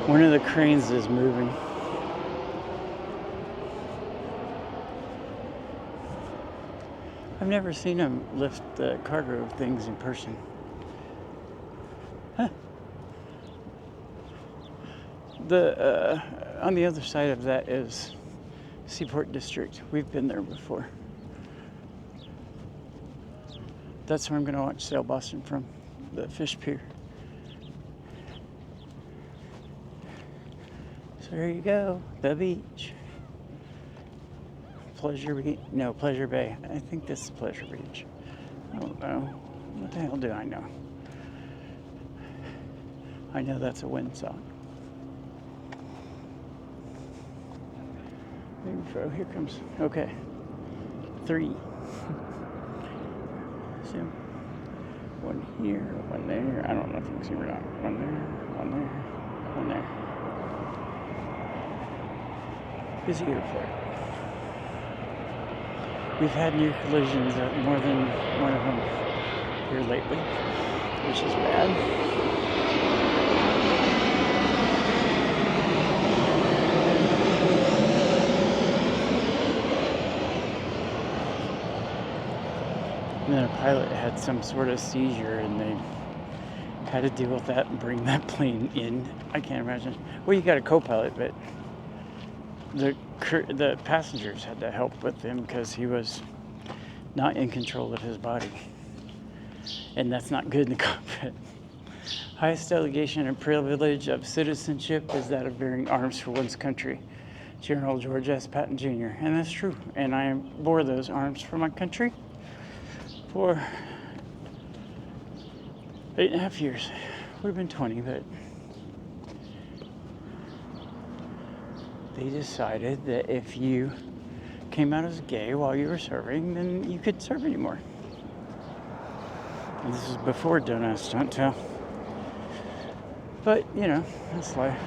One of the cranes is moving. I've never seen them lift the cargo things in person. Huh. On the other side of that is Seaport District. We've been there before. That's where I'm going to watch Sail Boston from, the fish pier. So there you go, the beach. Pleasure Bay. I think this is Pleasure Beach. I don't know. What the hell do I know? I know that's a windsong. Info, here comes, okay. 3. So, one here, one there. I don't know if you can see or not. One there, one there, one there. Busy airport. We've had near collisions at more than one of them here lately, which is bad. And then a pilot had some sort of seizure and they had to deal with that and bring that plane in. I can't imagine. Well, you got a co-pilot, but the passengers had to help with him because he was not in control of his body. And that's not good in the cockpit. Highest delegation and privilege of citizenship is that of bearing arms for one's country. General George S. Patton Jr. And that's true. And I bore those arms for my country for 8.5 years. Would have been 20, but they decided that if you came out as gay while you were serving, then you could serve anymore. And this is before Don't Ask, Don't Tell. But, you know, that's life.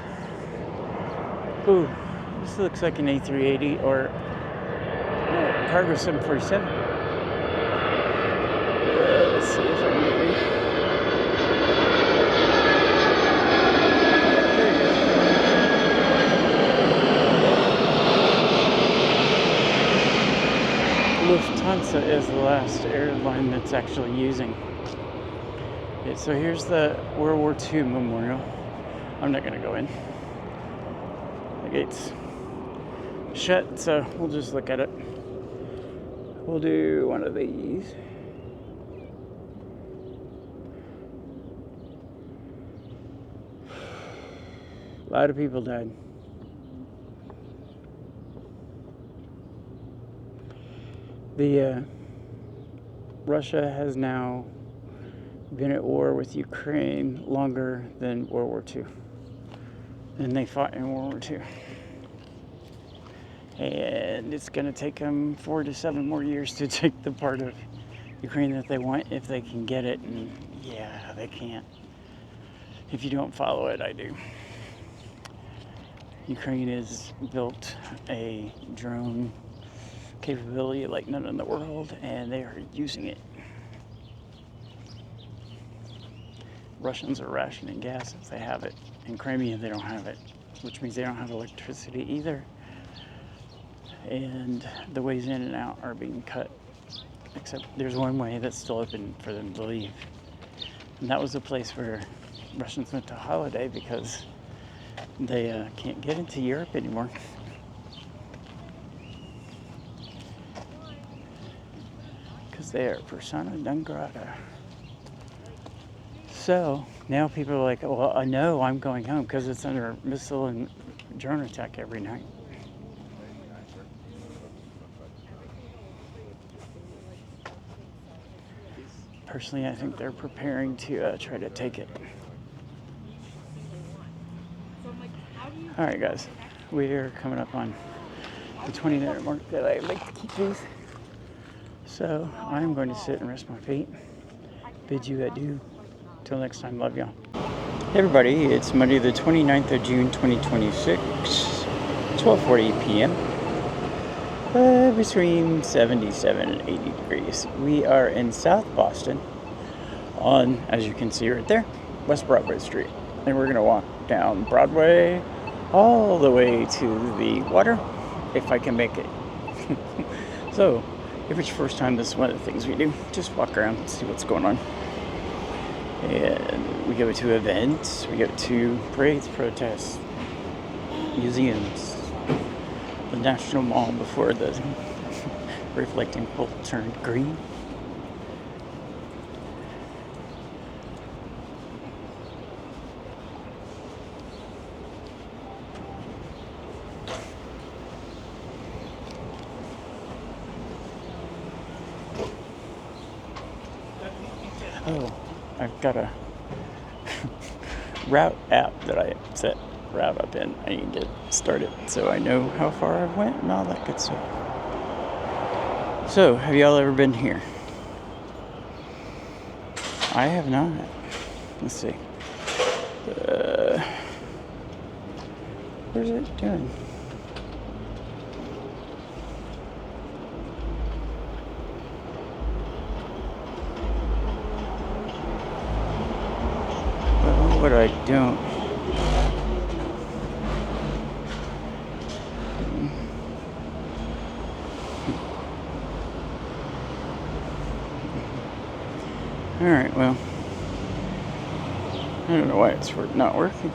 Ooh, this looks like an A380 or no, Cargo 747. Let's see if I can get it. Lufthansa is the last airline that's actually using it. So here's the World War II memorial. I'm not going to go in. The gate's shut, so we'll just look at it. We'll do one of these. A lot of people died. Russia has now been at war with Ukraine longer than World War II. And they fought in World War II. And it's going to take them 4 to 7 more years to take the part of Ukraine that they want if they can get it. And yeah, they can't. If you don't follow it, I do. Ukraine has built a drone capability like none in the world, and they are using it. Russians are rationing gas if they have it. In Crimea, they don't have it, which means they don't have electricity either. And the ways in and out are being cut. Except there's one way that's still open for them to leave. And that was a place where Russians went to holiday because they can't get into Europe anymore. Because they are persona non grata. So now people are like, well, I know I'm going home because it's under missile and drone attack every night. Personally, I think they're preparing to try to take it. All right, guys, we're coming up on the 20-minute mark that I like to keep these. So I'm going to sit and rest my feet. Bid you adieu. Till next time, love y'all. Hey everybody, it's Monday the 29th of June 2026, 12:40 p.m. Between 77 and 80 degrees. We are in South Boston on, as you can see right there, West Broadway Street. And we're going to walk down Broadway all the way to the water, if I can make it. So, if it's your first time, this is one of the things we do. Just walk around and see what's going on. And we go to events, we go to parades, protests, museums, the National Mall before the reflecting pole turned green. Oh, I've got a route app that I set route up in. I need to start it so I know how far I went and all that good stuff. So, have y'all ever been here? I have not. Let's see. Where's it doing? Well, what I don't. Alright, well, I don't know why it's not working.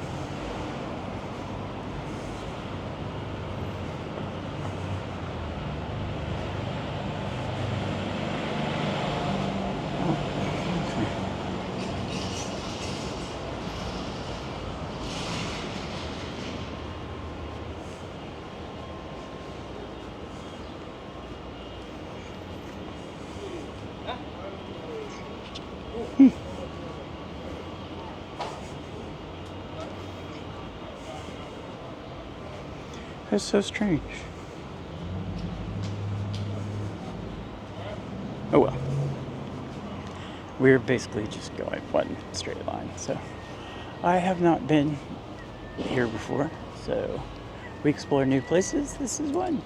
That's so strange. Oh well. We're basically just going one straight line. So I have not been here before. So we explore new places. This is one.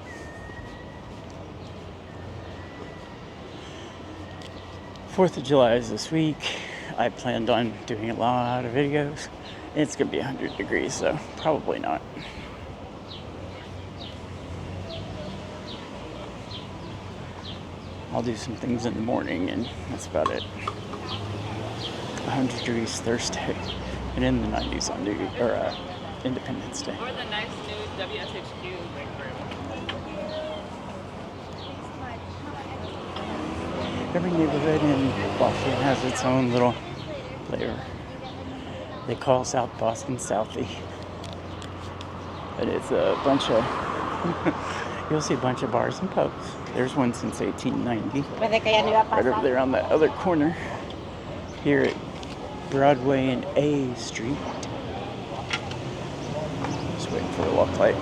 Fourth of July is this week. I planned on doing a lot of videos. It's gonna be 100 degrees, so probably not. I'll do some things in the morning, and that's about it. 100 degrees Thursday, and in the 90s on Independence Day. Or the nice new WSHQ. Every neighborhood in Boston has its own little flavor. They call South Boston Southie. But it's a bunch of, you'll see a bunch of bars and pubs. There's one since 1890. Right over there on that other corner. Here at Broadway and A Street. Just waiting for a walk light.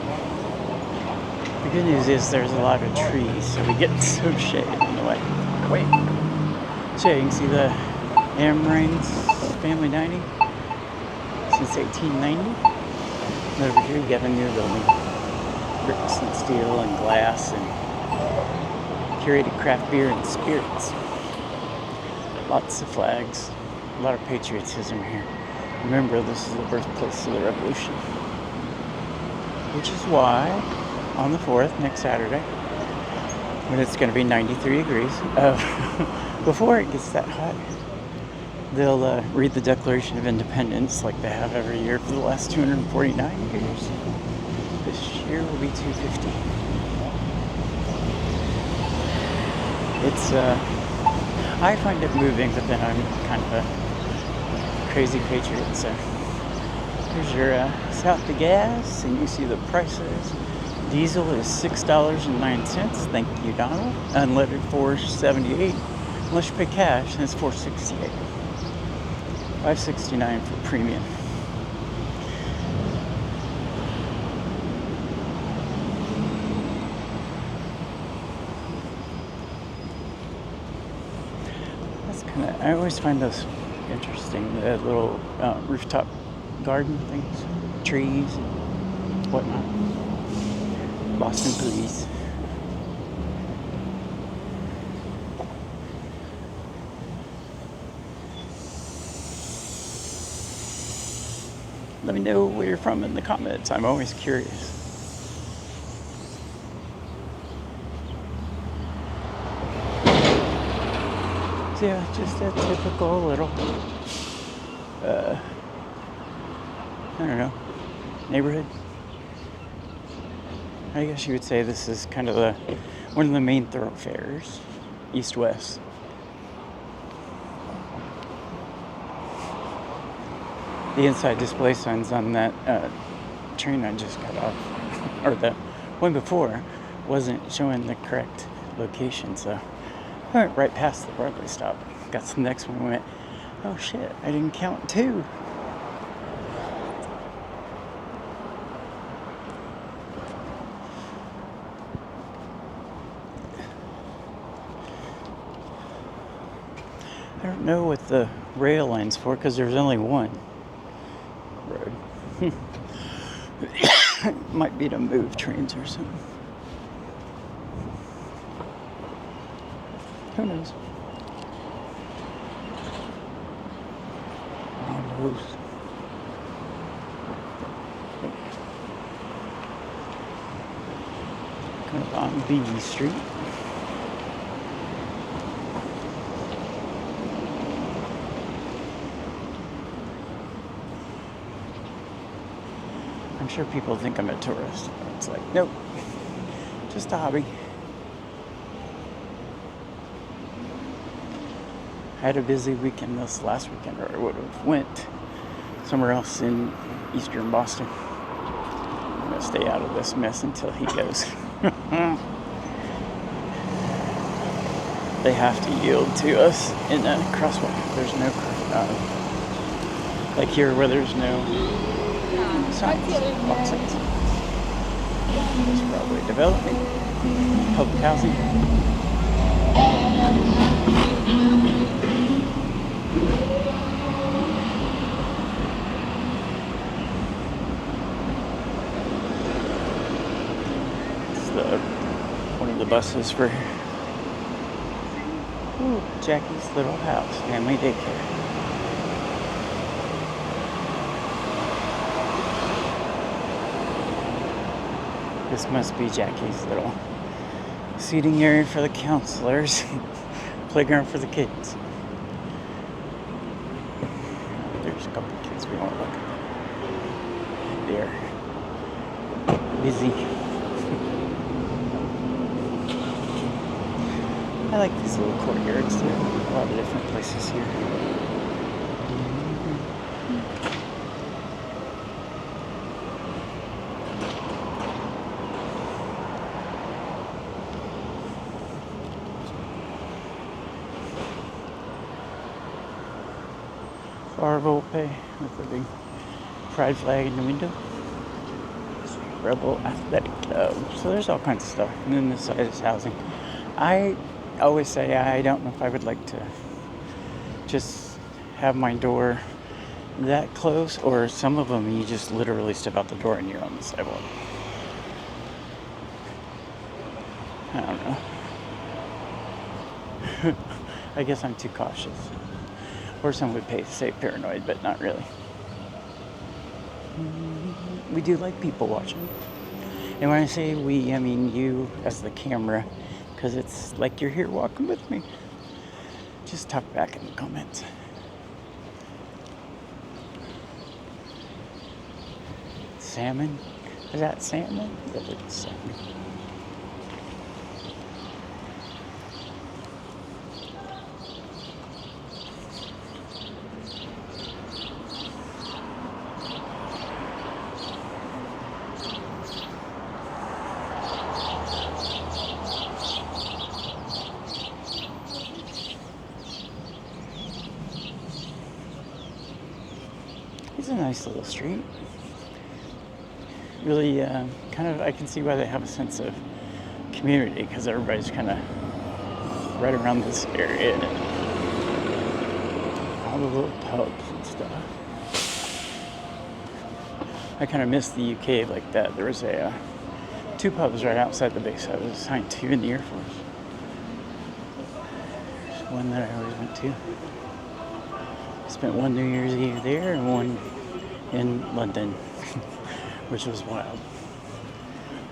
The good news is there's a lot of trees, so we get some shade in the way. Wait. So you can see the Amrain's family dining since 1890. And over here you got a new building. Bricks and steel and glass and curated craft beer and spirits. Lots of flags. A lot of patriotism here. Remember, this is the birthplace of the revolution. Which is why, on the 4th, next Saturday, when it's going to be 93 degrees, before it gets that hot, they'll read the Declaration of Independence like they have every year for the last 249 years. This year will be 250. It's, I find it moving, but then I'm kind of a crazy patriot, so here's your Southie gas, and you see the prices. Diesel is $6.09. Thank you, Donald. Unleaded $4.78. Unless you pay cash, then it's $4.68. $5.69 for premium. That's kind of. I always find those interesting. The little rooftop garden things, trees, and whatnot. Boston Police. Let me know where you're from in the comments. I'm always curious. So yeah, just a typical little, I don't know, neighborhood. I guess you would say this is kind of one of the main thoroughfares, east-west. The inside display signs on that train I just got off, or the one before, wasn't showing the correct location, so I went right past the Broadway stop. Got to the next one and went, oh shit, I didn't count 2. I don't know what the rail line's for, because there's only one road. Might be to move trains or something. Who knows? Who knows? Kind of on B Street. I'm sure people think I'm a tourist. It's like, nope, just a hobby. I had a busy weekend this last weekend, or I would have went somewhere else in eastern Boston. I'm gonna stay out of this mess until he goes. They have to yield to us in a crosswalk. There's no like here where there's no signs, walk signs. There's Broadway development, public housing. It's one of the buses for Jackie's Little House, family daycare. This must be Jackie's little seating area for the counselors, playground for the kids. There's a couple of kids we want to look at. They're busy. I like these little courtyards. There are a lot of different places here. Broadway with a big pride flag in the window. Rebel Athletic Club. So there's all kinds of stuff. And then this side is housing. I always say I don't know if I would like to just have my door that close, or some of them you just literally step out the door and you're on the sidewalk. I don't know. I guess I'm too cautious. Or some would say paranoid, but not really. We do like people watching. And when I say we, I mean you as the camera, because it's like you're here walking with me. Just talk back in the comments. Salmon? Is that salmon? Yeah, it's salmon. It's a nice little street. Really, kind of, I can see why they have a sense of community, because everybody's kind of right around this area, and all the little pubs and stuff. I kind of miss the UK like that. There was two pubs right outside the base I was assigned to in the Air Force. There's one that I always went to. Spent one New Year's Eve there and one in London, which was wild.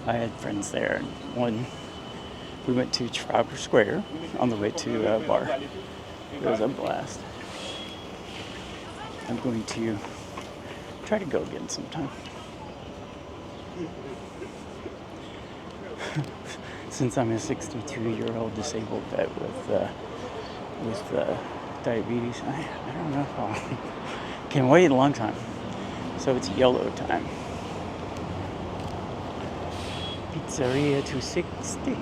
I had friends there, and we went to Trafalgar Square on the way to a bar. It was a blast. I'm going to try to go again sometime. Since I'm a 62-year-old disabled vet with diabetes, I don't know if I can wait a long time. So it's yellow time. Pizzeria 260.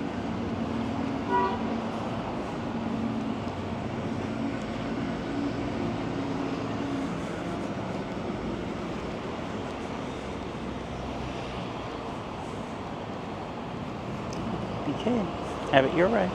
BK, have it your way.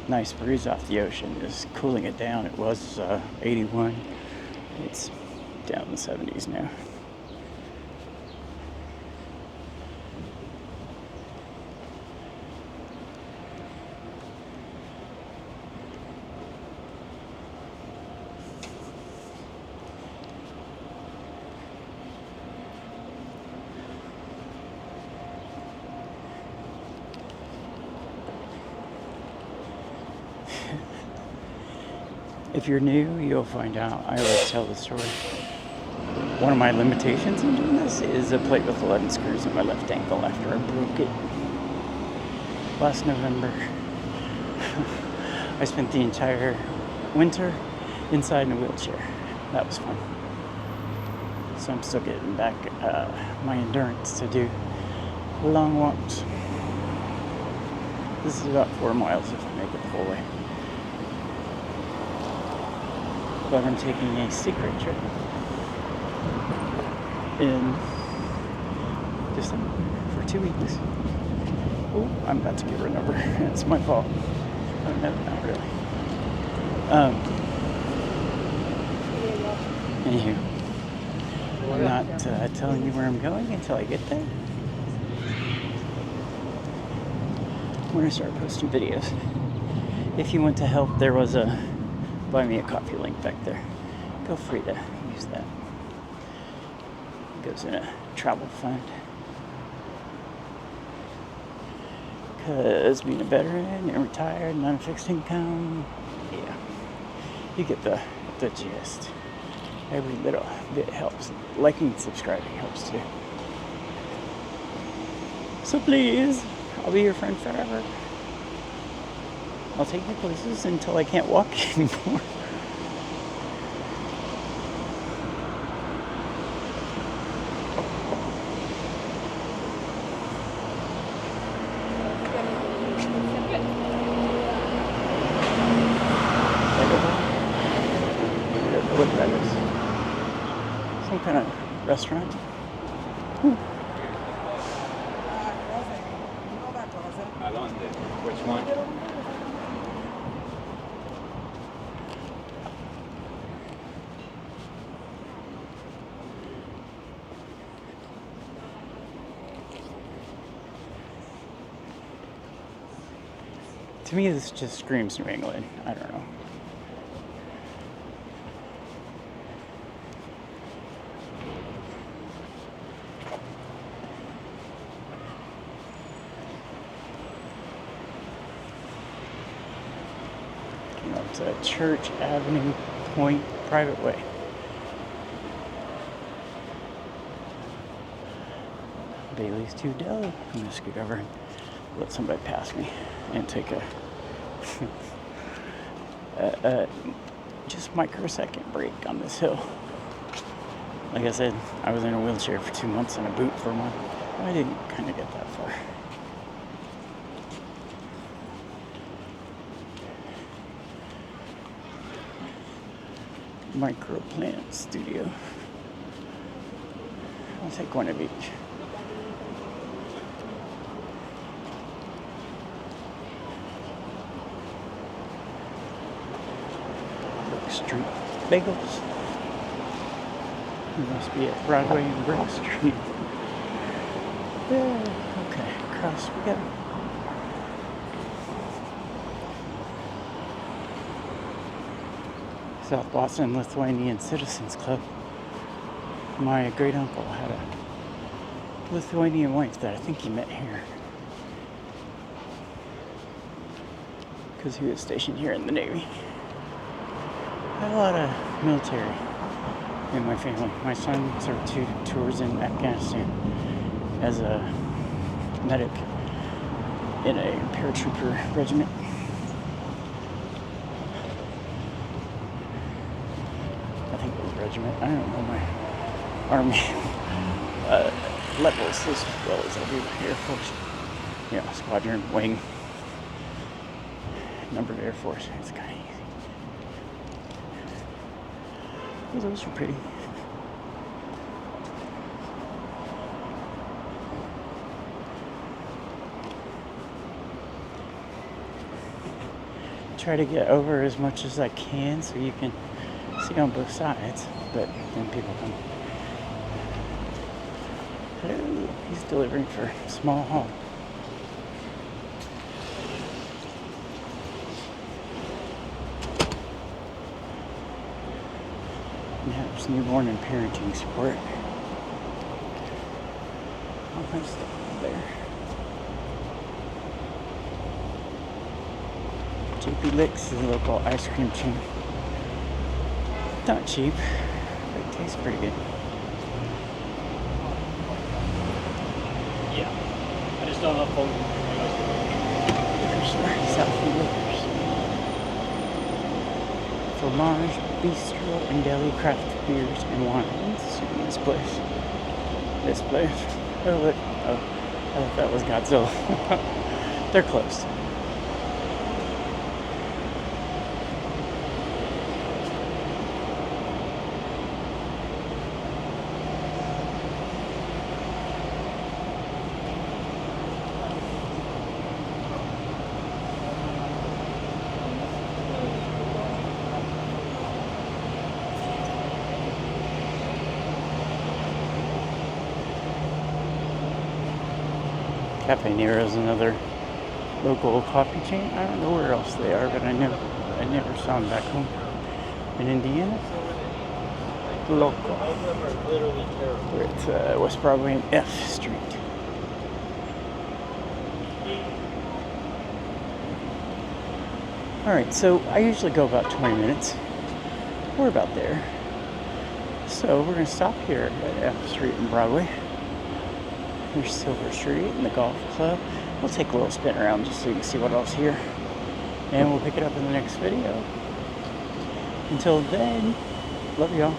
Nice breeze off the ocean is cooling it down. It was 81. It's down in the 70s now. If you're new, you'll find out. I always tell the story. One of my limitations in doing this is a plate with 11 screws in my left ankle after I broke it last November. I spent the entire winter inside in a wheelchair. That was fun. So I'm still getting back my endurance to do long walks. This is about 4 miles if I make it the whole way. But I'm taking a secret trip in December for 2 weeks. Oh, I'm about to give her a number. It's my fault. Oh, no, not really. Anywho, I'm not telling you where I'm going until I get there. I'm going to start posting videos. If you want to help, there was a buy me a coffee link back there. Feel free to use that. It goes in a travel fund. Because being a veteran and retired, not a fixed income, yeah, you get the gist. Every little bit helps. Liking and subscribing helps too. So please, I'll be your friend forever. I'll take you places until I can't walk anymore. What that is? Some kind of restaurant. Which one? To me, this just screams New England. I don't know. Came up to Church Avenue Point private way. Bailey's 2 Deli. I'm gonna scoot over and let somebody pass me and take a just microsecond break on this hill. Like I said, I was in a wheelchair for 2 months and a boot for 1. I didn't kind of get that far. Microplant Studio. I'll take one of each. Street bagels. It must be at Broadway and Broad Street. Yeah, okay, across we go. South Boston Lithuanian Citizens Club. My great uncle had a Lithuanian wife that I think he met here. Because he was stationed here in the Navy. I have a lot of military in my family. My son served 2 tours in Afghanistan as a medic in a paratrooper regiment. I think it was a regiment. I don't know my army levels as well as I do Air Force. Yeah, squadron, wing, numbered Air Force. It's kind of easy. Oh, those are pretty. Try to get over as much as I can so you can see on both sides, but then people come. Hello, he's delivering for small haul. There's newborn and parenting support. All kinds of stuff there. JP Licks is a local ice cream chain. Not cheap, but it tastes pretty good. Yeah. I just don't have phone. Liquor store, Southie Liquors. Fromage, bistro, and deli craft beers and wines in this place. This place. Oh look. Oh, I thought that was Godzilla. They're closed. Cafe Nero is another local coffee chain. I don't know where else they are, but I never saw them back home in Indiana. Local. We're at West Broadway and F Street. Alright, so I usually go about 20 minutes. We're about there. So we're going to stop here at F Street and Broadway. Here's Silver Street and the golf club. We'll take a little spin around just so you can see what else here. And we'll pick it up in the next video. Until then, love y'all.